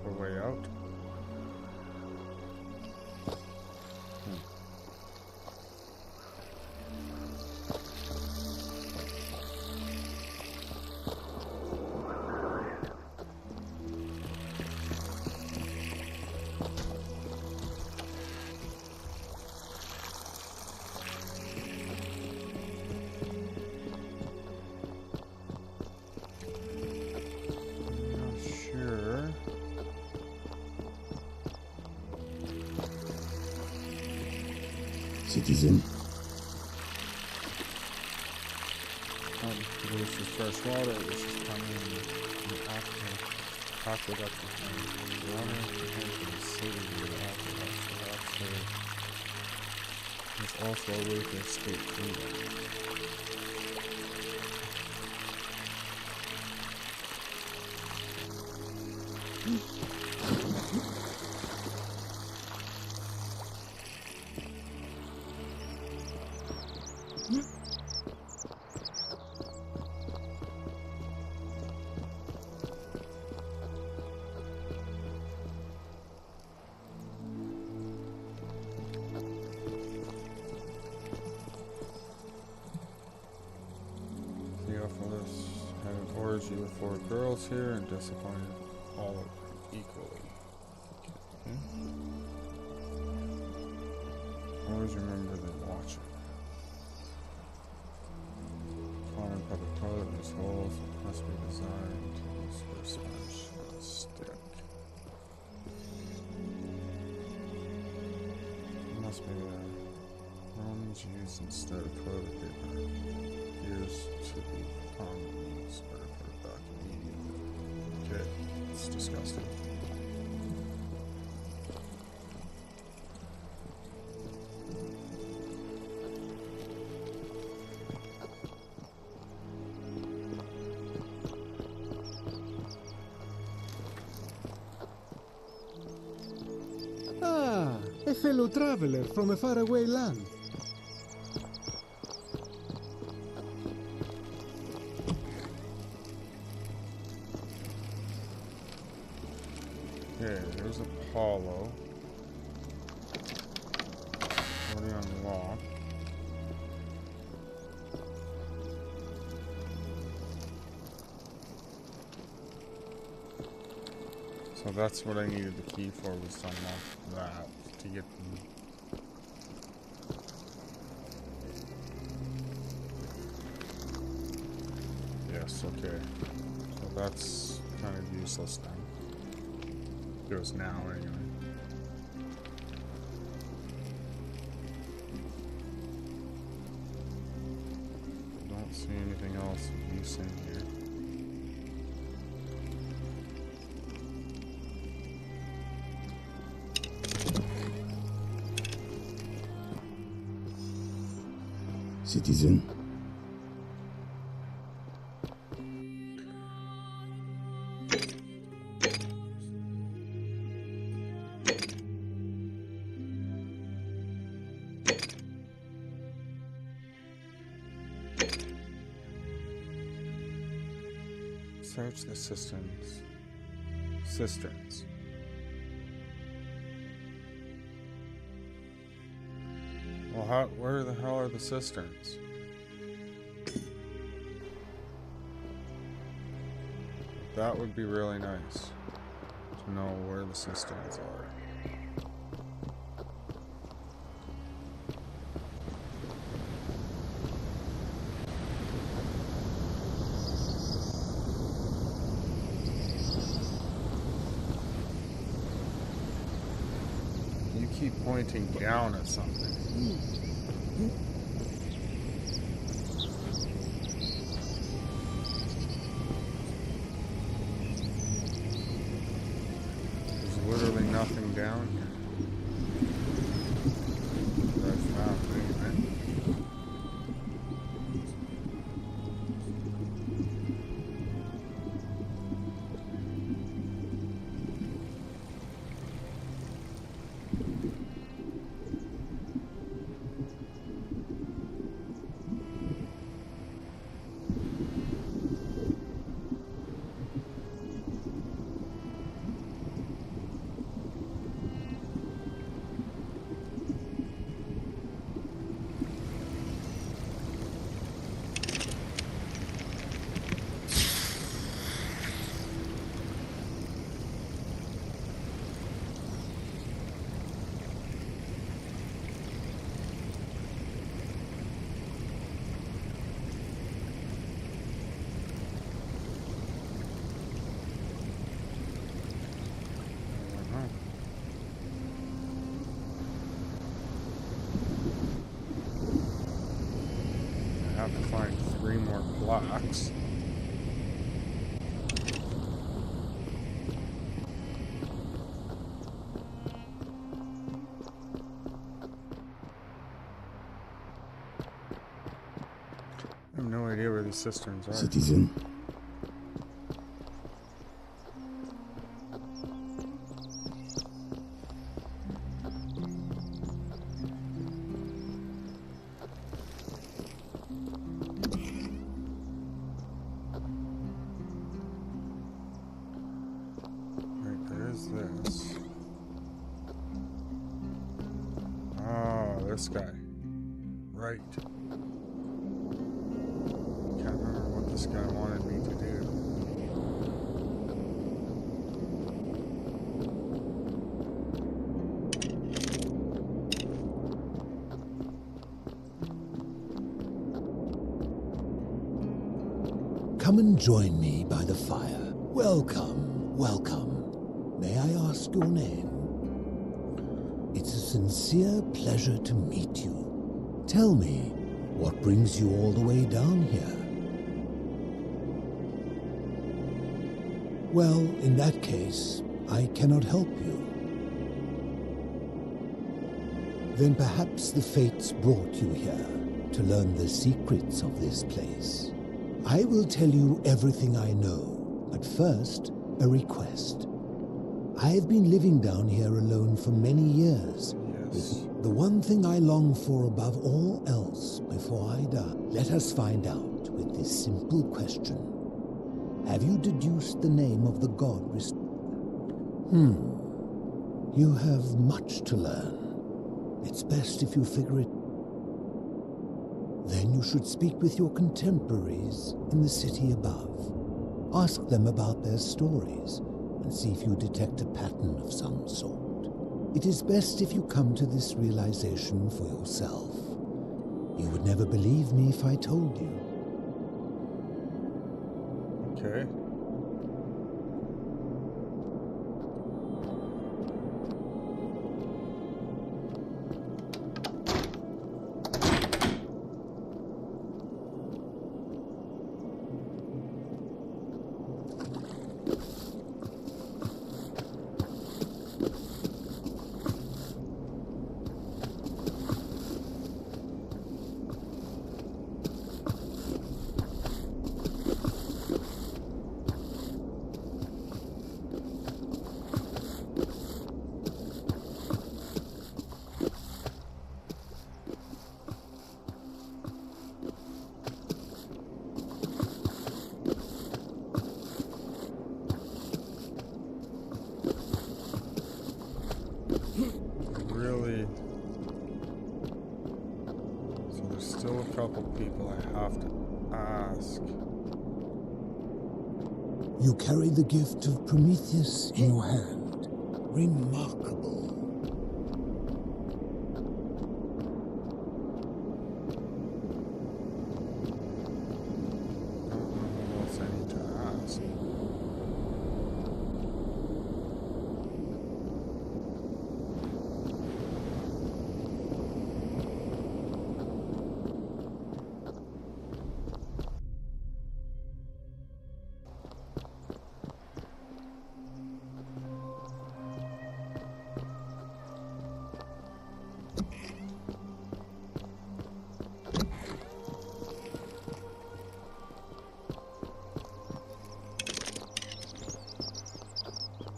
A way out? Citizen. This is fresh water. This is coming after that. Water to the city after that. There's also a way to escape through that. Theophilus had an orgy with 4 girls here and disappointed all equally. Okay. always remember them watching. Common public toilet, there's holes, must be designed to use for a sponge and a stick. It must be Romans used instead of toilet paper. Here's to be common use, better put it back immediately. Okay, it's disgusting. A fellow traveler from a faraway land. Okay, there's Apollo. Already unlocked. So that's what I needed the key for, was to unlock that, to get the... Yes, okay. So that's kind of useless then. It was now, anyway. I don't see anything else of use in here. Citizen. Search the cisterns. Cisterns. Well, where the hell are the cisterns? That would be really nice to know where the cisterns are. You keep pointing down at something. Literally nothing down here. That I found, anyway. I have to find 3 more blocks. I have no idea where these cisterns are. Citizen. This. Oh, this guy. Right. Can't remember what this guy wanted me to do. come and join me by the fire. Welcome, welcome. May I ask your name? It's a sincere pleasure to meet you. Tell me, what brings you all the way down here? Well, in that case, I cannot help you. Then perhaps the fates brought you here to learn the secrets of this place. I will tell you everything I know, but first, a request. I've been living down here alone for many years. Yes. The one thing I long for above all else before I die. Let us find out with this simple question. Have you deduced the name of the god? You have much to learn. It's best if you figure it. Then you should speak with your contemporaries in the city above. Ask them about their stories and see if you detect a pattern of some sort. It is best if you come to this realization for yourself. You would never believe me if I told you. Okay. Still a couple people I have to ask. You carry the gift of Prometheus in your hand. Remarkable. I don't know who else I need to ask.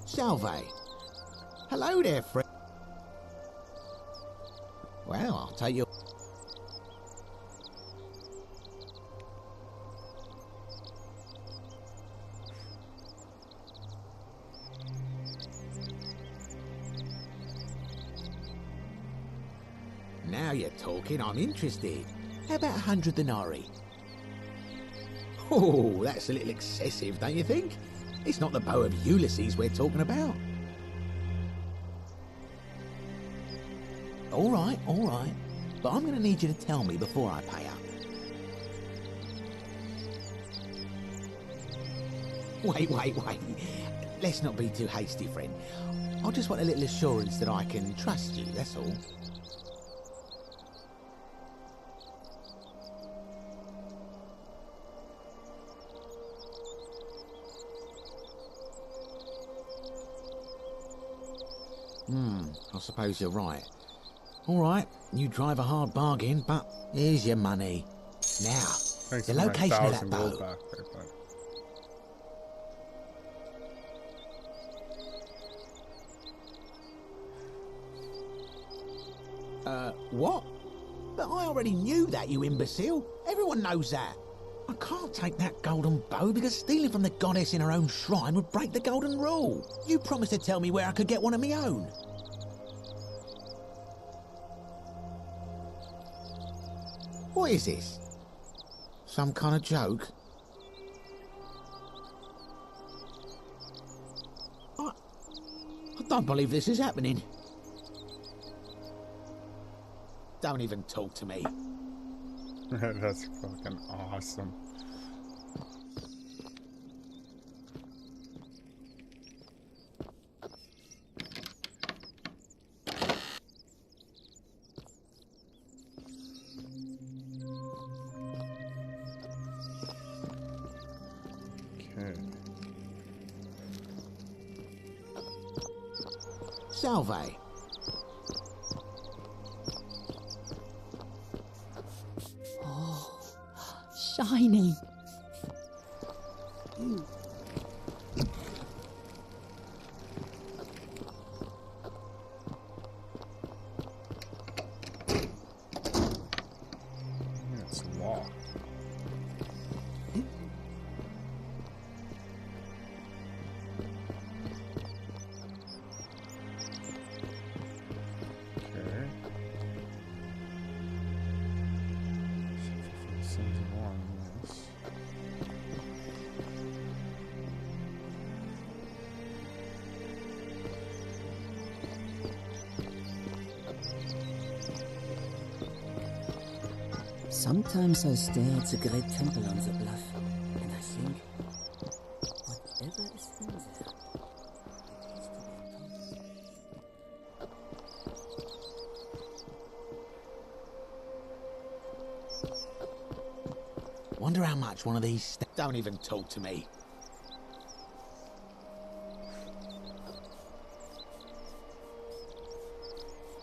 Salve. Hello there, friend. Well, I'll take you. Now you're talking, I'm interested. How about 100 denarii? Oh, that's a little excessive, don't you think? It's not the bow of Ulysses we're talking about. All right. But I'm going to need you to tell me before I pay up. Wait. Let's not be too hasty, friend. I just want a little assurance that I can trust you, that's all. I suppose you're right. All right, you drive a hard bargain, but here's your money. Now, Thanks the for my location of that 1,000 gold boat. back there, bud. What? But I already knew that, you imbecile. Everyone knows that. I can't take that golden bow because stealing from the goddess in her own shrine would break the golden rule. You promised to tell me where I could get one of my own. What is this? Some kind of joke? I don't believe this is happening. Don't even talk to me. That's fucking awesome. Salve. Oh, shiny. It's locked. Okay. Sins of one, yes. Sometimes I stare at the great temple on the bluff, and I think, whatever is in there, Wonder how much one of these... Don't even talk to me.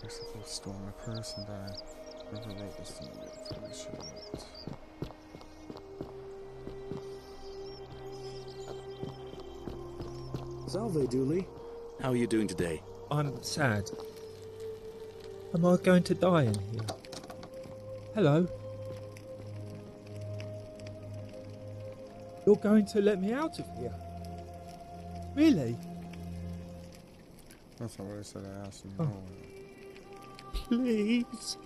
Looks like they stole my purse and died. Whoever wrote this thing yet, probably should have looked. Salve, Dooley. How are you doing today? I'm sad. Am I going to die in here? Hello? You're going to let me out of here? Really? That's not what I said. I asked him. No. Please.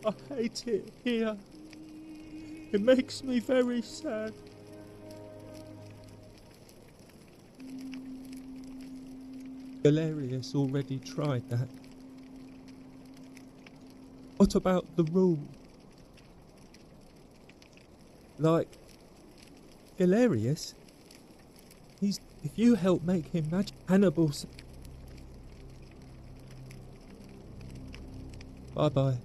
I hate it here. It makes me very sad. Galerius already tried that. What about the rule? Like, Galerius? If you help make him magic, Hannibal's... Bye-bye.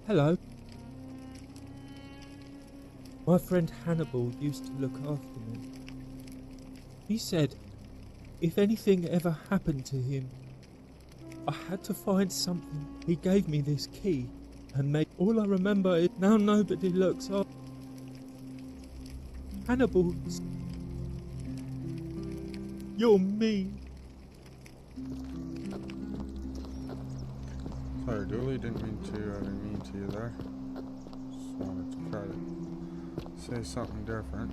Hello. My friend Hannibal used to look after me. He said if anything ever happened to him, I had to find something. He gave me this key and made... All I remember is now nobody looks up. Hannibal, you're mean. Sorry, Dooley, didn't mean to. I didn't mean to you there. Just wanted to try to say something different.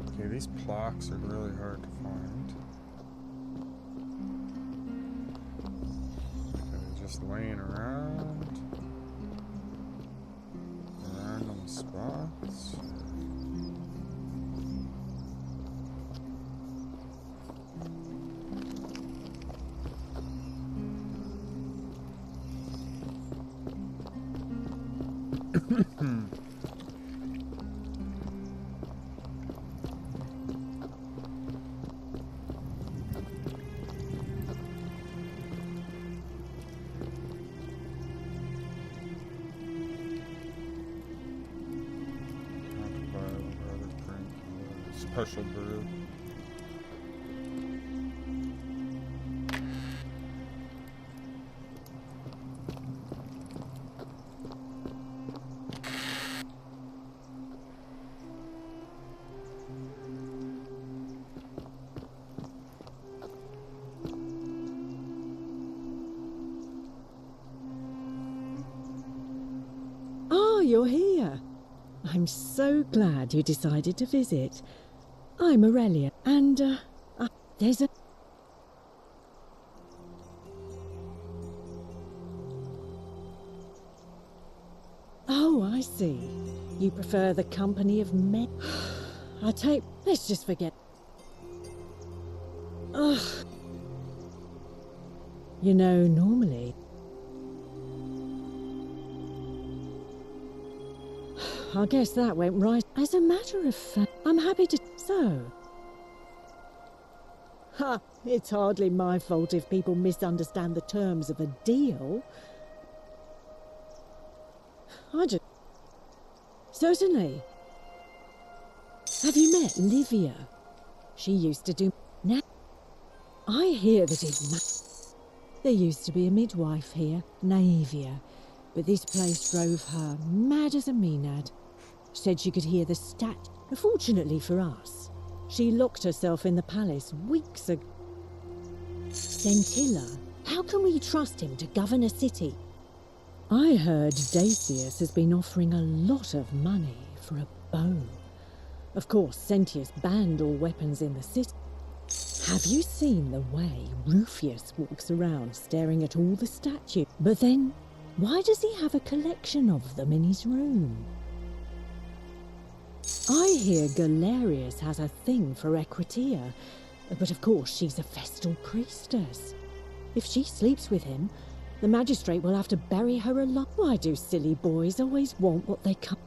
Okay, these plaques are really hard to find. Okay, just laying around. Random spots. Special brew. Oh, you're here. I'm so glad you decided to visit. I'm Aurelia, and, there's a... Oh, I see. You prefer the company of men. Let's just forget. Ugh. You know, normally... I guess that went right. As a matter of fact, I'm happy to... So... Ha! It's hardly my fault if people misunderstand the terms of a deal. I just... Certainly. Have you met Livia? She used to do... Now, I hear that there used to be a midwife here, Naevia, but this place drove her mad as a Maenad. Said she could hear the stat. Fortunately for us, she locked herself in the palace weeks ago. Scintilla, how can we trust him to govern a city? I heard Dacius has been offering a lot of money for a bow. Of course, Sentius banned all weapons in the city. Have you seen the way Rufius walks around staring at all the statues? But then, why does he have a collection of them in his room? I hear Galerius has a thing for Equitia, but of course she's a Vestal priestess. If she sleeps with him, the magistrate will have to bury her alive. Why do silly boys always want what they can't?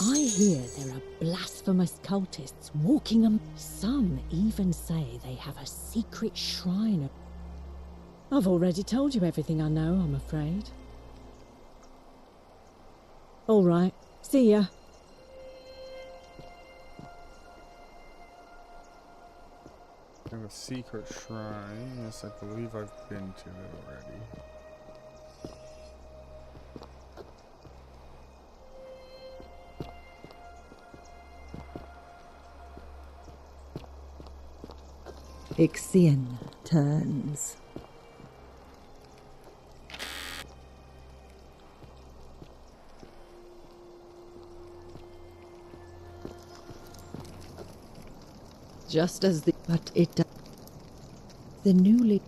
I hear there are blasphemous cultists walking them. Some even say they have a secret shrine. I've already told you everything I know, I'm afraid. All right, see ya. I have a secret shrine. Yes, I believe I've been to it already. Ixion turns. Just as the... But it... The newly...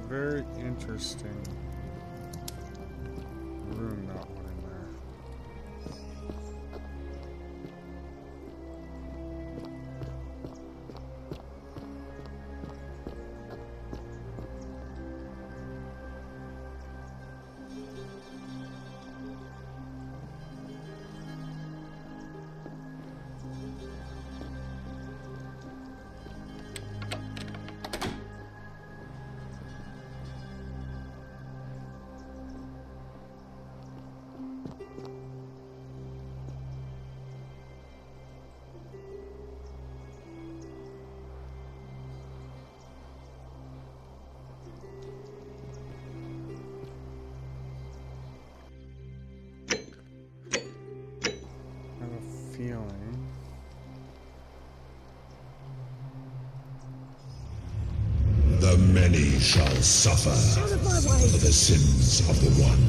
Very interesting room, that one in there. Feeling. The many shall suffer for the sins of the one.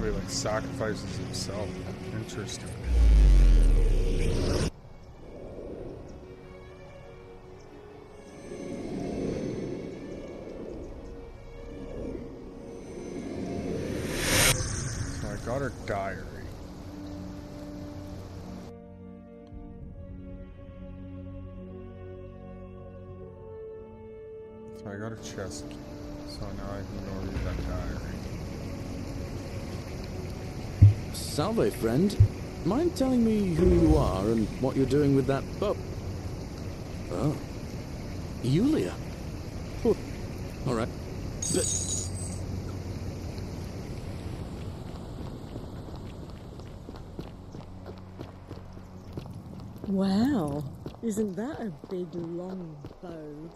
He like sacrifices himself. Interesting. So I diary. So I got a chest key, so now I can go read that diary. Salve, friend. Mind telling me who you are and what you're doing with that pup? Oh. Yulia. Oh. Alright. Wow, isn't that a big long bow?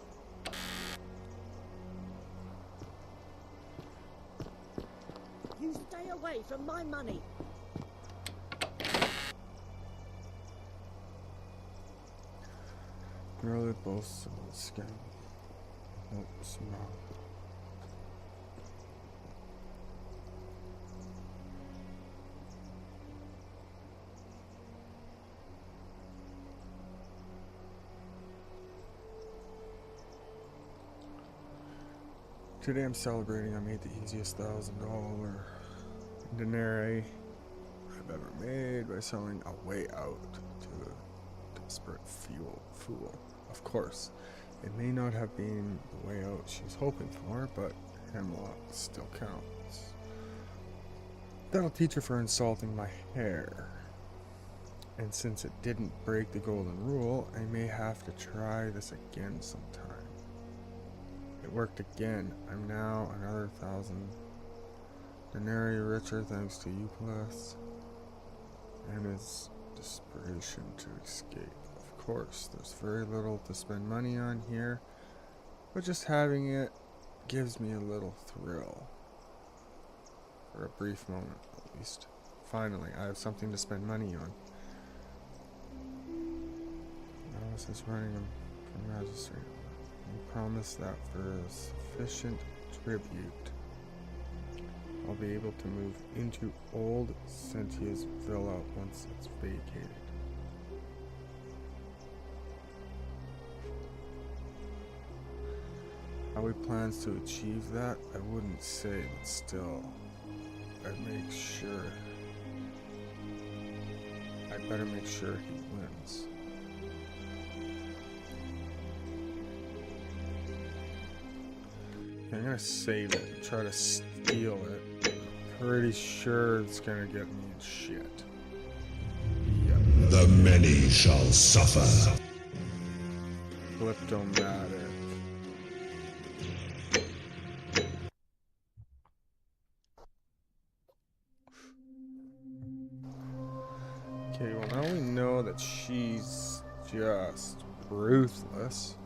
You stay away from my money. Girl that boasts of the skin. Nope, small. Today I'm celebrating. I made the easiest $1,000 denarii I've ever made by selling a way out to a desperate fool. Of course, it may not have been the way out she's hoping for, but hemlock still counts. That'll teach her for insulting my hair. And since it didn't break the golden rule, I may have to try this again sometime. It worked again. I'm now another 1,000 denarii richer thanks to Eupolis and his desperation to escape. Of course, there's very little to spend money on here, but just having it gives me a little thrill. For a brief moment, at least. Finally, I have something to spend money on. Alice is running for magistrate. I promise that for a sufficient tribute, I'll be able to move into old Sentia's villa once it's vacated. How he plans to achieve that, I wouldn't say, but still, I'd better make sure he wins. I'm gonna save it and try to steal it. I'm pretty sure it's gonna get me in shit. Yep. The many shall suffer. Kleptomatic. Okay, well now we know that she's just ruthless.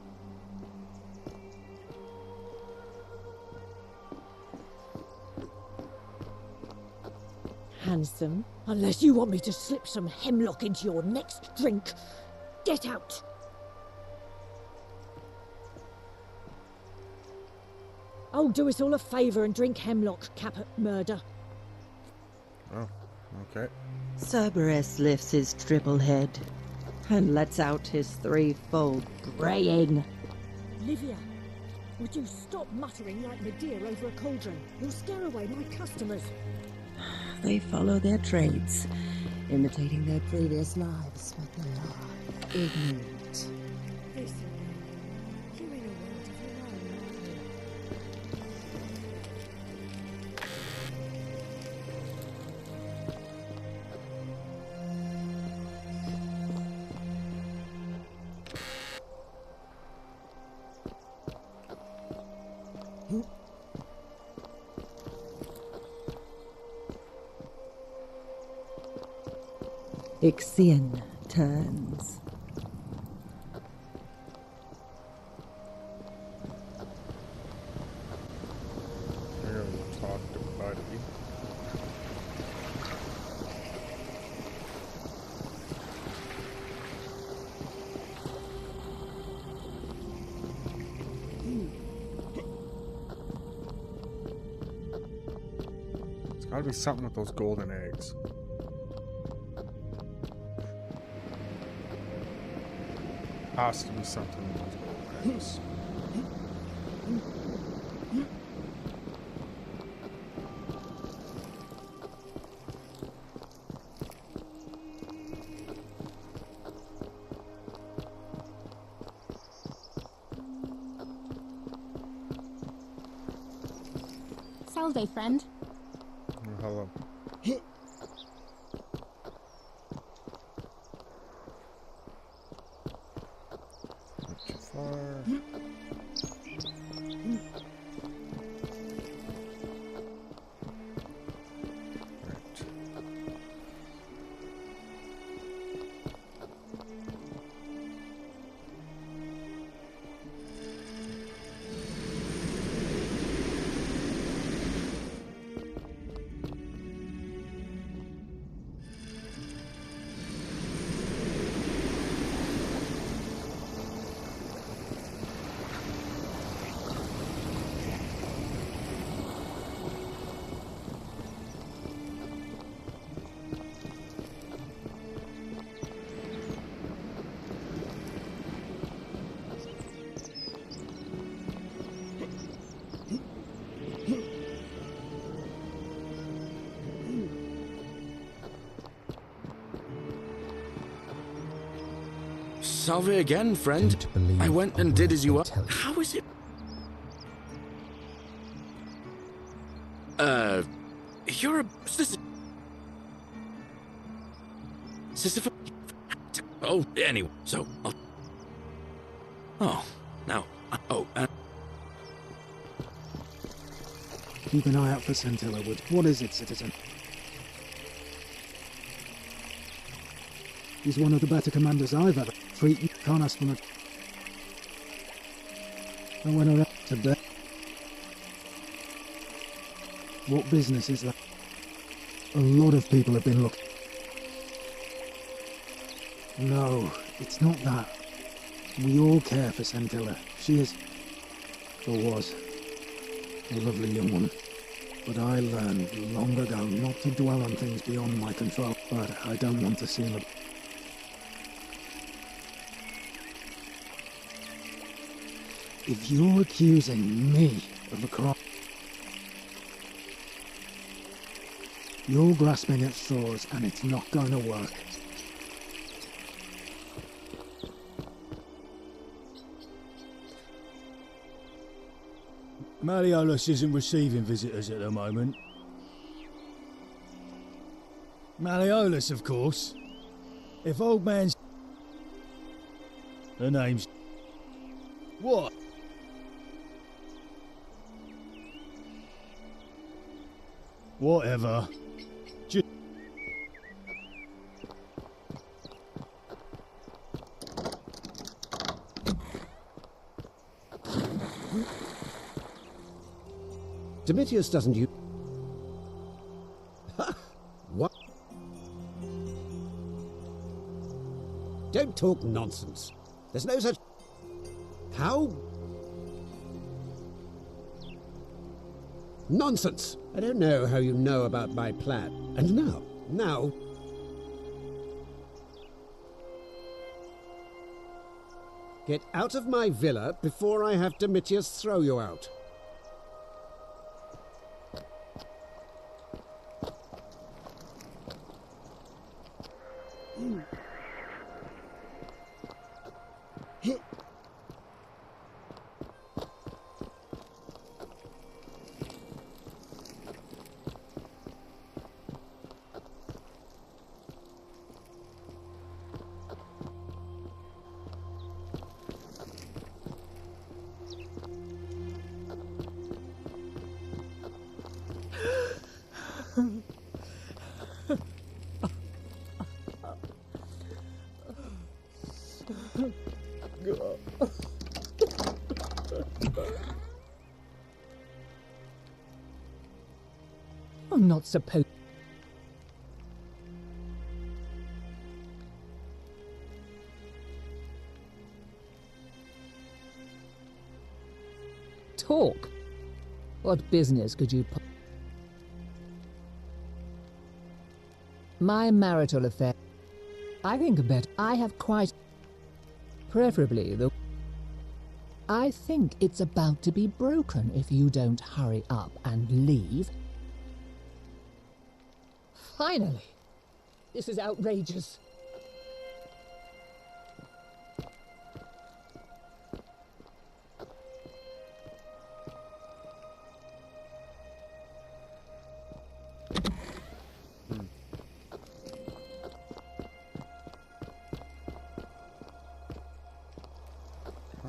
Handsome, unless you want me to slip some hemlock into your next drink, get out! Oh, do us all a favour and drink hemlock, Caput Murder. Oh, okay. Cerberus lifts his triple head and lets out his threefold braying. Livia, would you stop muttering like Medea over a cauldron? You'll scare away my customers. They follow their trades, imitating their previous lives, but they are ignorant. Listen, you're in a world of your own, Ixion turns. I'm gonna talk to Buddy. There's gotta be something with those golden eggs. Has to be something with those golden eggs. Salve, friend. Oh, hello. Not too far. Salve again, friend. I went and did as you asked. How is it? You're a Sisyphus. Oh, anyway, so. Oh, now. Oh, Keep an eye out for Scintilla Wood. What is it, citizen? He's one of the better commanders I've ever. Can't ask for much. I went around today. What business is that? A lot of people have been looking. No, it's not that. We all care for Scintilla. She is, or was, a lovely young woman. But I learned long ago not to dwell on things beyond my control. But I don't want to seem a... If you're accusing me of a crime, you're grasping at straws and it's not going to work. Malleolus isn't receiving visitors at the moment. Malleolus, of course. If old man's... Her name's... What? Whatever. Just... Domitius doesn't use... Ha! What? Don't talk nonsense. There's no such... How? Nonsense! I don't know how you know about my plan. And now... Get out of my villa before I have Domitius throw you out. I'm not supposed... Talk? What business could you... My marital affair. I think better. I have quite... Preferably the... I think it's about to be broken if you don't hurry up and leave. Finally! This is outrageous.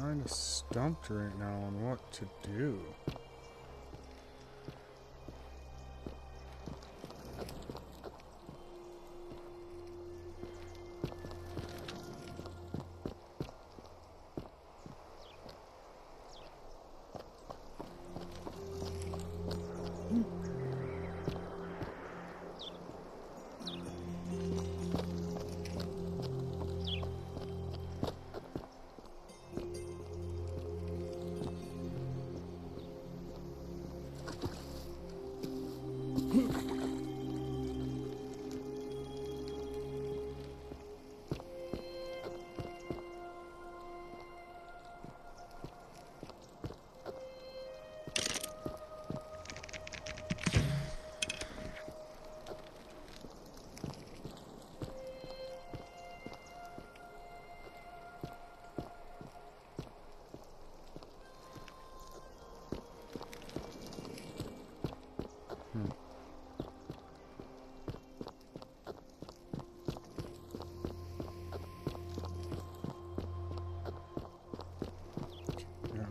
kind of stumped right now on what to do.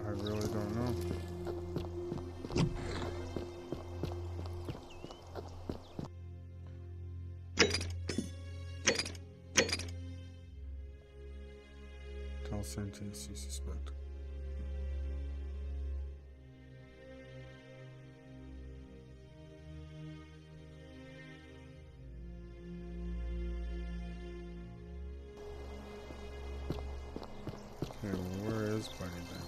I really don't know. Tell Sentius you suspect. Okay, well, where is Bunny then?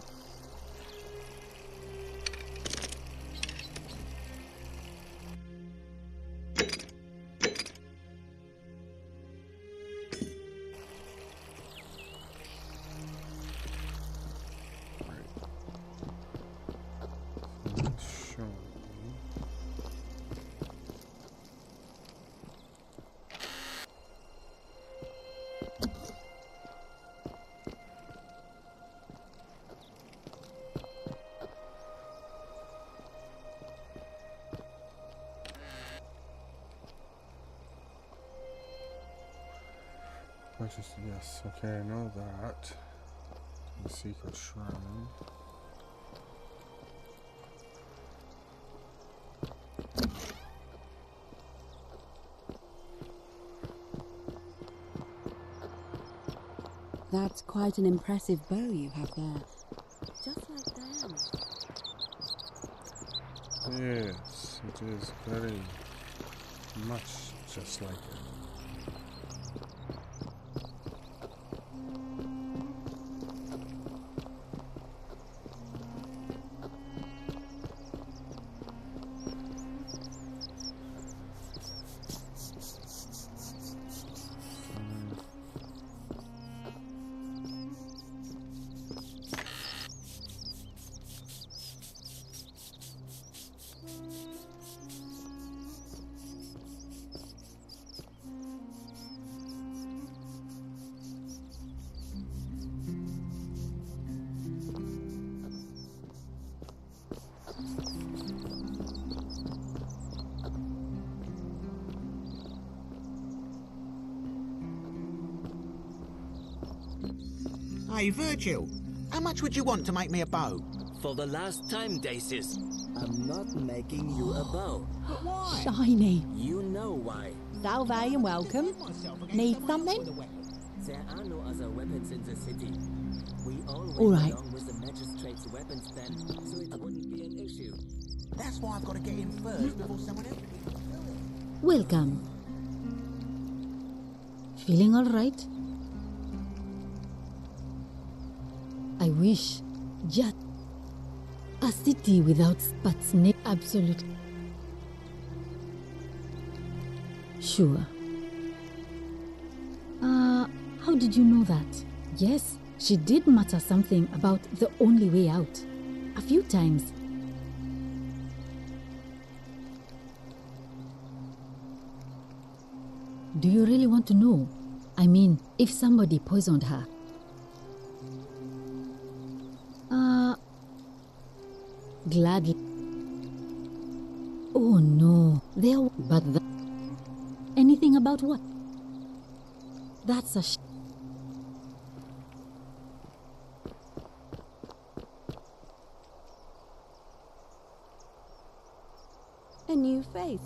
Yes, okay, I know that. The secret shrine. That's quite an impressive bow you have there. Just like Diana. Yes, it is very much just like it. Hey, Virgil, how much would you want to make me a bow? For the last time, Dacis, I'm not making you a bow. But why? Shiny. You know why. Salve and welcome. Need something? There are no other weapons in the city. We all went All right. along with the magistrate's weapons ban, so it wouldn't be an issue. That's why I've got to get in first before someone else. Welcome. Feeling all right? I wish just a city without Spatsnik. Absolutely. Sure. How did you know that? Yes, she did mutter something about the only way out. A few times. Do you really want to know? I mean, if somebody poisoned her. Gladly. Oh no, but anything about what? That's a new face.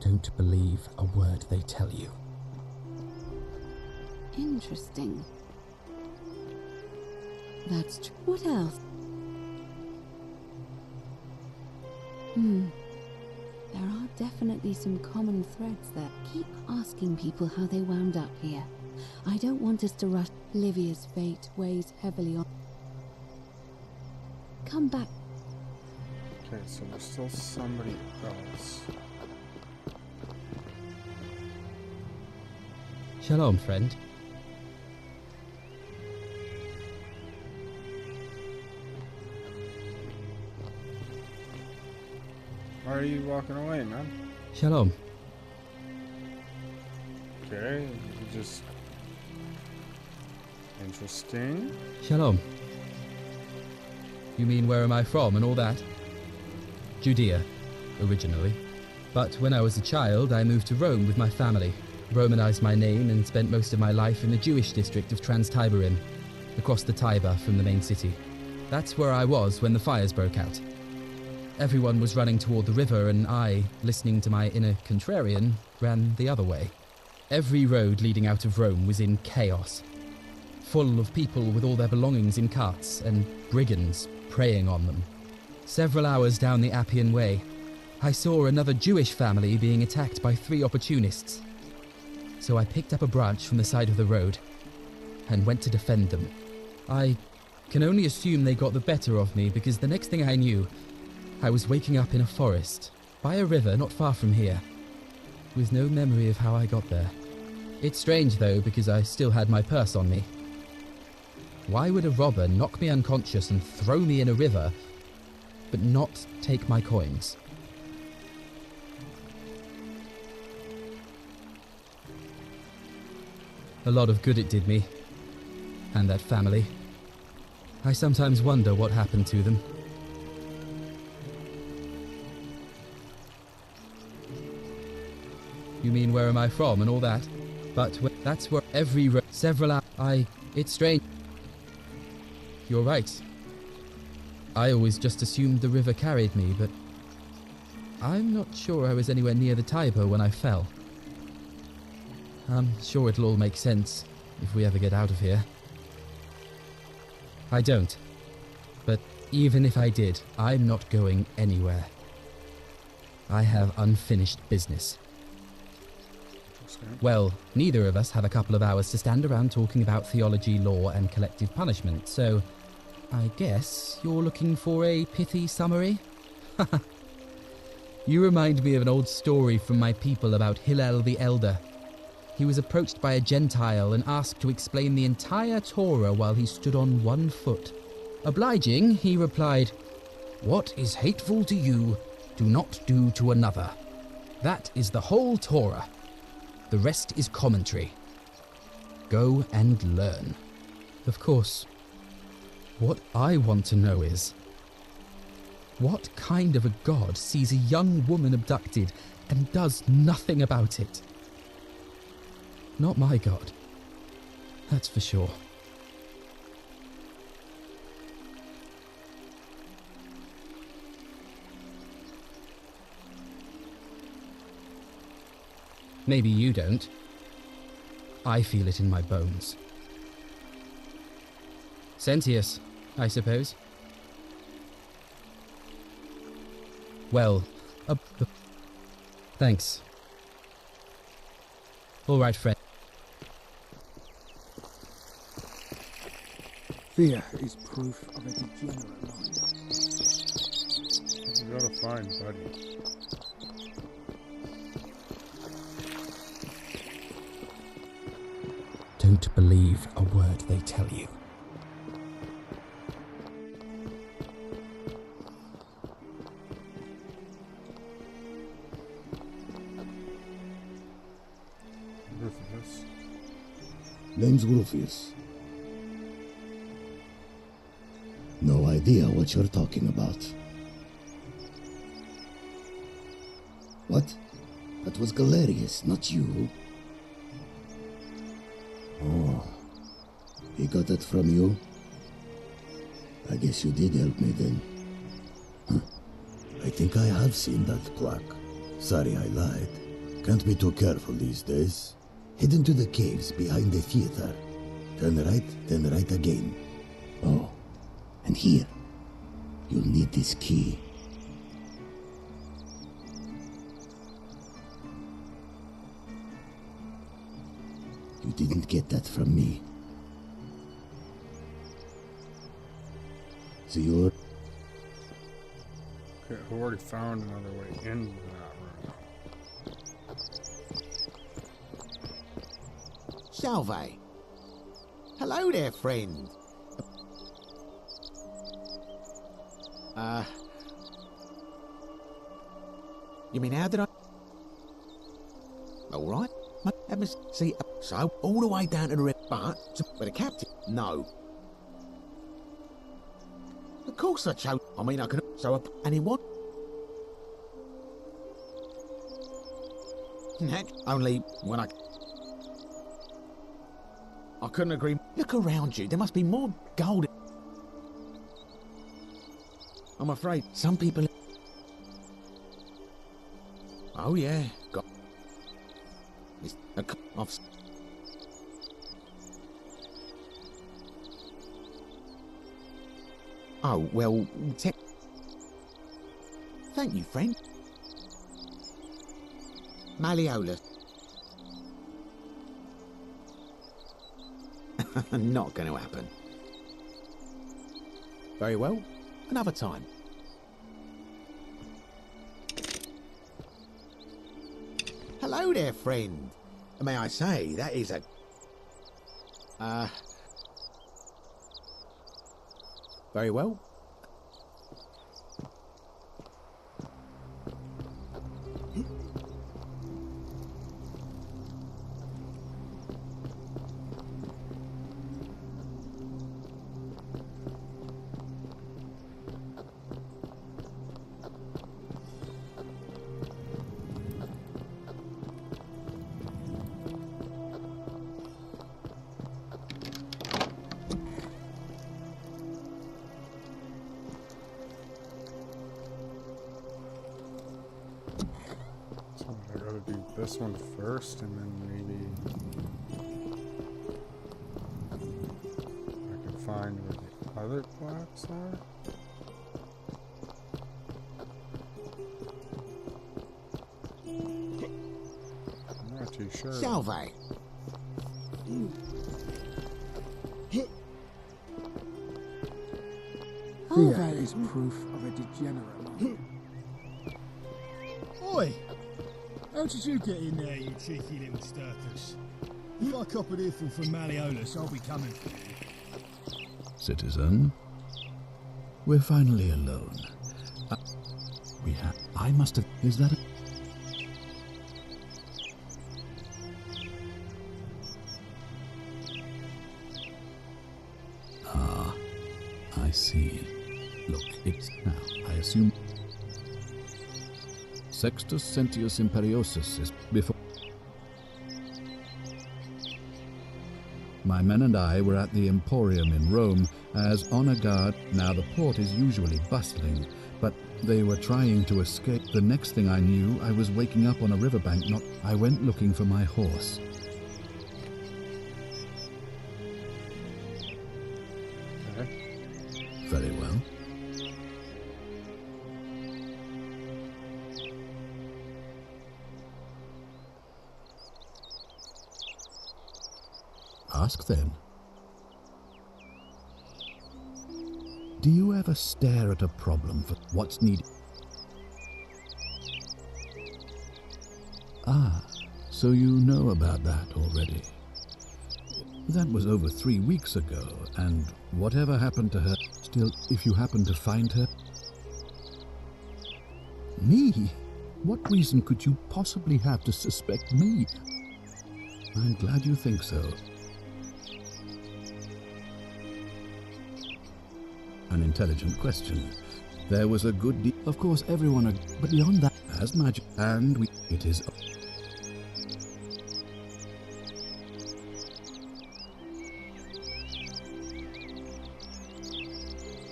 Don't believe a word they tell you. Interesting. That's true. What else? There are definitely some common threads there. Keep asking people how they wound up here. I don't want us to rush. Livia's fate weighs heavily on. Come back. Okay, so there's still somebody else. Shalom, friend. Why are you walking away, man? Shalom. Okay, you just... Interesting. Shalom. You mean where am I from and all that? Judea, originally. But when I was a child, I moved to Rome with my family. Romanized my name and spent most of my life in the Jewish district of Trans-Tiberim, across the Tiber from the main city. That's where I was when the fires broke out. Everyone was running toward the river and I, listening to my inner contrarian, ran the other way. Every road leading out of Rome was in chaos, full of people with all their belongings in carts and brigands preying on them. Several hours down the Appian Way, I saw another Jewish family being attacked by 3 opportunists. So I picked up a branch from the side of the road and went to defend them. I can only assume they got the better of me because the next thing I knew, I was waking up in a forest, by a river not far from here, with no memory of how I got there. It's strange though because I still had my purse on me. Why would a robber knock me unconscious and throw me in a river, but not take my coins? A lot of good it did me, and that family. I sometimes wonder what happened to them. You mean where am I from and all that? But that's where every several hours. It's strange. You're right. I always just assumed the river carried me, but I'm not sure I was anywhere near the Tiber when I fell. I'm sure it'll all make sense if we ever get out of here. I don't. But even if I did, I'm not going anywhere. I have unfinished business. Well, neither of us have a couple of hours to stand around talking about theology, law, and collective punishment, so I guess you're looking for a pithy summary? You remind me of an old story from my people about Hillel the Elder. He was approached by a Gentile and asked to explain the entire Torah while he stood on one foot. Obliging, he replied, "What is hateful to you, do not do to another. That is the whole Torah. The rest is commentary. Go and learn." Of course, what I want to know is, what kind of a god sees a young woman abducted and does nothing about it? Not my god. That's for sure. Maybe you don't. I feel it in my bones. Sentius, I suppose. Well, thanks. All right, friend. Fear is proof of a degenerate mind. You gotta find Buddy. Don't believe a word they tell you. Rufus. Name's Rufius. No idea what you're talking about. What? That was Galerius, not you. Oh, he got that from you? I guess you did help me then. Huh. I think I have seen that plaque. Sorry I lied. Can't be too careful these days. Head into the caves behind the theater. Turn right again. Oh, and here. You'll need this key. You didn't get that from me. So you're... Okay, I already found another way into that room. Salve. Hello there, friend. You mean how did I... All right. Let me see. So, all the way down to the red, but the captain, no. Of course I chose. I mean, I could. So, and he what? Only when I couldn't agree. Look around you. There must be more gold. I'm afraid some people. Oh yeah, got. Oh, well, thank you, friend. Malleolus. Not going to happen. Very well, another time. Hello there, friend. May I say, that is a... Very well. This one first, and then maybe I can find where the other plaques are. I'm not too sure. Salve. Here is proof of a degenerate mind. Oi! How did you get in there, you cheeky little sturkers? If I cop an earful from Malleolus, I'll be coming for you. Citizen, we're finally alone. I must have... Is that a... Ah, I see. Look, it's now, I assume... Sextus Sentius Imperiosus is before... My men and I were at the Emporium in Rome as honor guard. Now the port is usually bustling, but they were trying to escape. The next thing I knew, I was waking up on a riverbank. I went looking for my horse. Okay. Very well. Ask then. Do you ever stare at a problem for what's needed? Ah, so you know about that already. That was over 3 weeks ago, and whatever happened to her, still, if you happen to find her... Me? What reason could you possibly have to suspect me? I'm glad you think so. An intelligent question. There was a good deal. Of course, everyone, but beyond that, has magic, and it is.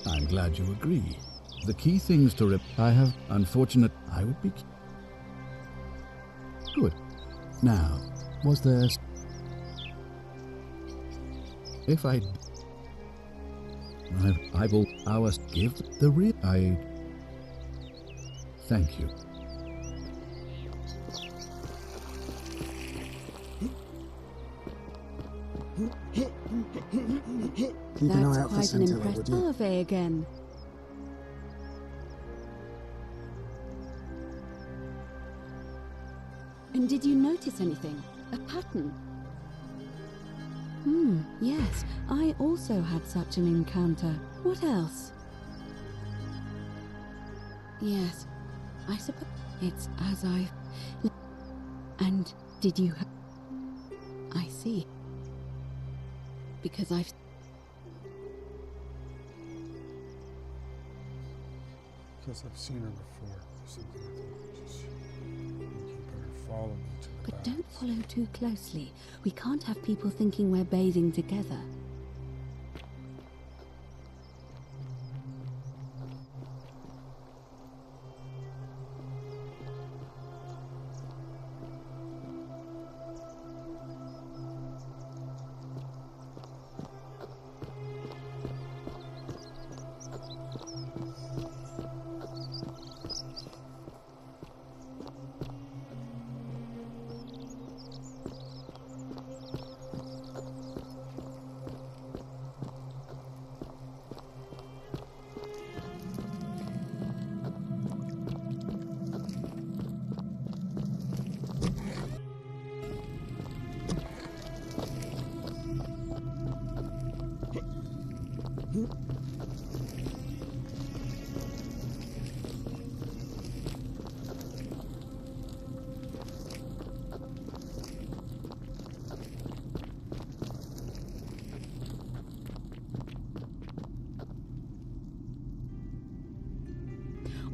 I'm glad you agree. The key things to I have, unfortunate, I would be. Good. Now, was there. If I will ours give the real. Thank you. Keep an eye out for That's quite an Scintilla, would impressive you? larvae again. And did you notice anything? A pattern? Yes. I also had such an encounter. What else? Yes. I suppose it's as I... And did you... I see. Because I've... Because I've seen her before. Or something like that. Just think you better follow me to the But back. don't follow too closely. We can't have people thinking we're bathing together.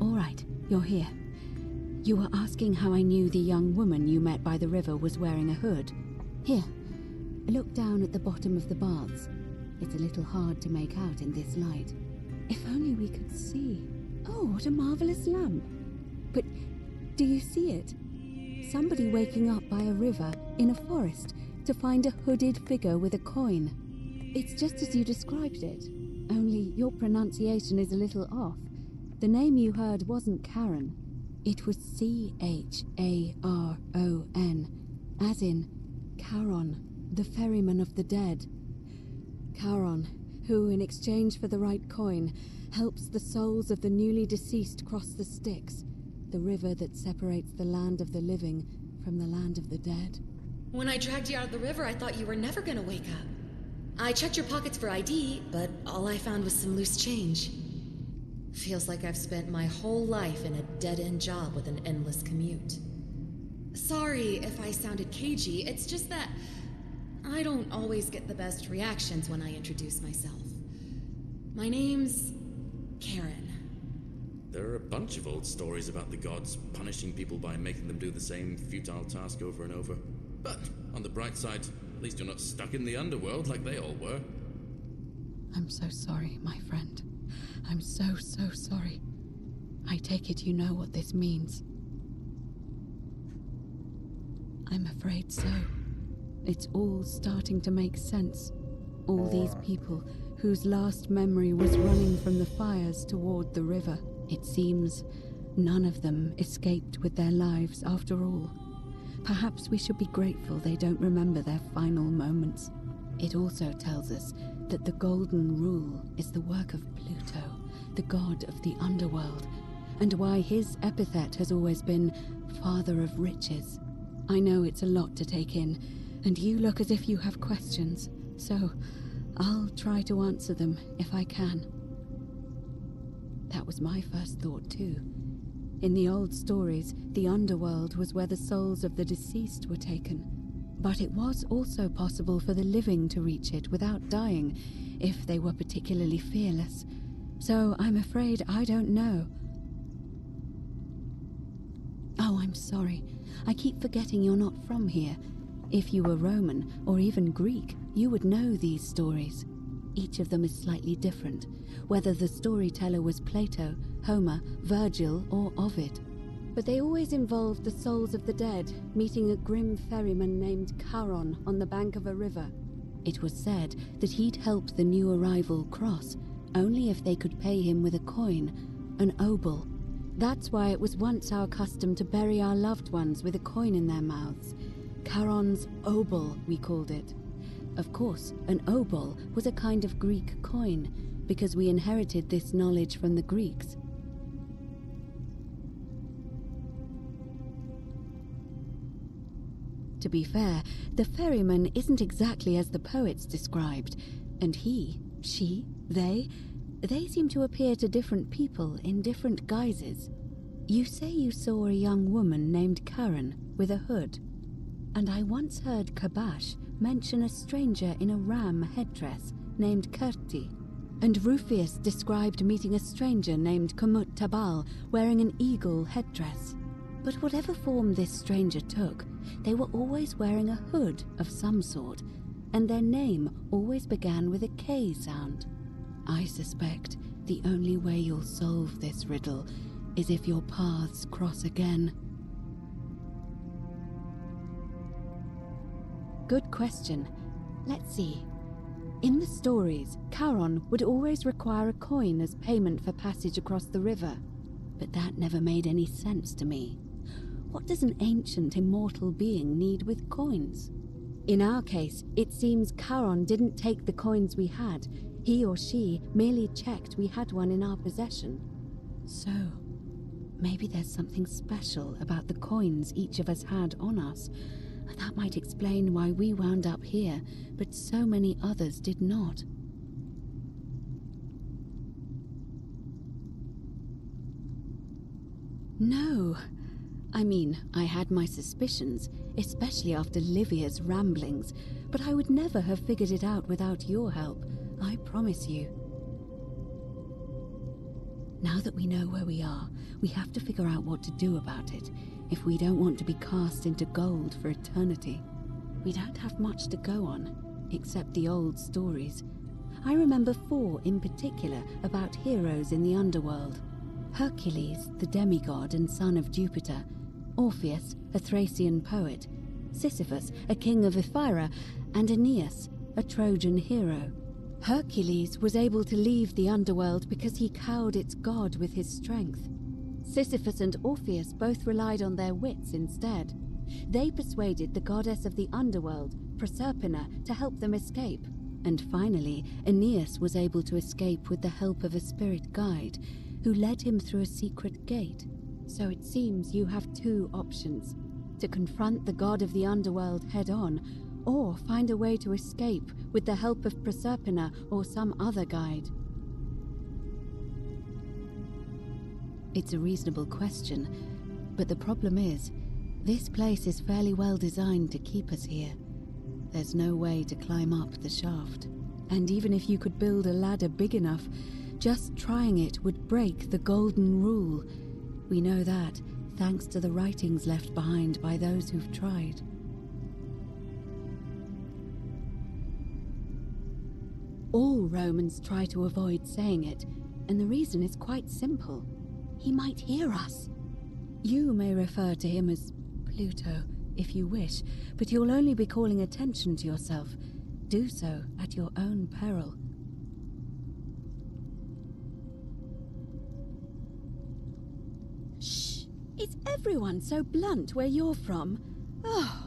All right, you're here. You were asking how I knew the young woman you met by the river was wearing a hood. Here, look down at the bottom of the baths. It's a little hard to make out in this light. If only we could see. Oh, what a marvelous lamp. But do you see it? Somebody waking up by a river in a forest to find a hooded figure with a coin. It's just as you described it, only your pronunciation is a little off. The name you heard wasn't Charon. It was C-H-A-R-O-N, as in Charon, the ferryman of the dead. Charon, who, in exchange for the right coin, helps the souls of the newly deceased cross the Styx, the river that separates the land of the living from the land of the dead. When I dragged you out of the river, I thought you were never gonna wake up. I checked your pockets for ID, but all I found was some loose change. Feels like I've spent my whole life in a dead-end job with an endless commute. Sorry if I sounded cagey, it's just that I don't always get the best reactions when I introduce myself. My name's Karen. There are a bunch of old stories about the gods punishing people by making them do the same futile task over and over. But, on the bright side, at least you're not stuck in the underworld like they all were. I'm so sorry, my friend. I'm so sorry. I take it you know what this means. I'm afraid so. It's all starting to make sense. All these people whose last memory was running from the fires toward the river. It seems none of them escaped with their lives after all. Perhaps we should be grateful they don't remember their final moments. It also tells us that the Golden Rule is the work of Pluto, the god of the underworld, and why his epithet has always been Father of Riches. I know it's a lot to take in, and you look as if you have questions, so I'll try to answer them if I can. That was my first thought too. In the old stories, the underworld was where the souls of the deceased were taken. But it was also possible for the living to reach it without dying, if they were particularly fearless. So I'm afraid I don't know. Oh, I'm sorry. I keep forgetting you're not from here. If you were Roman, or even Greek, you would know these stories. Each of them is slightly different, whether the storyteller was Plato, Homer, Virgil, or Ovid. But they always involved the souls of the dead meeting a grim ferryman named Charon on the bank of a river. It was said that he'd help the new arrival cross, only if they could pay him with a coin, an obol. That's why it was once our custom to bury our loved ones with a coin in their mouths. Charon's obol, we called it. Of course, an obol was a kind of Greek coin, because we inherited this knowledge from the Greeks. To be fair, the ferryman isn't exactly as the poets described, and he, she, they seem to appear to different people in different guises. You say you saw a young woman named Karen with a hood, and I once heard Kabash mention a stranger in a ram headdress named Kerti, and Rufius described meeting a stranger named Kumut Tabal wearing an eagle headdress. But whatever form this stranger took, they were always wearing a hood of some sort, and their name always began with a K sound. I suspect the only way you'll solve this riddle is if your paths cross again. Good question. Let's see. In the stories, Charon would always require a coin as payment for passage across the river, but that never made any sense to me. What does an ancient immortal being need with coins? In our case, it seems Charon didn't take the coins we had. He or she merely checked we had one in our possession. So, maybe there's something special about the coins each of us had on us. That might explain why we wound up here, but so many others did not. No. I mean, I had my suspicions, especially after Livia's ramblings, but I would never have figured it out without your help, I promise you. Now that we know where we are, we have to figure out what to do about it, if we don't want to be cast into gold for eternity. We don't have much to go on, except the old stories. I remember 4 in particular about heroes in the underworld. Hercules, the demigod and son of Jupiter, Orpheus, a Thracian poet, Sisyphus, a king of Ephyra, and Aeneas, a Trojan hero. Hercules was able to leave the underworld because he cowed its god with his strength. Sisyphus and Orpheus both relied on their wits instead. They persuaded the goddess of the underworld, Proserpina, to help them escape. And finally, Aeneas was able to escape with the help of a spirit guide, who led him through a secret gate. So it seems you have 2 options: to confront the god of the underworld head-on, or find a way to escape with the help of Proserpina or some other guide. It's a reasonable question, but the problem is, this place is fairly well designed to keep us here. There's no way to climb up the shaft. And even if you could build a ladder big enough, just trying it would break the golden rule. We know that, thanks to the writings left behind by those who've tried. All Romans try to avoid saying it, and the reason is quite simple. He might hear us. You may refer to him as Pluto, if you wish, but you'll only be calling attention to yourself. Do so at your own peril. Shh! Is everyone so blunt where you're from? Oh.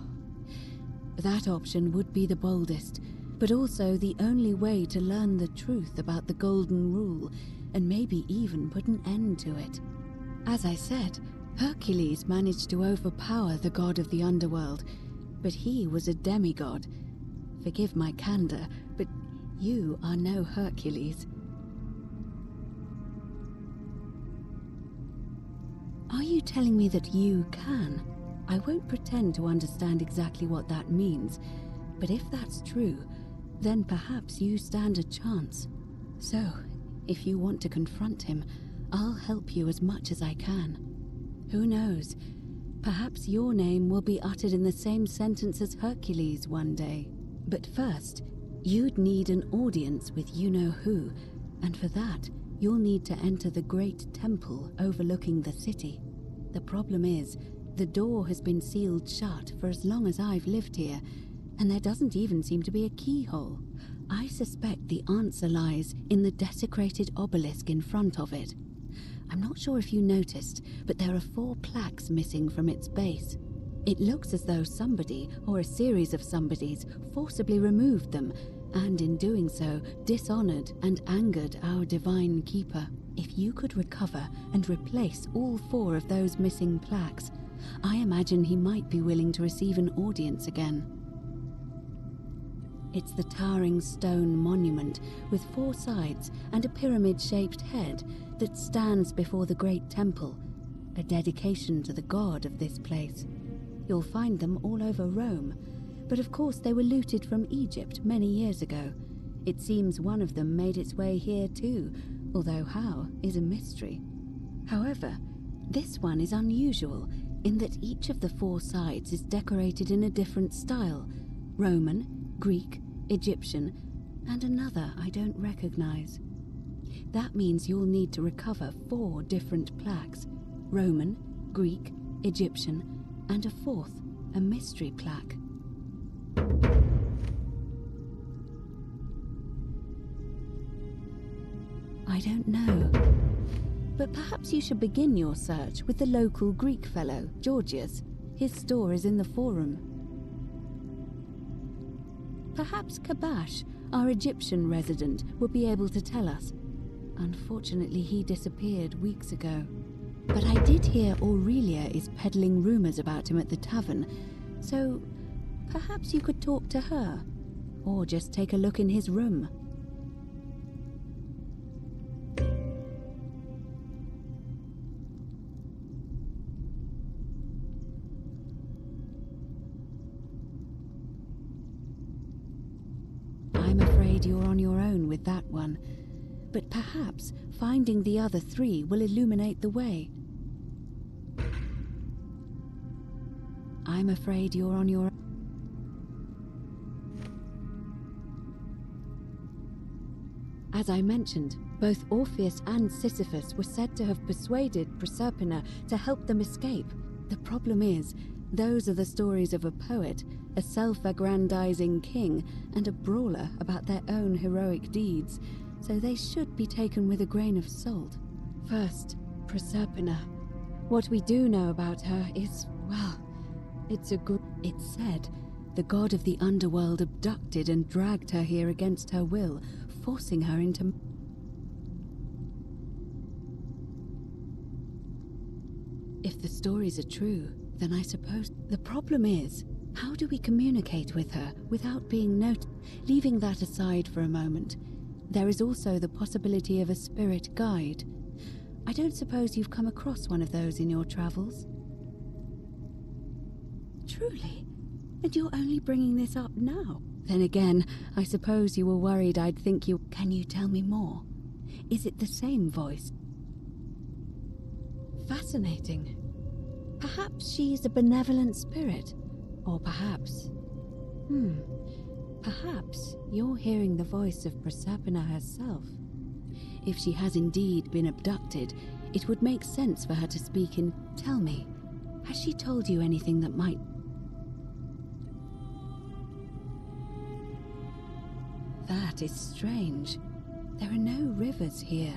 That option would be the boldest, but also the only way to learn the truth about the Golden Rule, and maybe even put an end to it. As I said, Hercules managed to overpower the god of the underworld, but he was a demigod. Forgive my candor, but you are no Hercules. Are you telling me that you can? I won't pretend to understand exactly what that means, but if that's true, then perhaps you stand a chance. So, if you want to confront him, I'll help you as much as I can. Who knows? Perhaps your name will be uttered in the same sentence as Hercules one day. But first, you'd need an audience with you-know-who, and for that, you'll need to enter the great temple overlooking the city. The problem is, the door has been sealed shut for as long as I've lived here, and there doesn't even seem to be a keyhole. I suspect the answer lies in the desecrated obelisk in front of it. I'm not sure if you noticed, but there are 4 plaques missing from its base. It looks as though somebody, or a series of somebodies, forcibly removed them, and in doing so, dishonored and angered our divine keeper. If you could recover and replace all 4 of those missing plaques, I imagine he might be willing to receive an audience again. It's the towering stone monument with 4 sides and a pyramid-shaped head that stands before the great temple, a dedication to the god of this place. You'll find them all over Rome, but of course they were looted from Egypt many years ago. It seems one of them made its way here too, although how is a mystery. However, this one is unusual in that each of the 4 sides is decorated in a different style: Roman, Greek, Egyptian, and another I don't recognize. That means you'll need to recover 4 different plaques: Roman, Greek, Egyptian, and a 4th, a mystery plaque. I don't know. But perhaps you should begin your search with the local Greek fellow, Georgius. His store is in the forum. Perhaps Kabash, our Egyptian resident, will be able to tell us. Unfortunately, he disappeared weeks ago. But I did hear Aurelia is peddling rumors about him at the tavern, so perhaps you could talk to her, or just take a look in his room. I'm afraid you're on your own with that one, but perhaps finding the other 3 will illuminate the way. I'm afraid you're on your own. As I mentioned, both Orpheus and Sisyphus were said to have persuaded Proserpina to help them escape. The problem is, those are the stories of a poet, a self-aggrandizing king, and a brawler about their own heroic deeds, so they should be taken with a grain of salt. First, Proserpina. What we do know about her is, well, it's said the god of the underworld abducted and dragged her here against her will, forcing her into... If the stories are true, then I suppose the problem is, how do we communicate with her without being noticed? Leaving that aside for a moment, there is also the possibility of a spirit guide. I don't suppose you've come across one of those in your travels? Truly? And you're only bringing this up now? Then again, I suppose you were worried I'd think you... Can you tell me more? Is it the same voice? Fascinating. Perhaps she's a benevolent spirit. Or perhaps... Perhaps you're hearing the voice of Proserpina herself. If she has indeed been abducted, it would make sense for her to speak in... Tell me, has she told you anything that might... That is strange. There are no rivers here.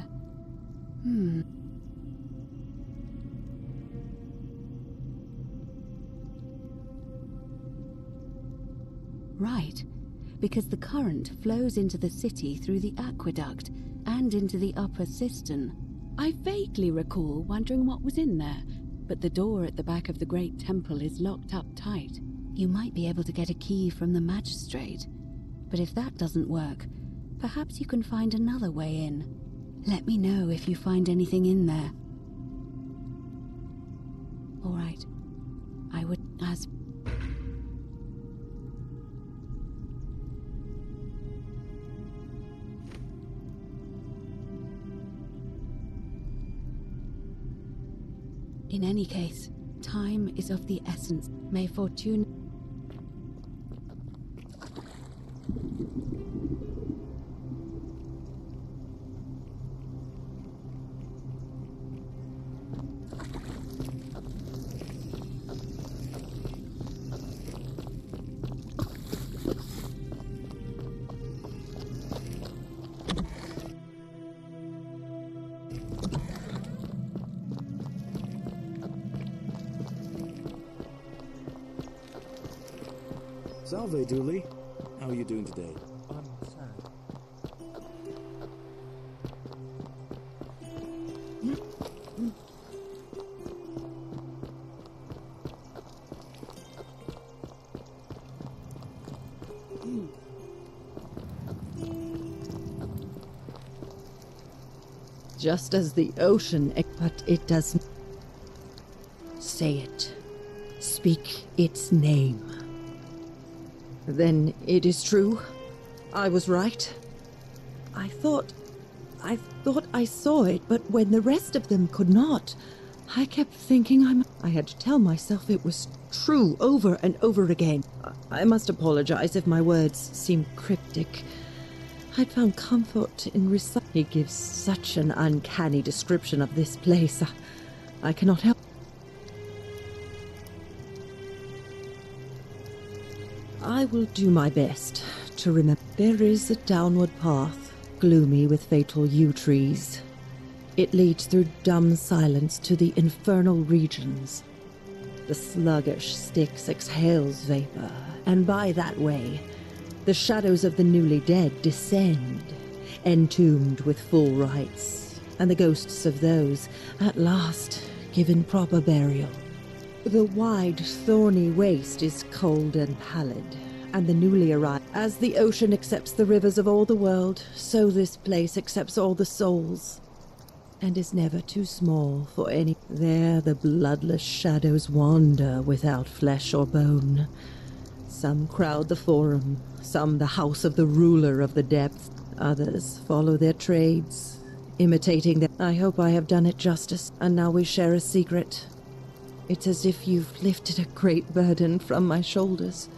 Right, because the current flows into the city through the aqueduct and into the upper cistern. I vaguely recall wondering what was in there. but the door at the back of the great temple is locked up tight. You might be able to get a key from the magistrate, but if that doesn't work, perhaps you can find another way in. Let me know if you find anything in there. All right. I would, as... In any case, time is of the essence. May fortune... Salve, Dooley. How are you doing today? I'm sad. Just as the ocean, but it doesn't. Say it. Speak its name. Then it is true. I was right. I thought I saw it, but when the rest of them could not, I kept thinking I had to tell myself it was true over and over again. I must apologize if my words seem cryptic. I'd found comfort in reciting. He gives such an uncanny description of this place. I cannot help. I will do my best to remember. There is a downward path, gloomy with fatal yew trees. It leads through dumb silence to the infernal regions. The sluggish Styx exhales vapor, and by that way, the shadows of the newly dead descend, entombed with full rites, and the ghosts of those, at last, given proper burial. The wide, thorny waste is cold and pallid, and the newly arrived. As the ocean accepts the rivers of all the world, so this place accepts all the souls, and is never too small for any. There the bloodless shadows wander without flesh or bone. Some crowd the forum, some the house of the ruler of the depths. Others follow their trades, imitating them. I hope I have done it justice, and now we share a secret. It's as if you've lifted a great burden from my shoulders.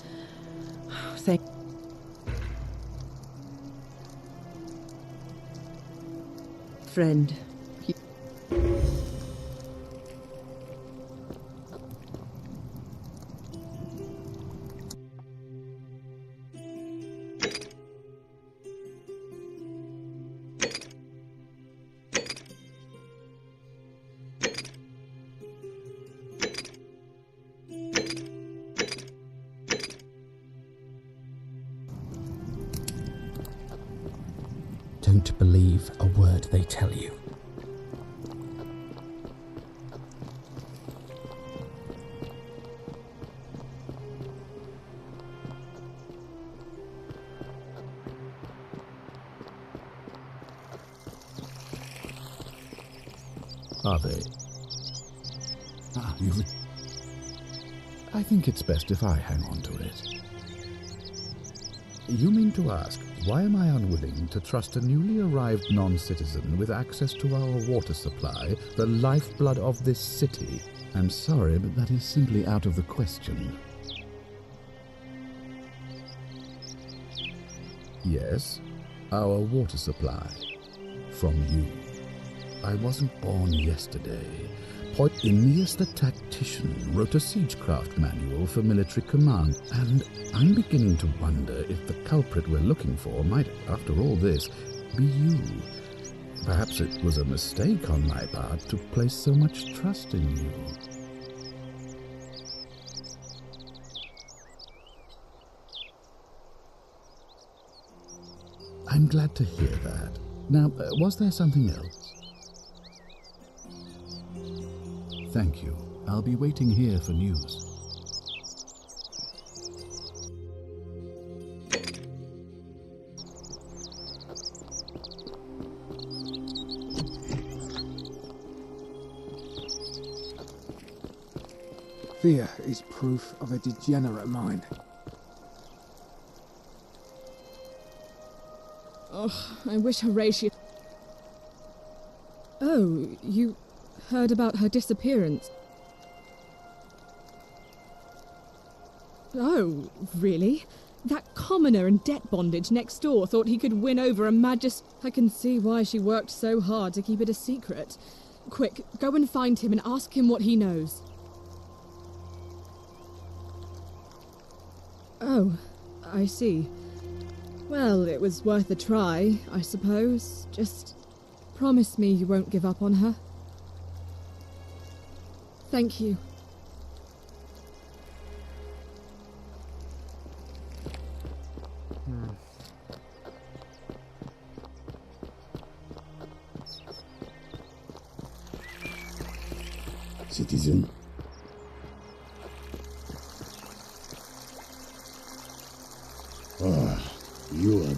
Thank you. Friend. Don't believe a word they tell you. Are they? I think it's best if I hang on to it. You mean to ask, why am I unwilling to trust a newly arrived non-citizen with access to our water supply, the lifeblood of this city? I'm sorry, but that is simply out of the question. Yes, our water supply. From you. I wasn't born yesterday. Aeneas the Tactician wrote a siegecraft manual for military command, and I'm beginning to wonder if the culprit we're looking for might, after all this, be you. Perhaps it was a mistake on my part to place so much trust in you. I'm glad to hear that. Now, was there something else? Thank you. I'll be waiting here for news. Fear is proof of a degenerate mind. Oh, I wish Horatio... Oh, you heard about her disappearance? Oh, really? That commoner in debt bondage next door thought he could win over a I can see why she worked so hard to keep it a secret. Quick, go and find him and ask him what he knows. Oh, I see. Well, it was worth a try, I suppose. Just promise me you won't give up on her. Thank you. Citizen. Ah, you are...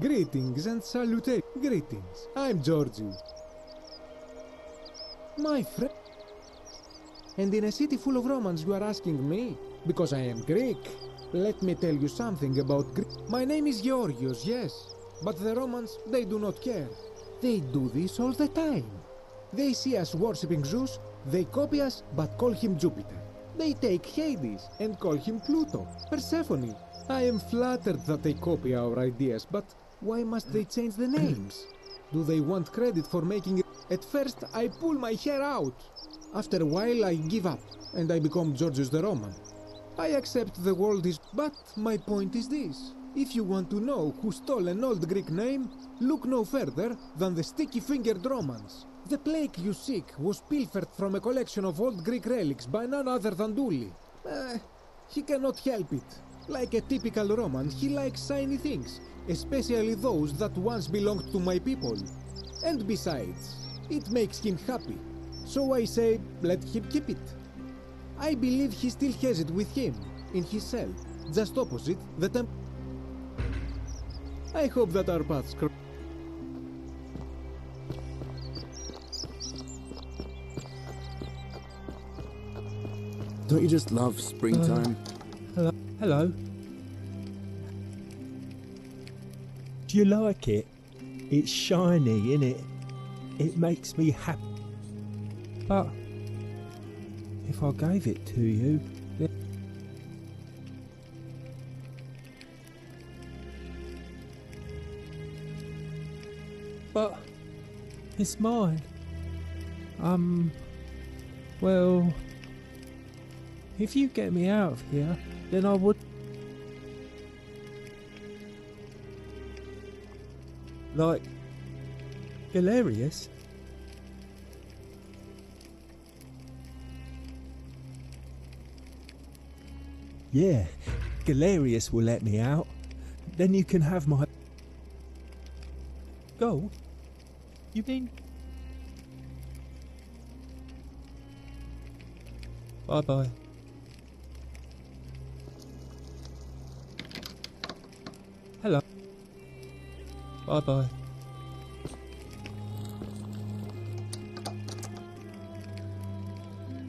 Greetings and salutations. Greetings. I'm Georgiou. My friend. And in a city full of Romans you are asking me? Because I am Greek. Let me tell you something about Greek. My name is Georgios, yes. But the Romans, they do not care. They do this all the time. They see us worshipping Zeus, they copy us, but call him Jupiter. They take Hades and call him Pluto, Persephone. I am flattered that they copy our ideas, but why must they change the names? Do they want credit for making it? At first, I pull my hair out. After a while, I give up, and I become Georgios the Roman. I accept the world is... But my point is this. If you want to know who stole an old Greek name, look no further than the sticky-fingered Romans. The plague you seek was pilfered from a collection of old Greek relics by none other than Douli. He cannot help it. Like a typical Roman, he likes shiny things, especially those that once belonged to my people. And besides, it makes him happy. So I say, let him keep it. I believe he still has it with him, in his cell. Just opposite the temple. I hope that our paths cross. Don't you just love springtime? Hello. Hello. Do you like it? It's shiny, innit? It makes me happy. But if I gave it to you, then... But it's mine. Well, if you get me out of here, then I would... Like, Galerius? Yeah, Galerius will let me out. Then you can have my... Gold? You mean... Bye-bye. Hello. Bye-bye.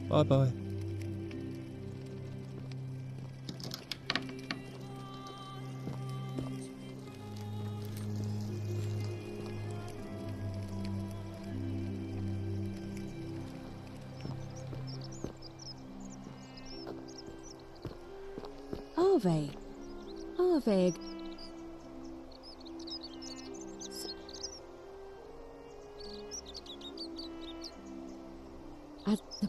Bye-bye. Arve. Arve. As the...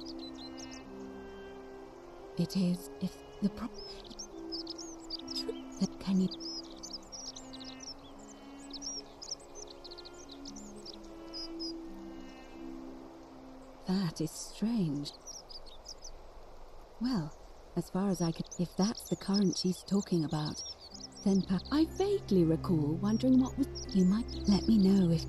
It is, if the that can you... That is strange. Well, as far as I could... If that's the current she's talking about, then I vaguely recall wondering what was... You might let me know if...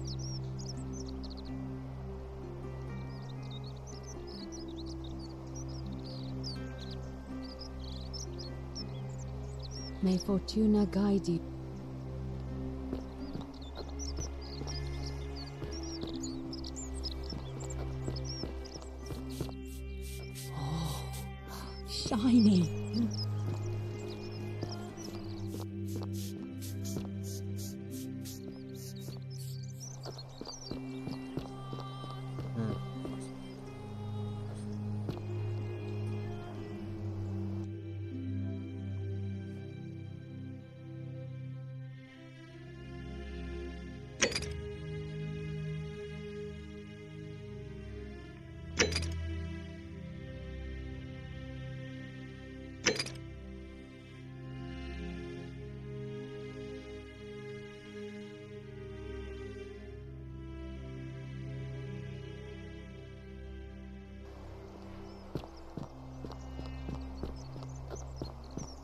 May Fortuna guide you. Oh, shiny.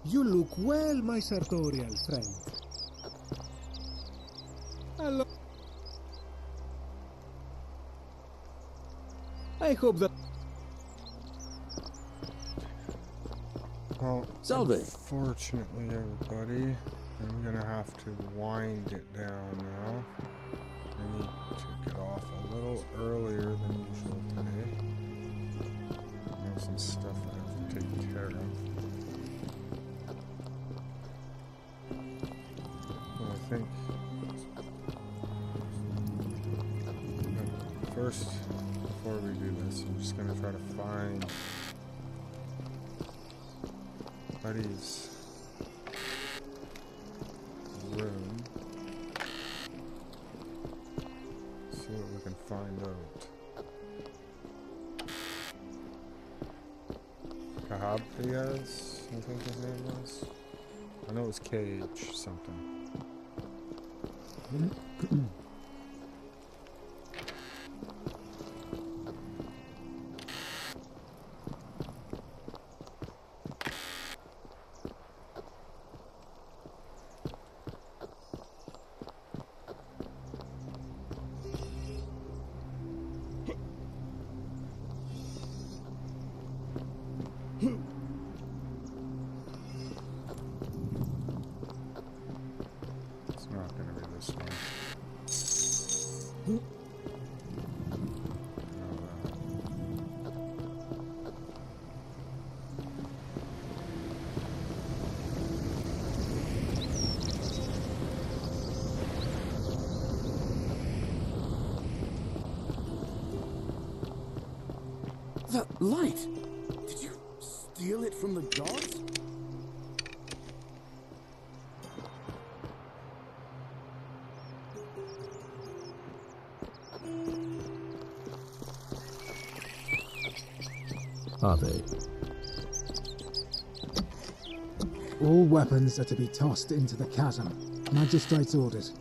You look well, my sartorial friend. Hello. I hope that... Well, Salve. Unfortunately, everybody, I'm gonna have to wind it down now. I need to get off a little earlier than usual today. I have some stuff I have to take care of. Well, I think first, before we do this, I'm just gonna try to find Buddy's room. See what we can find out. Kahab Diaz, I think his name was. I know it was Cage something. That light! Did you steal it from the gods? Are they? All weapons are to be tossed into the chasm. Magistrate's orders.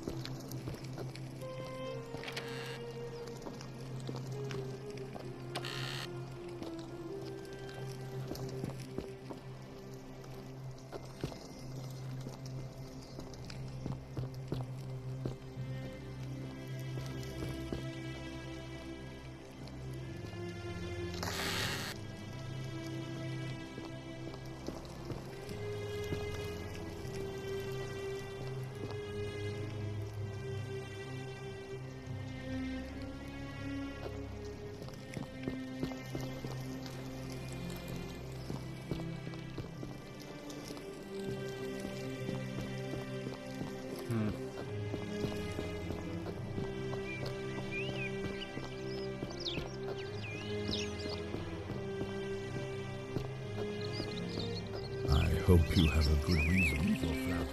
I hope you have a good reason for flouting.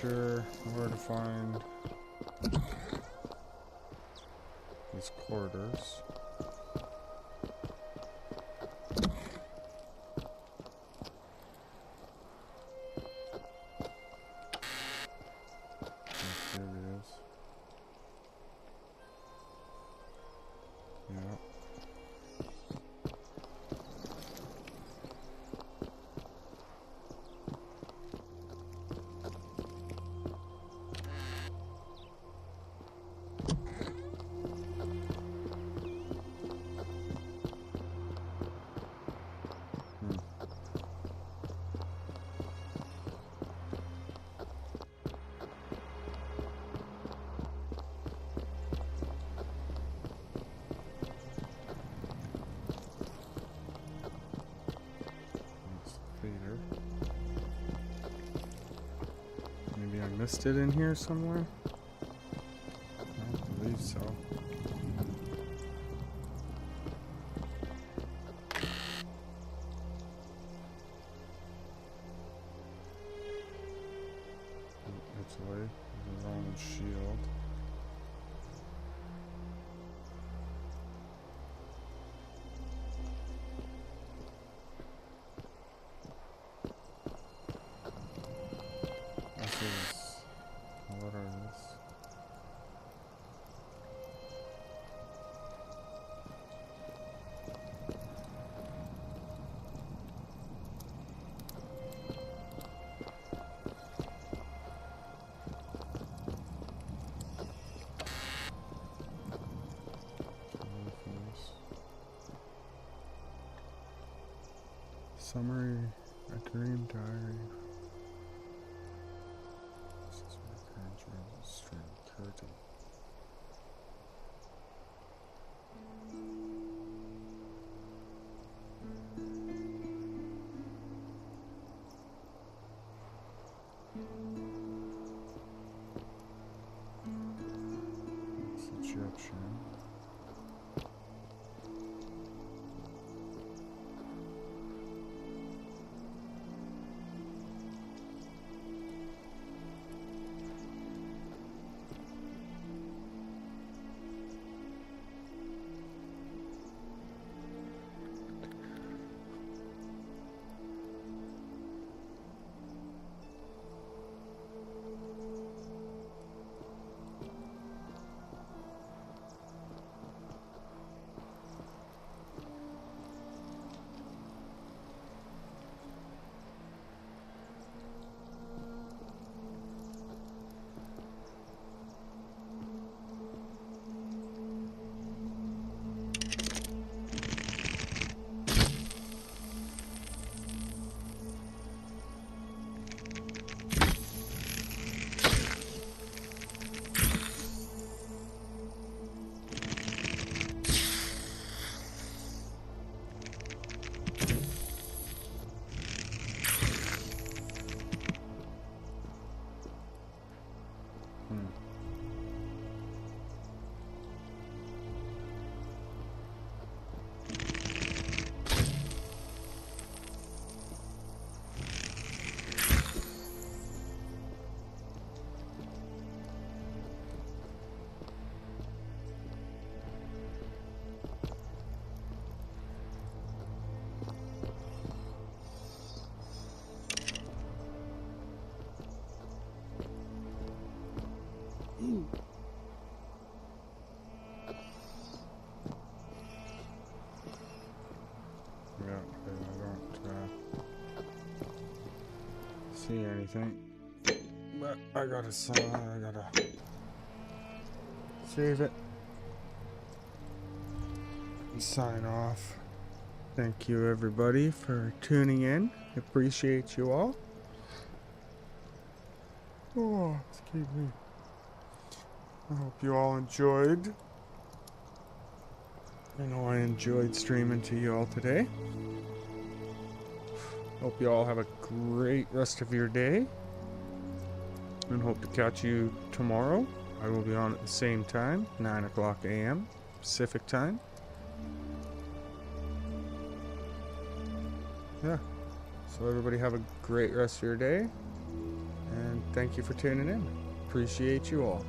Sure where to find these quarters. There it is. Yeah. Maybe I missed it in here somewhere? I don't believe so. Italy, the Roman shield. What are this? Summary, a dream diary. This is my current dream, stream curtain. It's Egyptian. Yeah, I don't see anything. But I gotta save it and sign off. Thank you everybody for tuning in. Appreciate you all. Oh, excuse me. I hope you all enjoyed. I know I enjoyed streaming to you all today. Hope you all have a great rest of your day. And hope to catch you tomorrow. I will be on at the same time, 9 o'clock a.m. Pacific time. Yeah. So everybody have a great rest of your day. And thank you for tuning in. Appreciate you all.